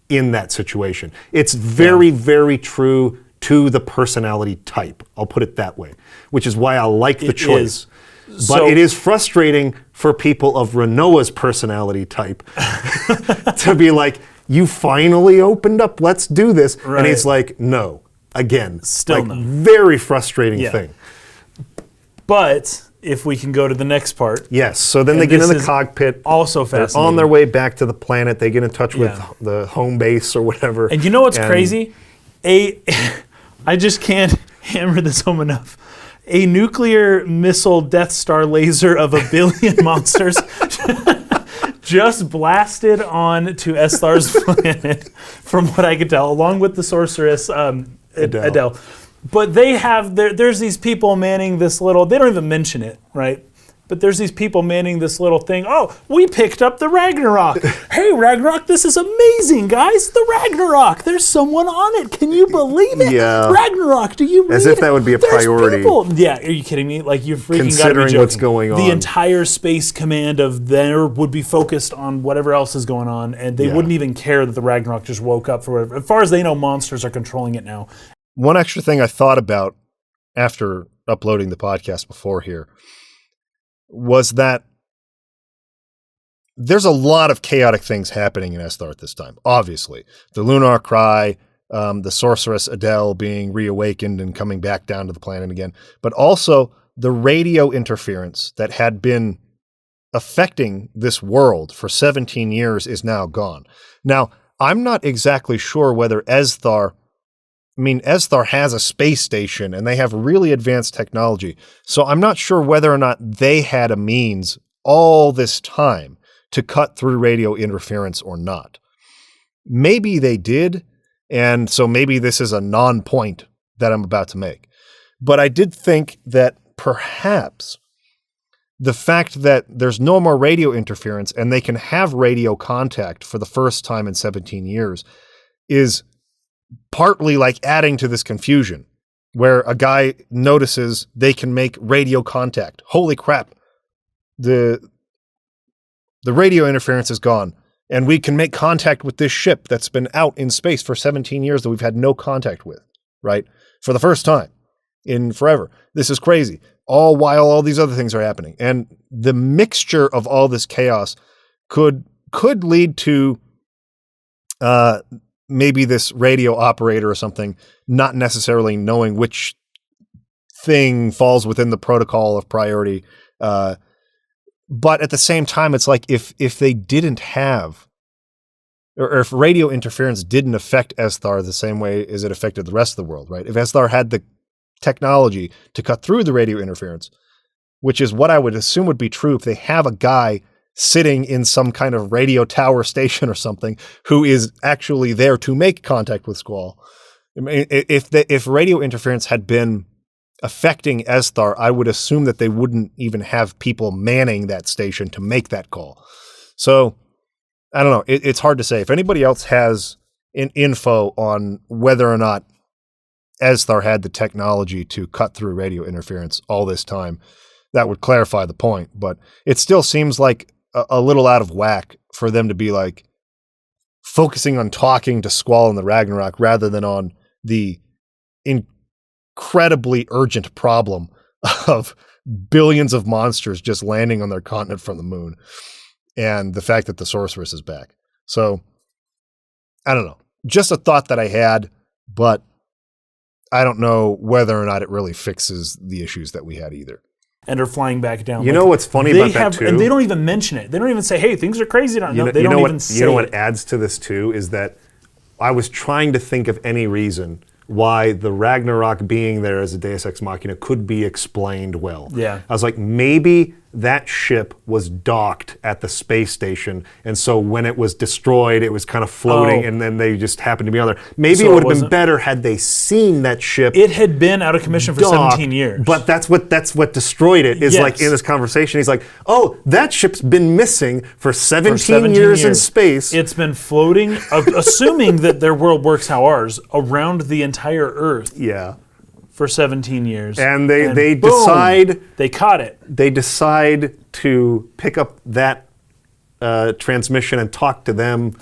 in that situation. It's very, very true to the personality type. I'll put it that way, which is why I like the choice. But it is frustrating for people of Rinoa's personality type to be you finally opened up, let's do this. Right. And he's like, no, again. Still like, no. Very frustrating Yeah. thing. But if we can go to the next part. Yes, so then And they get in this the is cockpit. also They're fascinating. on their way back to the planet. They get in touch with Yeah. the home base or whatever. And you know what's And- crazy? I just can't hammer this home enough. A nuclear missile Death Star laser of 1 billion monsters just blasted on to Esthar's planet, from what I could tell, along with the sorceress Adel. But they have there's these people manning this little. They don't even mention it, right? But there's these people manning this little thing. Oh, we picked up the Ragnarok. Hey, Ragnarok, this is amazing, guys. The Ragnarok. There's someone on it. Can you believe it? Yeah. Ragnarok, do you read As if it? that would be a There's priority. people. Yeah, are you kidding me? Like, you're freaking got to be Considering joking. what's going on. The entire space command of there would be focused on whatever else is going on, and they Yeah. wouldn't even care that the Ragnarok just woke up for whatever. As far as they know, monsters are controlling it now. One extra thing I thought about after uploading the podcast before here was that there's a lot of chaotic things happening in Esthar at this time. Obviously, the Lunar Cry, the sorceress Adel being reawakened and coming back down to the planet again, but also the radio interference that had been affecting this world for 17 years is now gone. Now, I'm not exactly sure whether Esthar has a space station and they have really advanced technology. So I'm not sure whether or not they had a means all this time to cut through radio interference or not. Maybe they did, and so maybe this is a non-point that I'm about to make. But I did think that perhaps the fact that there's no more radio interference and they can have radio contact for the first time in 17 years is partly like adding to this confusion, where a guy notices they can make radio contact. Holy crap. The radio interference is gone, and we can make contact with this ship that's been out in space for 17 years that we've had no contact with, right? For the first time in forever. This is crazy. All while all these other things are happening. And the mixture of all this chaos could lead to maybe this radio operator or something not necessarily knowing which thing falls within the protocol of priority. But at the same time, it's like if they didn't have, or if radio interference didn't affect Esthar the same way as it affected the rest of the world, right? If Esthar had the technology to cut through the radio interference, which is what I would assume would be true if they have a guy sitting in some kind of radio tower station or something who is actually there to make contact with Squall. I mean, if radio interference had been affecting Esthar, I would assume that they wouldn't even have people manning that station to make that call. So, I don't know. It's hard to say. If anybody else has info on whether or not Esthar had the technology to cut through radio interference all this time, that would clarify the point. But it still seems like a little out of whack for them to be like focusing on talking to Squall and the Ragnarok rather than on the incredibly urgent problem of billions of monsters just landing on their continent from the moon and the fact that the sorceress is back. So, I don't know. Just a thought that I had, but I don't know whether or not it really fixes the issues that we had either. And are flying back down. You know what's funny about that too? And they don't even mention it. They don't even say, hey, things are crazy. They don't even say it. You know what adds to this too is that I was trying to think of any reason why the Ragnarok being there as a Deus Ex Machina could be explained well. Yeah. I was like, maybe that ship was docked at the space station, and so when it was destroyed, it was kind of floating, and then they just happened to be on there. Maybe So it it would have been wasn't- better had they seen that ship. It had been out of commission for docked, 17 years. But that's what destroyed it, is like Yes. in this conversation, he's like, oh, that ship's been missing for 17 years in space. It's been floating, assuming that their world works how ours, around the entire Earth Yeah. for 17 years. And they boom, decide they caught it. they decide to pick up that transmission and talk to them.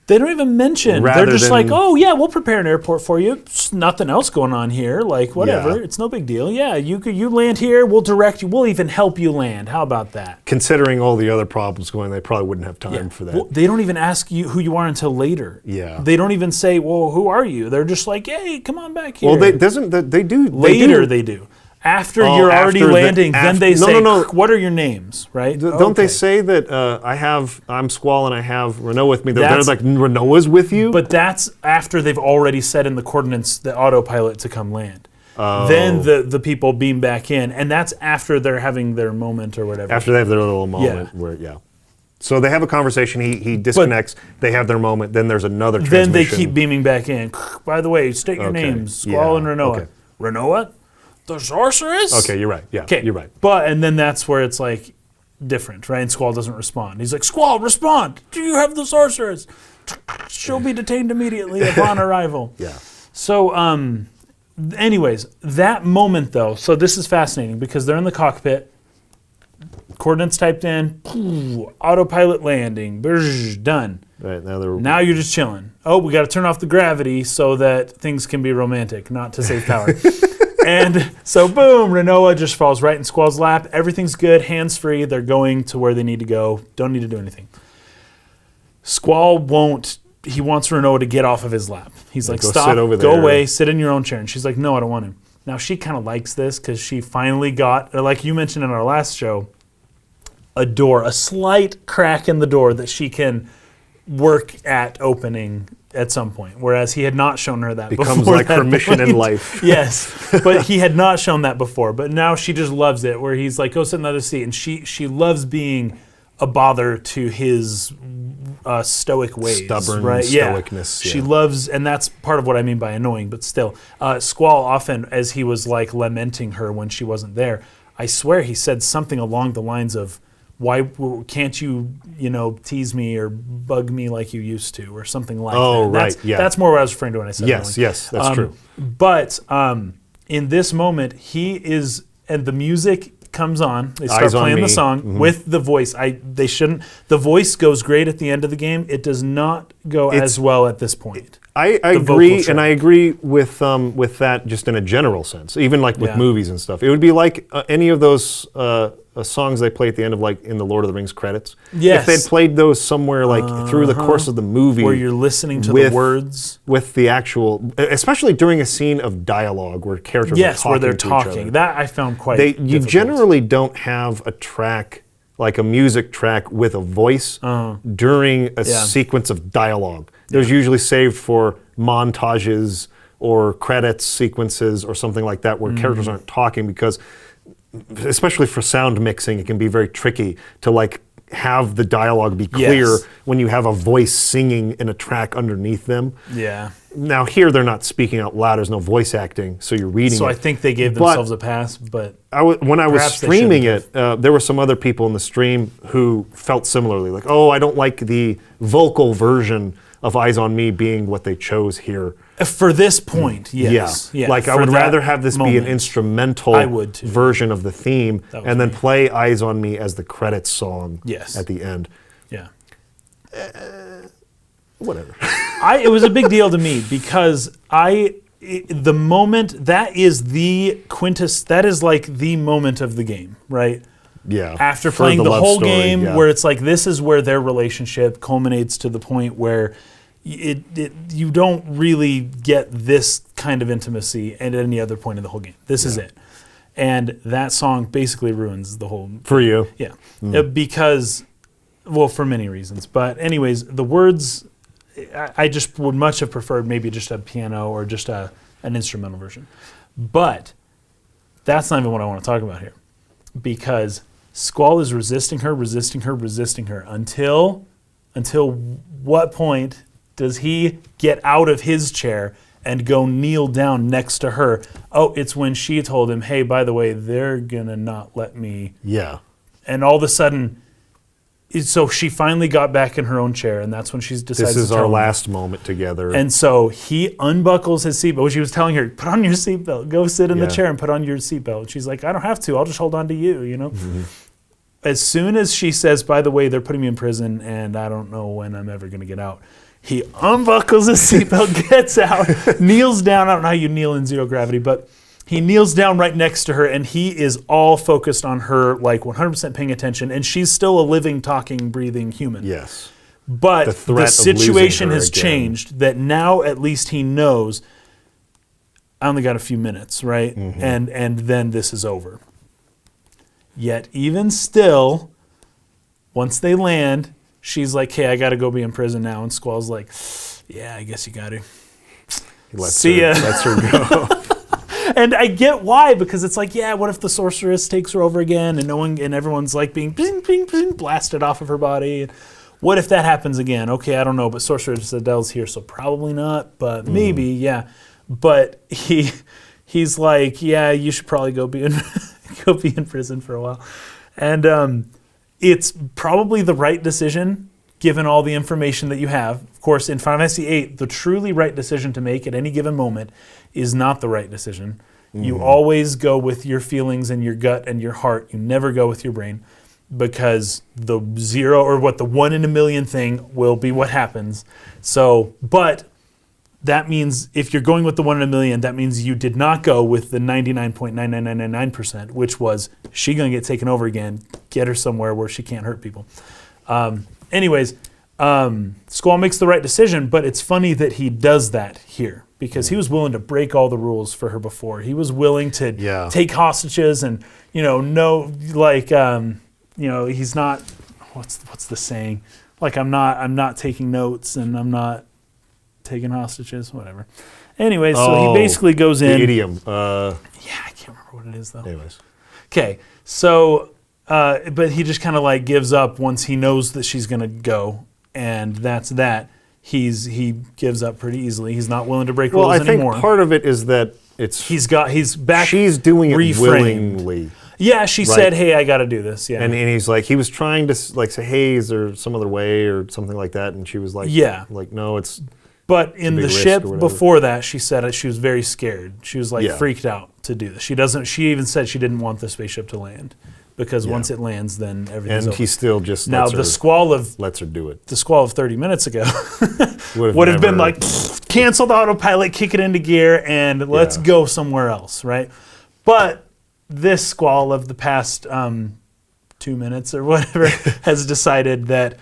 They don't even mention. Rather They're just than- like, oh, yeah, we'll prepare an airport for you. There's nothing else going on here. Like, whatever. Yeah. It's no big deal. Yeah, you land here. We'll direct you. We'll even help you land. How about that? Considering all the other problems going, they probably wouldn't have time for that. Well, they don't even ask you who you are until later. Yeah. They don't even say, well, who are you? They're just like, hey, come on back here. Well, they do. Later they do. After you're already after the- landing, then they no, say, no, no. what are your names, right? Don't they Okay. say that I'm Squall and I have Rinoa with me? They're That's- like, Rinoa's with you? But that's after they've already set in the coordinates, the autopilot to come land. Then the people beam back in, and that's after they're having their moment or whatever. After they have their little moment where, So they have a conversation, he disconnects, they have their moment, then there's another transmission. Then they keep beaming back in. By the way, state your Okay. names, Squall and Rinoa. Okay. Rinoa? The sorceress? Okay, you're right. Yeah, you're right. And then that's where it's like different, right? And Squall doesn't respond. He's like, Squall, respond. Do you have the sorceress? She'll be detained immediately upon arrival. Yeah. So, anyways, that moment though, so this is fascinating because they're in the cockpit, coordinates typed in, autopilot landing, done. Right, Now you're just chilling. Oh, we got to turn off the gravity so that things can be romantic, not to save power. And so, boom, Rinoa just falls right in Squall's lap. Everything's good, hands-free. They're going to where they need to go. Don't need to do anything. Squall won't. He wants Rinoa to get off of his lap. He's like, go stop, sit over go there. away, sit in your own chair. And she's like, no, I don't want to. Now, she kind of likes this because she finally got, like you mentioned in our last show, a door, a slight crack in the door that she can work at opening at some point, whereas he had not shown her that Becomes before. like that her mission in point. life. Yes, but he had not shown that before. But now she just loves it, where he's like, go sit in the other seat. And she loves being a bother to his stoic ways. Stubborn right? stoicness, She yeah. loves, and that's part of what I mean by annoying, but still. Squall often, as he was like lamenting her when she wasn't there, I swear he said something along the lines of, why can't you, tease me or bug me like you used to, or something like that. Oh, right, That's, yeah. That's more what I was referring to when I said Yes, annoying. yes, that's true. But in this moment, he is, and the music comes on. They start Eyes on playing Me. the song with the voice. They shouldn't. The voice goes great at the end of the game. It does not go as well at this point. I vocal agree, track. and I agree with that just in a general sense, even like with Yeah. movies and stuff. It would be like any of those songs they play at the end of like in the Lord of the Rings credits. Yes. If they'd played those somewhere like through the course of the movie, Where you're listening to with- the words. with the actual, especially during a scene of dialogue where characters are Yes, talking where they're to each talking. other. That I found quite You difficult. generally don't have a track like a music track with a voice during a sequence of dialogue. There's usually saved for montages or credits sequences or something like that where characters aren't talking, because especially for sound mixing, it can be very tricky to like have the dialogue be clear Yes. when you have a voice singing in a track underneath them. Yeah. Now here they're not speaking out loud, there's no voice acting, so you're reading So it. I think they gave But- themselves a pass, but when I was Perhaps they streaming shouldn't it, there were some other people in the stream who felt similarly, like, oh, I don't like the vocal version of Eyes on Me being what they chose here. for this point, yes. Yeah. Like I for would that rather have this be an moment. instrumental I would too. version of the theme That was and then me. play Eyes on Me as the credits song Yes. at the end. Yeah. Whatever. It was a big deal to me because the moment, that is the that is like the moment of the game, right? Yeah. After For playing the love whole story, game, yeah. where it's like this is where their relationship culminates to the point where you don't really get this kind of intimacy at any other point in the whole game. This is it. And that song basically ruins the whole. For you. Yeah. Because, well, for many reasons. But anyways, the words, I just would much have preferred maybe just a piano or just an instrumental version. But that's not even what I want to talk about here. Because Squall is resisting her until what point does he get out of his chair and go kneel down next to her? Oh, it's when she told him, hey, by the way, they're gonna not let me. Yeah. And all of a sudden, so she finally got back in her own chair, and that's when she decides This is to tell our him. last moment together. And so he unbuckles his seatbelt. She was telling her, put on your seatbelt. Go sit in the Yeah. chair and put on your seatbelt. She's like, I don't have to. I'll just hold on to you, Mm-hmm. As soon as she says, by the way, they're putting me in prison and I don't know when I'm ever going to get out, He unbuckles his seatbelt, gets out, kneels down. I don't know how you kneel in zero gravity, but he kneels down right next to her, and he is all focused on her, like 100% paying attention, and she's still a living, talking, breathing human. Yes. But The the threat of situation losing her has again. changed, that now at least he knows, I only got a few minutes, right? Mm-hmm. And then this is over. Yet even still, once they land, she's like, hey, I got to go be in prison now. And Squall's like, yeah, I guess you got to. He lets See her, ya. lets her go. And I get why, because it's like, yeah, what if the sorceress takes her over again and no one and everyone's like being bing, bing, bing, blasted off of her body? What if that happens again? Okay, I don't know, but sorceress Adel's here, so probably not, but maybe, yeah. But he's like, yeah, you should probably go be in prison for a while. And it's probably the right decision given all the information that you have. Of course, in Final Fantasy VIII, the truly right decision to make at any given moment is not the right decision. You always go with your feelings and your gut and your heart. You never go with your brain, because the zero, or what, the 1 in a million thing will be what happens. So, but that means if you're going with the 1 in a million, that means you did not go with the 99.99999%, which was she going to get taken over again, get her somewhere where she can't hurt people. Anyways, Squall makes the right decision, but it's funny that he does that here, because he was willing to break all the rules for her before. He was willing to take hostages and, he's not, what's the saying? Like, I'm not taking notes and I'm not taking hostages, whatever. Anyway, so he basically goes in. The idiom. Yeah, I can't remember what it is though. Anyways. Okay, so, but he just kind of like gives up once he knows that she's going to go, and that's that. He gives up pretty easily. He's not willing to break rules anymore. Well, I think part of it is that he's back. She's doing it reframed. willingly. Yeah, she said, "Hey, I got to do this." Yeah, And he's like, he was trying to like say, "Hey, is there some other way or something like that?" And she was like, Yeah. like no, it's." But in big the risk ship or whatever. before that, she said she was very scared. She was like Yeah. freaked out to do this. She even said she didn't want the spaceship to land, because once it lands, then everything's And over. he still just Now lets the her, squall of lets her do it. 30 minutes ago would have been like, cancel the autopilot, kick it into gear, and let's go somewhere else, right? But this squall of the past 2 minutes or whatever has decided that,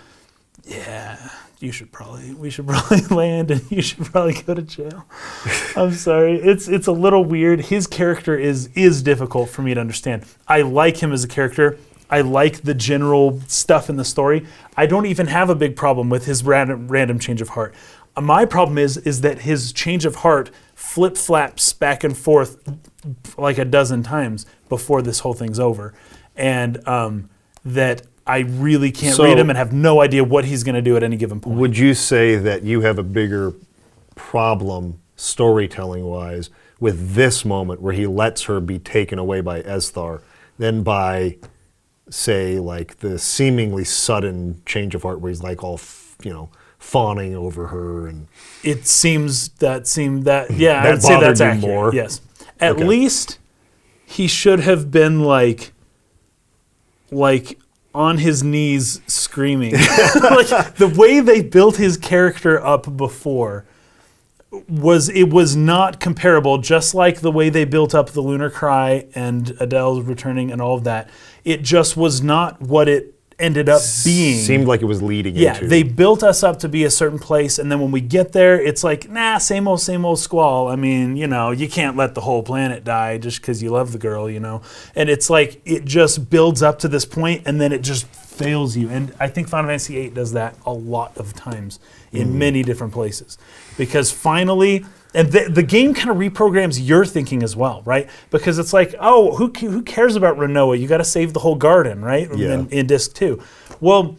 we should probably land, and you should probably go to jail. I'm sorry, it's a little weird. His character is difficult for me to understand. I like him as a character. I like the general stuff in the story. I don't even have a big problem with his random change of heart. My problem is that his change of heart flip-flaps back and forth like a dozen times before this whole thing's over. And that I really can't read him and have no idea what he's going to do at any given point. Would you say that you have a bigger problem storytelling-wise with this moment where he lets her be taken away by Esthar than by, say, like the seemingly sudden change of heart where he's like all, fawning over her? And it seems that, I That would say that's bothered you accurate. more? Yes. At Okay. least he should have been like on his knees screaming. Like the way they built his character up before was not comparable, just like the way they built up the Lunar Cry and Adel returning and all of that. It just was not what it ended up being. seemed like it was leading Yeah, into. they built us up to be a certain place, and then when we get there, it's like, nah, same old Squall. I mean, you can't let the whole planet die just because you love the girl, And it's like, it just builds up to this point, and then it just fails you. And I think Final Fantasy VIII does that a lot of times in many different places. Because finally, and the game kind of reprograms your thinking as well, right? Because it's like, oh, who cares about Rinoa? You got to save the whole garden, right? Yeah. In Disc 2. Well,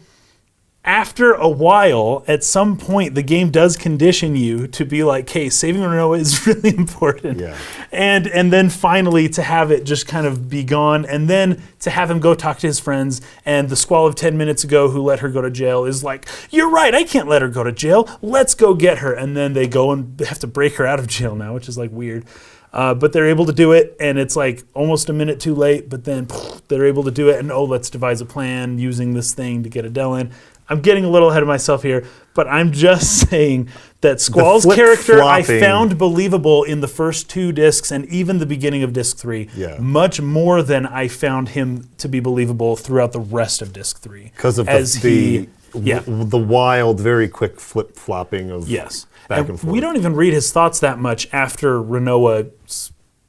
after a while, at some point, the game does condition you to be like, hey, saving Rinoa is really important. Yeah. And then finally to have it just kind of be gone, and then to have him go talk to his friends, and the Squall of 10 minutes ago who let her go to jail is like, you're right, I can't let her go to jail. Let's go get her. And then they go and they have to break her out of jail now, which is like weird. But they're able to do it, and it's like almost a minute too late, but then they're able to do it, and let's devise a plan using this thing to get Adel in. I'm getting a little ahead of myself here, but I'm just saying that Squall's character I flip-flopping. found believable in the first 2 discs and even the beginning of disc 3, much more than I found him to be believable throughout the rest of disc 3. Because of the wild, very quick flip-flopping of back and forth. We don't even read his thoughts that much after Rinoa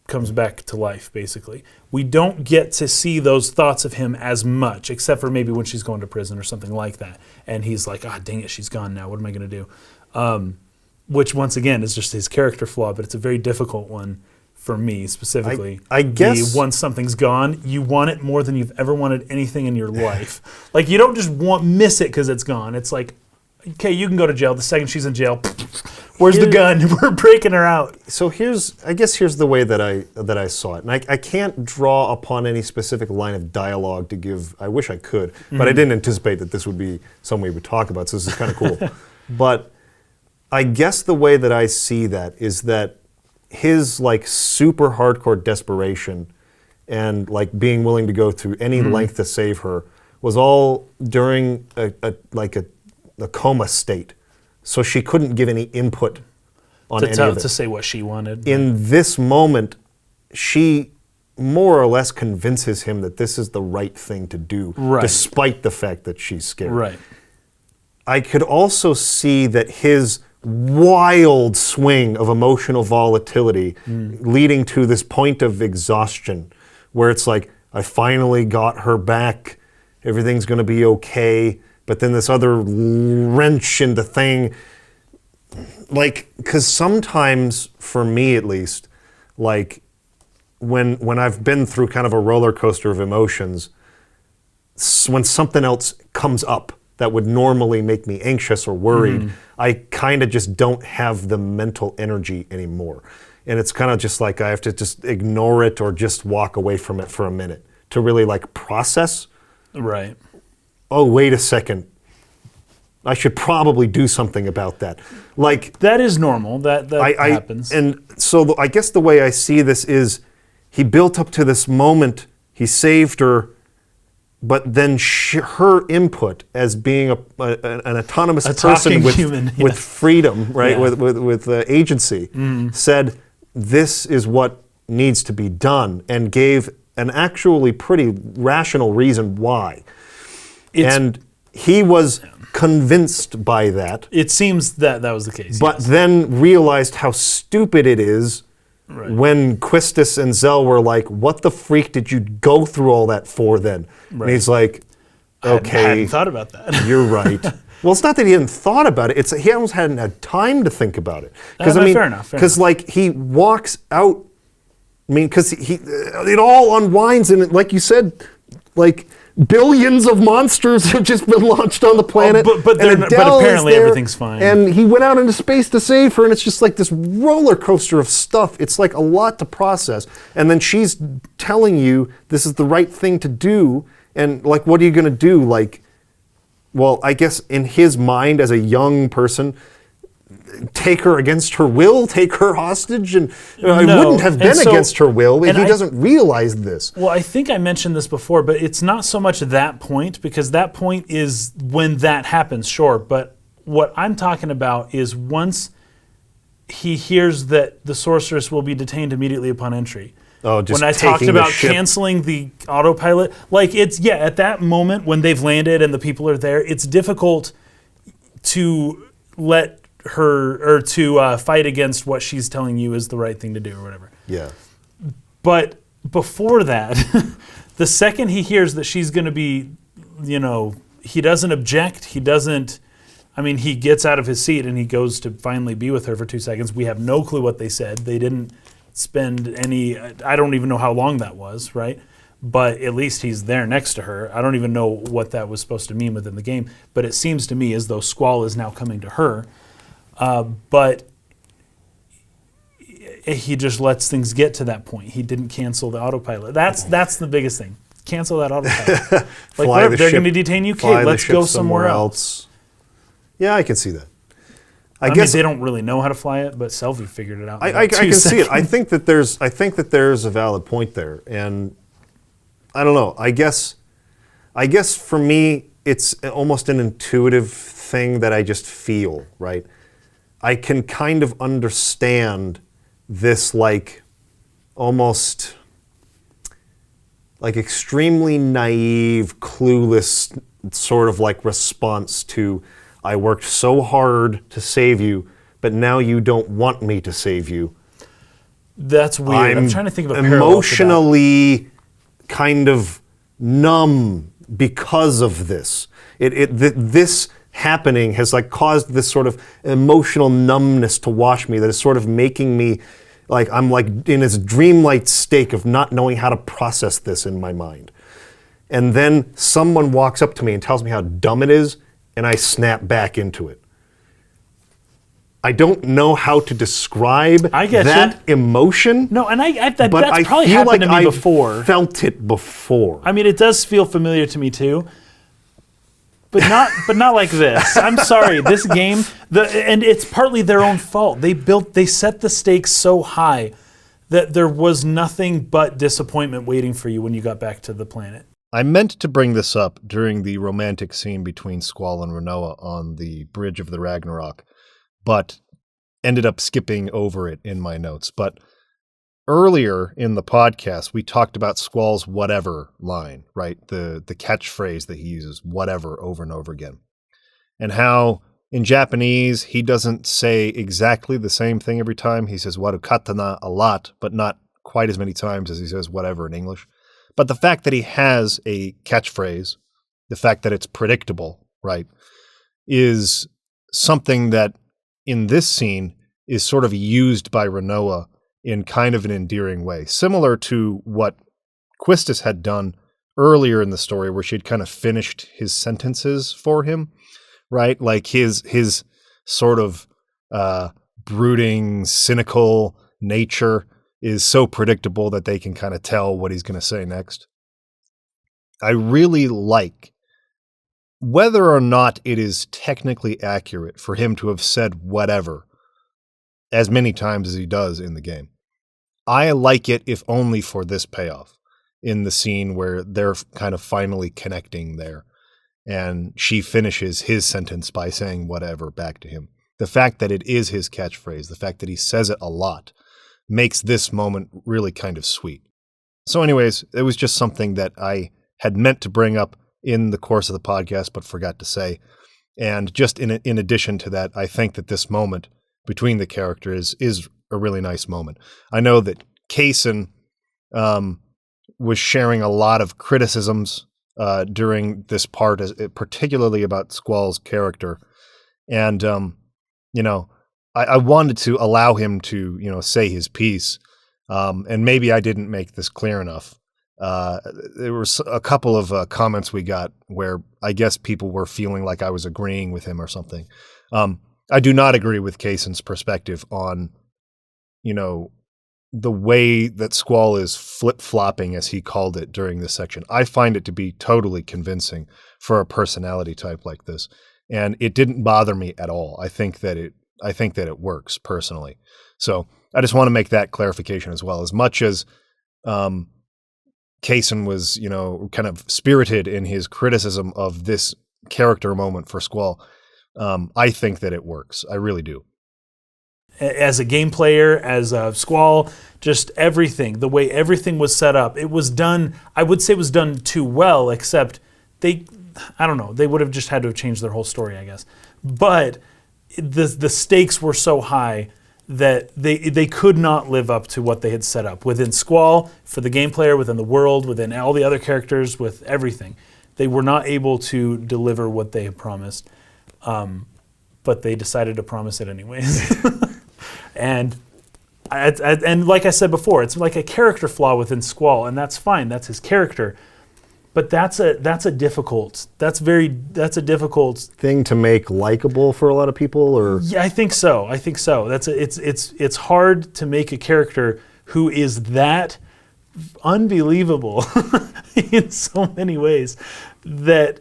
comes back to life, basically. We don't get to see those thoughts of him as much, except for maybe when she's going to prison or something like that. And he's like, dang it, she's gone now. What am I going to do? Which, once again, is just his character flaw, but it's a very difficult one for me, specifically. I guess... once something's gone, you want it more than you've ever wanted anything in your life. Like, you don't just miss it because it's gone. It's like, okay, you can go to jail. The second she's in jail, where's the gun? We're breaking her out. So here's the way that I saw it, and I can't draw upon any specific line of dialogue to give. I wish I could, but I didn't anticipate that this would be something we would talk about. So this is kind of cool. But I guess the way that I see that is that his like super hardcore desperation and like being willing to go through any length to save her was all during a coma state. So she couldn't give any input on any of it. To say what she wanted. In this moment, she more or less convinces him that this is the right thing to do, despite the fact that she's scared. Right. I could also see that his wild swing of emotional volatility leading to this point of exhaustion, where it's like, I finally got her back, everything's going to be okay, but then this other wrench in the thing, like, because sometimes, for me at least, like, when I've been through kind of a roller coaster of emotions, when something else comes up that would normally make me anxious or worried, I kind of just don't have the mental energy anymore. And it's kind of just like I have to just ignore it or just walk away from it for a minute to really like process. Right. Oh, wait a second. I should probably do something about that. Like that is normal. That happens. And so I guess the way I see this is he built up to this moment, he saved her, but then her input as being an autonomous person with freedom, right, with agency, said this is what needs to be done, and gave an actually pretty rational reason why. And he was convinced by that. It seems that was the case. But then realized how stupid it is when Quistis and Zell were like, what the freak did you go through all that for then? And he's like, okay. I hadn't thought about that. You're right. Well, it's not that he hadn't thought about it. It's that he almost hadn't had time to think about it. Because fair enough. Because like he walks out. I mean, because it all unwinds, and like you said, like billions of monsters have just been launched on the planet. But apparently everything's fine. And he went out into space to save her, and it's just like this roller coaster of stuff. It's like a lot to process. And then she's telling you this is the right thing to do, and like, what are you going to do? Like, well, I guess in his mind as a young person, take her against her will, take her hostage, and it wouldn't have been against her will, and he doesn't realize this. Well, I think I mentioned this before, but it's not so much that point, because that point is when that happens, sure, but what I'm talking about is once he hears that the sorceress will be detained immediately upon entry. Oh, just when I talked taking about the ship. canceling the autopilot, like it's, at that moment when they've landed and the people are there, it's difficult to let her or to fight against what she's telling you is the right thing to do or whatever. Yeah. But before that, the second he hears that she's going to be, he doesn't object. He doesn't, he gets out of his seat and he goes to finally be with her for 2 seconds. We have no clue what they said. They didn't spend any, I don't even know how long that was, right? But at least he's there next to her. I don't even know what that was supposed to mean within the game, but it seems to me as though Squall is now coming to her. But he just lets things get to that point. He didn't cancel the autopilot. That's the biggest thing. Cancel that autopilot. Like, whatever, they're going to detain you. Okay, let's go somewhere else. Yeah, I can see that. I guess they don't really know how to fly it, but Selvi figured it out. I can see it. I think that there's a valid point there, and I don't know. I guess for me, it's almost an intuitive thing that I just feel, right? I can kind of understand this like almost like extremely naive, clueless sort of like response to, I worked so hard to save you, but now you don't want me to save you. That's weird. I'm trying to think of a parallel to that. Emotionally kind of numb because of this. This happening has like caused this sort of emotional numbness to wash me that is sort of making me like I'm like in this dreamlike state of not knowing how to process this in my mind. And then someone walks up to me and tells me how dumb it is, and I snap back into it. I don't know how to describe that emotion. No, and that's but probably I feel happened like to me I've before. Felt it before. I mean, it does feel familiar to me too. But not like this. I'm sorry. This game, and it's partly their own fault. They set the stakes so high that there was nothing but disappointment waiting for you when you got back to the planet. I meant to bring this up during the romantic scene between Squall and Rinoa on the bridge of the Ragnarok, but ended up skipping over it in my notes. But earlier in the podcast, we talked about Squall's whatever line, right? The catchphrase that he uses, whatever, over and over again. And how in Japanese, he doesn't say exactly the same thing every time. He says warukatana a lot, but not quite as many times as he says whatever in English. But the fact that he has a catchphrase, the fact that it's predictable, right, is something that in this scene is sort of used by Rinoa in kind of an endearing way, similar to what Quistis had done earlier in the story, where she'd kind of finished his sentences for him, right? Like his sort of brooding, cynical nature is so predictable that they can kind of tell what he's going to say next. I really like, whether or not it is technically accurate for him to have said whatever as many times as he does in the game. I like it if only for this payoff in the scene where they're kind of finally connecting there and she finishes his sentence by saying whatever back to him. The fact that it is his catchphrase, the fact that he says it a lot, makes this moment really kind of sweet. So anyways, it was just something that I had meant to bring up in the course of the podcast, but forgot to say. And just in addition to that, I think that this moment between the characters is a really nice moment. I know that Kaysen was sharing a lot of criticisms during this part, particularly about Squall's character. And, I wanted to allow him to, say his piece. And maybe I didn't make this clear enough. There were a couple of comments we got where I guess people were feeling like I was agreeing with him or something. I do not agree with Kaysen's perspective on, the way that Squall is flip-flopping, as he called it during this section. I find it to be totally convincing for a personality type like this. And it didn't bother me at all. I think that it works personally. So I just want to make that clarification as well. As much as Kaysen was, kind of spirited in his criticism of this character moment for Squall, I think that it works. I really do. As a game player, as a Squall, just everything, the way everything was set up, it was done, I would say it was done too well, except they would have just had to have changed their whole story, I guess. But the stakes were so high that they could not live up to what they had set up. Within Squall, for the game player, within the world, within all the other characters, with everything. They were not able to deliver what they had promised. But they decided to promise it anyways. And like I said before, it's like a character flaw within Squall, and that's fine. That's his character. But that's a difficult thing to make likable for a lot of people, or yeah, I think so. It's hard to make a character who is that unbelievable in so many ways that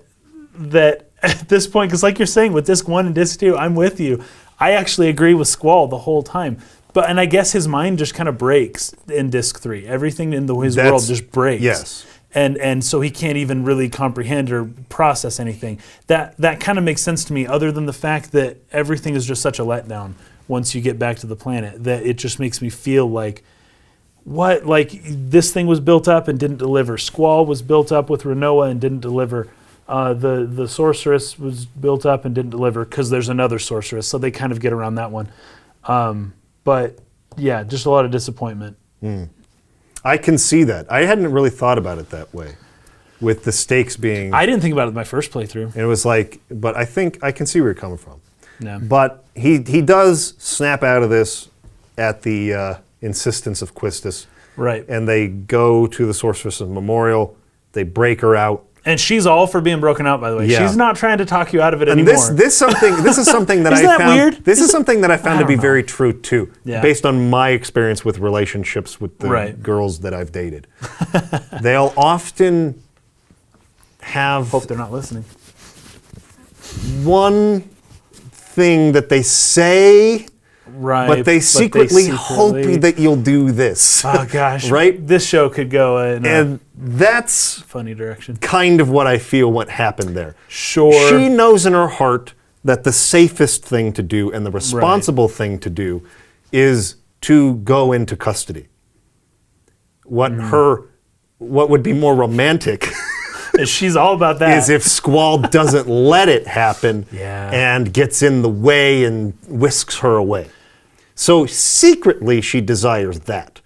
at this point, because like you're saying with Disc 1 and Disc 2, I'm with you. I actually agree with Squall the whole time. And I guess his mind just kind of breaks in Disc 3. Everything in his world just breaks. Yes. And so he can't even really comprehend or process anything. That kind of makes sense to me, other than the fact that everything is just such a letdown once you get back to the planet, that it just makes me feel like, what? Like, this thing was built up and didn't deliver. Squall was built up with Rinoa and didn't deliver. The sorceress was built up and didn't deliver because there's another sorceress, so they kind of get around that one. But yeah, just a lot of disappointment. I can see that. I hadn't really thought about it that way, with the stakes being... I didn't think about it in my first playthrough. It was like, but I think I can see where you're coming from. Yeah. But he does snap out of this at the insistence of Quistis. Right. And they go to the Sorceress's memorial. They break her out. And she's all for being broken out, by the way. Yeah. She's not trying to talk you out of it And anymore. this is something that Isn't I that found. weird? This is something that I found to be know. very true too, Yeah. based on my experience with relationships with the Right. girls that I've dated. They'll often have Hope they're not listening. one thing that they say, Right. but they secretly hope that you'll do this. Oh gosh. Right? This show could go in a And that's funny direction. kind of what I feel what happened there. Sure. She knows in her heart that the safest thing to do and the responsible thing to do is to go into custody. What would be more romantic She's all about that. is if Squall doesn't let it happen Yeah. and gets in the way and whisks her away. So secretly she desires that.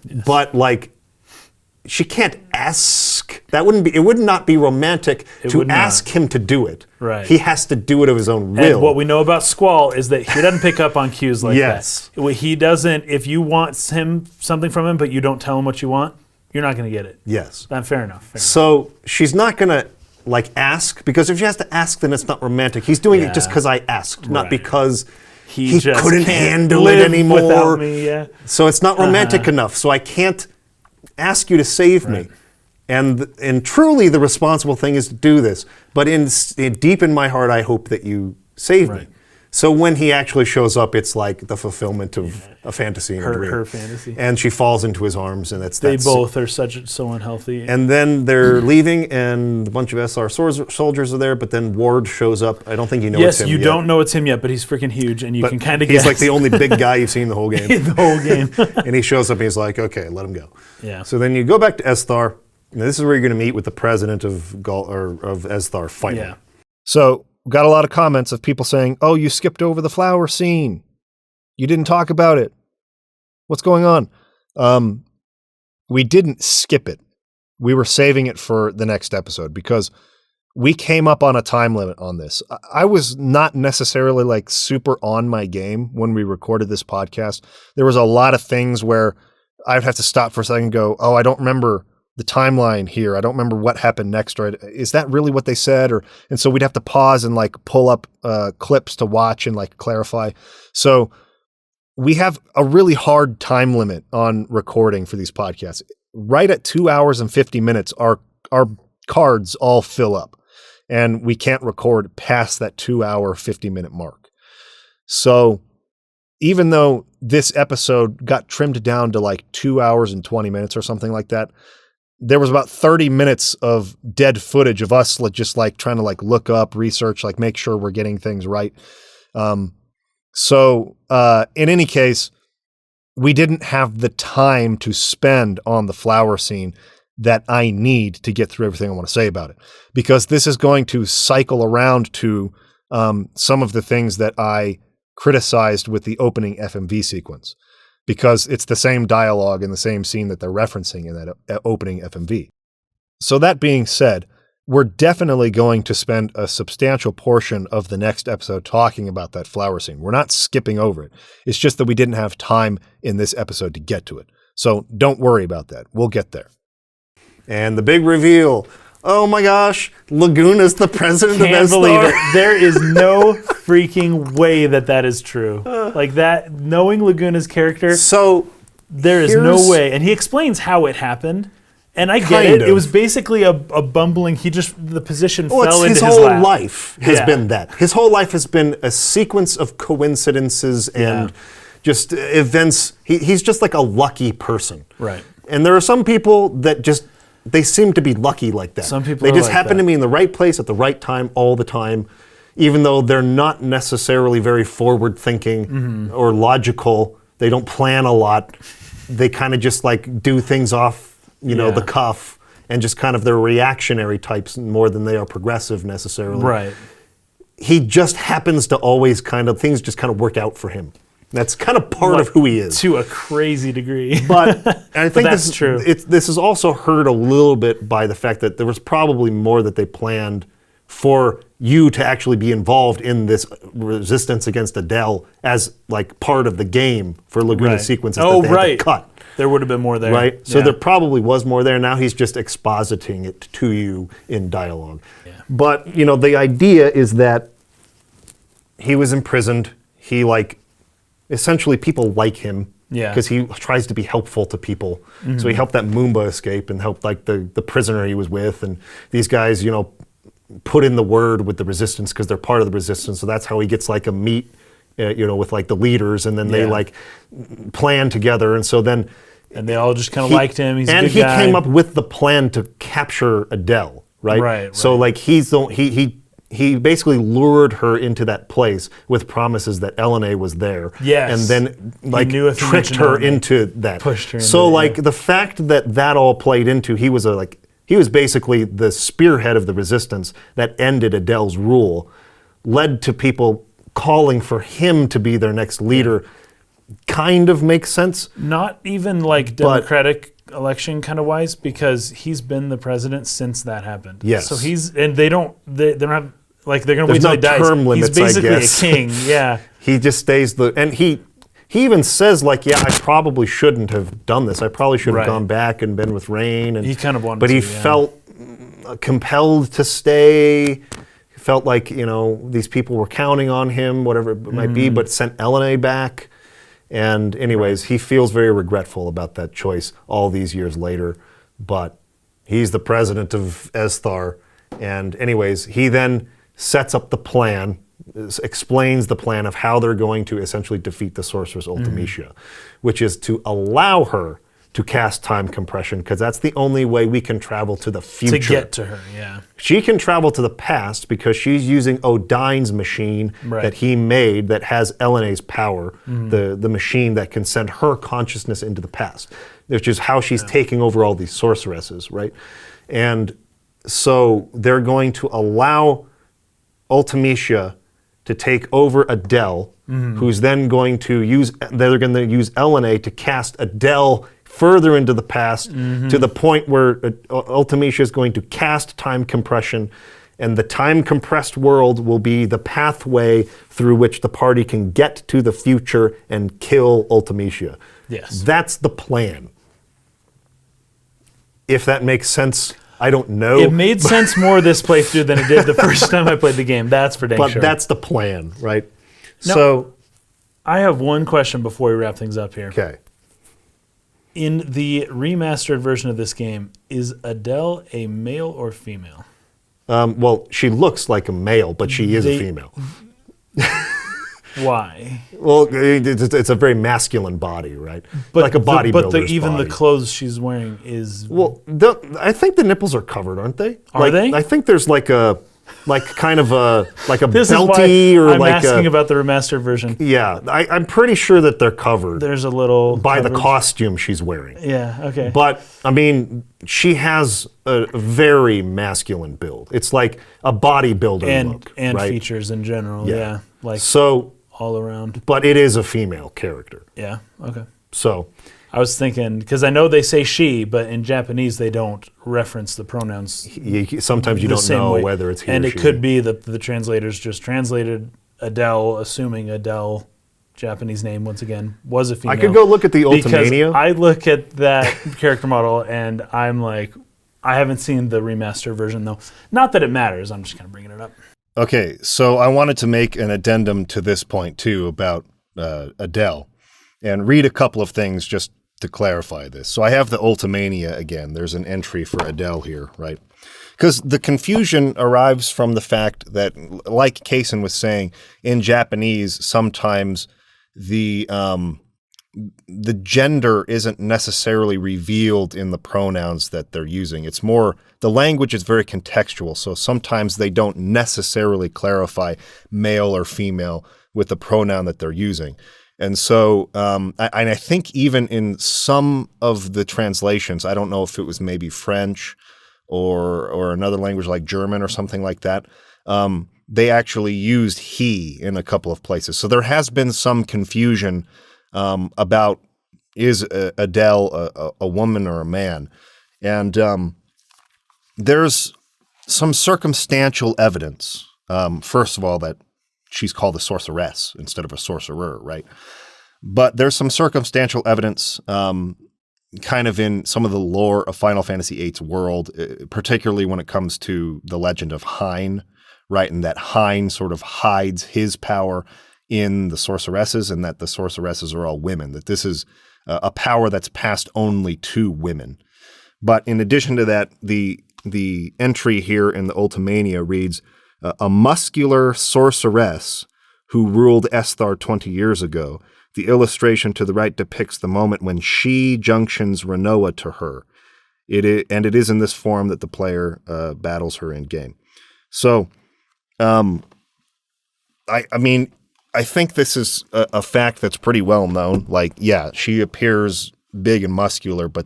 Yes. But like, she can't ask. It would not be romantic to would not. ask him to do it. Right. He has to do it of his own will. And what we know about Squall is that he doesn't pick up on cues like Yes. that. He doesn't, if you want something from him, but you don't tell him what you want, you're not going to get it. Yes. Fair enough. So she's not going to like ask, because if she has to ask, then it's not romantic. He's doing it just because I asked, not Right. because He just couldn't can't handle it live anymore. without me, yeah. So it's not romantic enough. So I can't ask you to save me. And truly, the responsible thing is to do this. But deep in my heart, I hope that you save me. Right. So when he actually shows up, it's like the fulfillment of a fantasy and a dream. Her fantasy. And she falls into his arms, and They both are so unhealthy. And then they're leaving, and a bunch of Esthar soldiers are there. But then Ward shows up. I don't think you know it's him Yes, you yet. don't know it's him yet, but he's freaking huge, and you can kind of guess. He's like the only big guy you've seen the whole game. the whole game. And he shows up, and he's like, "Okay, let him go." Yeah. So then you go back to Esthar. And this is where you're going to meet with the president of Esthar finally. Yeah. So, got a lot of comments of people saying, "Oh, you skipped over the flower scene. You didn't talk about it. What's going on?" We didn't skip it. We were saving it for the next episode because we came up on a time limit on this. I was not necessarily like super on my game when we recorded this podcast. There was a lot of things where I'd have to stop for a second and go, "Oh, I don't remember the timeline here. I don't remember what happened next. Right? Is that really what they said?" And so we'd have to pause and like pull up clips to watch and like clarify. So we have a really hard time limit on recording for these podcasts. Right at 2 hours and 50 minutes, our cards all fill up, and we can't record past that 2 hour, 50-minute mark. So even though this episode got trimmed down to like 2 hours and 20 minutes or something like that, there was about 30 minutes of dead footage of us just like trying to like look up, research, like make sure we're getting things right. So in any case, we didn't have the time to spend on the flower scene that I need to get through everything I want to say about it, because this is going to cycle around to some of the things that I criticized with the opening FMV sequence, because it's the same dialogue in the same scene that they're referencing in that opening FMV. So that being said, we're definitely going to spend a substantial portion of the next episode talking about that flower scene. We're not skipping over it. It's just that we didn't have time in this episode to get to it. So don't worry about that. We'll get there. And the big reveal. Oh my gosh, Laguna's the president of Can't Esthar. believe it. There is no freaking way that is true. Like that, knowing Laguna's character, So there is no way. And he explains how it happened. And I get Kind it. of. It was basically a bumbling, the position Well, fell his into his whole lap. life has Yeah. been that. His whole life has been a sequence of coincidences and just events. He's just like a lucky person. Right. And there are some people that just they seem to be lucky like that. Some people they are just like happen that. to be in the right place at the right time all the time, even though they're not necessarily very forward thinking or logical. They don't plan a lot. They kind of just like do things off, the cuff, and just kind of they're reactionary types more than they are progressive necessarily. Right. He just happens to always things just kind of work out for him. That's kind of part of who he is. To a crazy degree. But I think that's true. This is also hurt a little bit by the fact that there was probably more that they planned for you to actually be involved in this resistance against Adel as like part of the game for Laguna sequences that they had to cut. There would have been more there. Right? So there probably was more there. Now he's just expositing it to you in dialogue. Yeah. But, the idea is that he was imprisoned. He essentially people like him. Yeah. Because he tries to be helpful to people. So he helped that Moomba escape and helped the prisoner he was with. And these guys, put in the word with the resistance because they're part of the resistance. So that's how he gets a meet, with the leaders, and then they plan together. And so then, and they all just kind of liked him. He's a good guy. And he came up with the plan to capture Adel, right? Right. So he basically lured her into that place with promises that Ellone was there. Yes. And then knew if he tricked mentioned her Ellone, into that. pushed her into so it, yeah. the fact that all played into, he was basically the spearhead of the resistance that ended Adel's rule, led to people calling for him to be their next leader. Kind of makes sense. Not even democratic election kind of wise, because he's been the president since that happened. Yes. So they don't have they're gonna wait till There's no he dies. term limits, He's basically I guess. a king. Yeah. He just stays and he even says I probably shouldn't have done this. I probably should have Right. gone back and been with Rain. And He kind of wanted but he to, yeah. felt compelled to stay. Felt like these people were counting on him, whatever it might be, but sent Ellone back. And anyways, he feels very regretful about that choice all these years later. But he's the president of Esthar. And anyways, he then sets up the plan, explains the plan of how they're going to essentially defeat the sorceress Ultimecia, which is to allow her to cast time compression, because that's the only way we can travel to the future. To get to her, yeah. She can travel to the past because she's using Odine's machine that he made that has Ellone's power, the machine that can send her consciousness into the past, which is how she's taking over all these sorceresses, right? And so they're going to allow Ultimecia to take over Adel, who's then going to use Ellone to cast Adel further into the past to the point where Ultimecia is going to cast time compression, and the time compressed world will be the pathway through which the party can get to the future and kill Ultimecia. Yes. That's the plan. If that makes sense, I don't know. It made sense more this playthrough than it did the first time I played the game. That's for dang but sure. that's the plan, right? Now, So, I have one question before we wrap things up here. okay. In the remastered version of this game, is Adel a male or female? Well, she looks like a male, but she is a female. Why? Well, it's a very masculine body, right? Like a bodybuilder's But even the body. clothes she's wearing is... Well, I think the nipples are covered, aren't they? Are they? I think there's kind of a This is why belty or I'm like asking about the remastered version. Yeah, I'm pretty sure that they're covered There's a little... by the coverage. costume she's wearing. Yeah, okay. But, I mean, she has a very masculine build. It's like a bodybuilder look, and right? features in general, yeah. Like So, all around. but it is a female character. Yeah, okay. So, I was thinking, because I know they say she, but in Japanese they don't reference the pronouns sometimes you the don't same know way. whether it's he and or it she. could be that the translators just translated Adele, assuming Adele, Japanese name once again, was a female. I could go look at the Because Ultimania. I look at that character model and I'm like, I haven't seen the remaster version though. Not that it matters, I'm just kind of bringing it up. Okay, so I wanted to make an addendum to this point too about Adele and read a couple of things just to clarify this. So I have the Ultimania again. There's an entry for Adele here, right? Because the confusion arrives from the fact that, like Kaysen was saying, in Japanese, sometimes the the gender isn't necessarily revealed in the pronouns that they're using. It's more, the language is very contextual, so sometimes they don't necessarily clarify male or female with the pronoun that they're using. And so I think even in some of the translations, I don't know if it was maybe French or another language like German or something like that, they actually used he in a couple of places. So there has been some confusion about is Adel a woman or a man. And there's some circumstantial evidence, first of all, that she's called a sorceress instead of a sorcerer, right? But there's some circumstantial evidence kind of in some of the lore of Final Fantasy VIII's world, particularly when it comes to the legend of Hein, right? And that Hein sort of hides his power in the sorceresses, and that the sorceresses are all women, that this is a power that's passed only to women. But in addition to that, the entry here in the Ultimania reads, a muscular sorceress who ruled Esthar 20 years ago. The illustration to the right depicts the moment when she junctions Rinoa to her. It is in this form that the player battles her in game. So, I mean, I think this is a fact that's pretty well known. Like, yeah, she appears big and muscular, but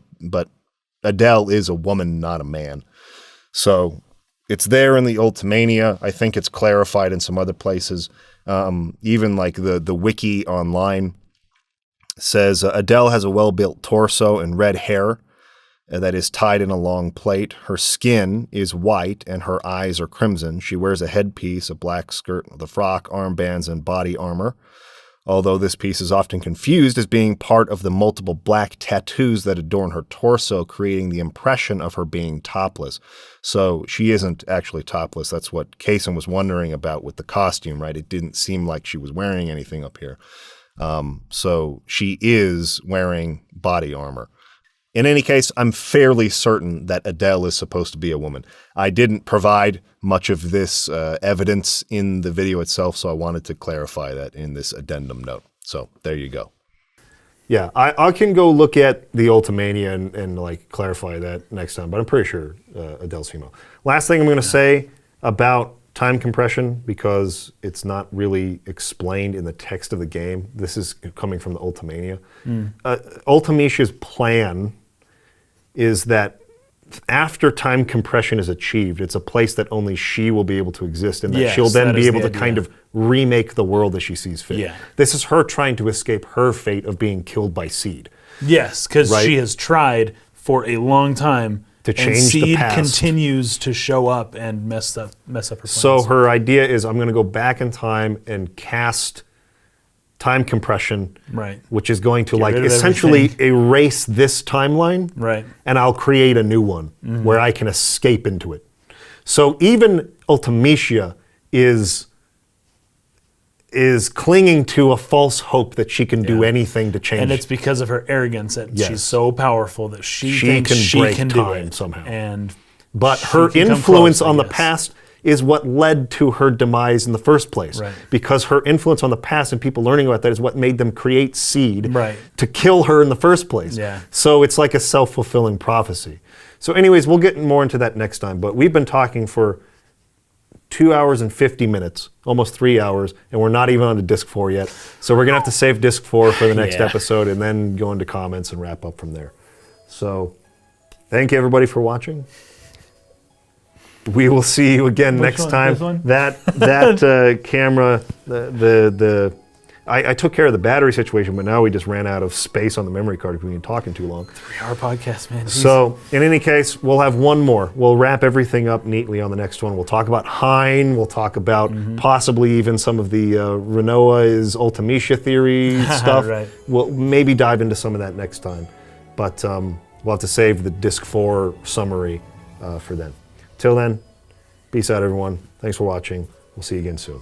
Adel is a woman, not a man. So it's there in the Ultimania. I think it's clarified in some other places. Even like the wiki online says Adel has a well-built torso and red hair that is tied in a long plait. Her skin is white and her eyes are crimson. She wears a headpiece, a black skirt with a frock, armbands, and body armor. Although this piece is often confused as being part of the multiple black tattoos that adorn her torso, creating the impression of her being topless. So she isn't actually topless. That's what Kaysen was wondering about with the costume, right? It didn't seem like she was wearing anything up here. So she is wearing body armor. In any case, I'm fairly certain that Adel is supposed to be a woman. I didn't provide much of this evidence in the video itself, so I wanted to clarify that in this addendum note. So there you go. Yeah, I can go look at the Ultimania and like clarify that next time, but I'm pretty sure Adel's female. Last thing I'm going to say about time compression, because it's not really explained in the text of the game. This is coming from the Ultimania. Ultimicia's plan is that after time compression is achieved, it's a place that only she will be able to exist, and that she'll then be able to kind of remake the world as she sees fit. Yeah. This is her trying to escape her fate of being killed by Seed. Yes, because Right? she has tried for a long time To and change the Seed past. continues to show up and mess up her plans. So her idea is, I'm going to go back in time and cast time compression, Right. which is going to Get like rid of essentially everything. erase this timeline, Right. and I'll create a new one where I can escape into it. So even Ultimecia is clinging to a false hope that she can do anything to change. And it's because of her arrogance that Yes. she's so powerful that she thinks can she break can do time it somehow. And But she her can come influence close, I on the guess. past is what led to her demise in the first place. Right. Because her influence on the past and people learning about that is what made them create Seed Right. to kill her in the first place. Yeah. So it's like a self-fulfilling prophecy. So anyways, we'll get more into that next time. But we've been talking for 2 hours and 50 minutes, almost 3 hours, and we're not even on to Disc 4 yet. So we're going to have to save Disc 4 for the next Yeah. episode and then go into comments and wrap up from there. So thank you everybody for watching. We will see you again next one? time. This one? That camera, I took care of the battery situation, but now we just ran out of space on the memory card because we've been talking too long. 3-hour podcast, man. So in any case, we'll have one more. We'll wrap everything up neatly on the next one. We'll talk about Hein. We'll talk about possibly even some of the Rinoa's Ultimecia theory stuff. Right. We'll maybe dive into some of that next time. But we'll have to save the Disc 4 summary for then. Till then, peace out, everyone. Thanks for watching. We'll see you again soon.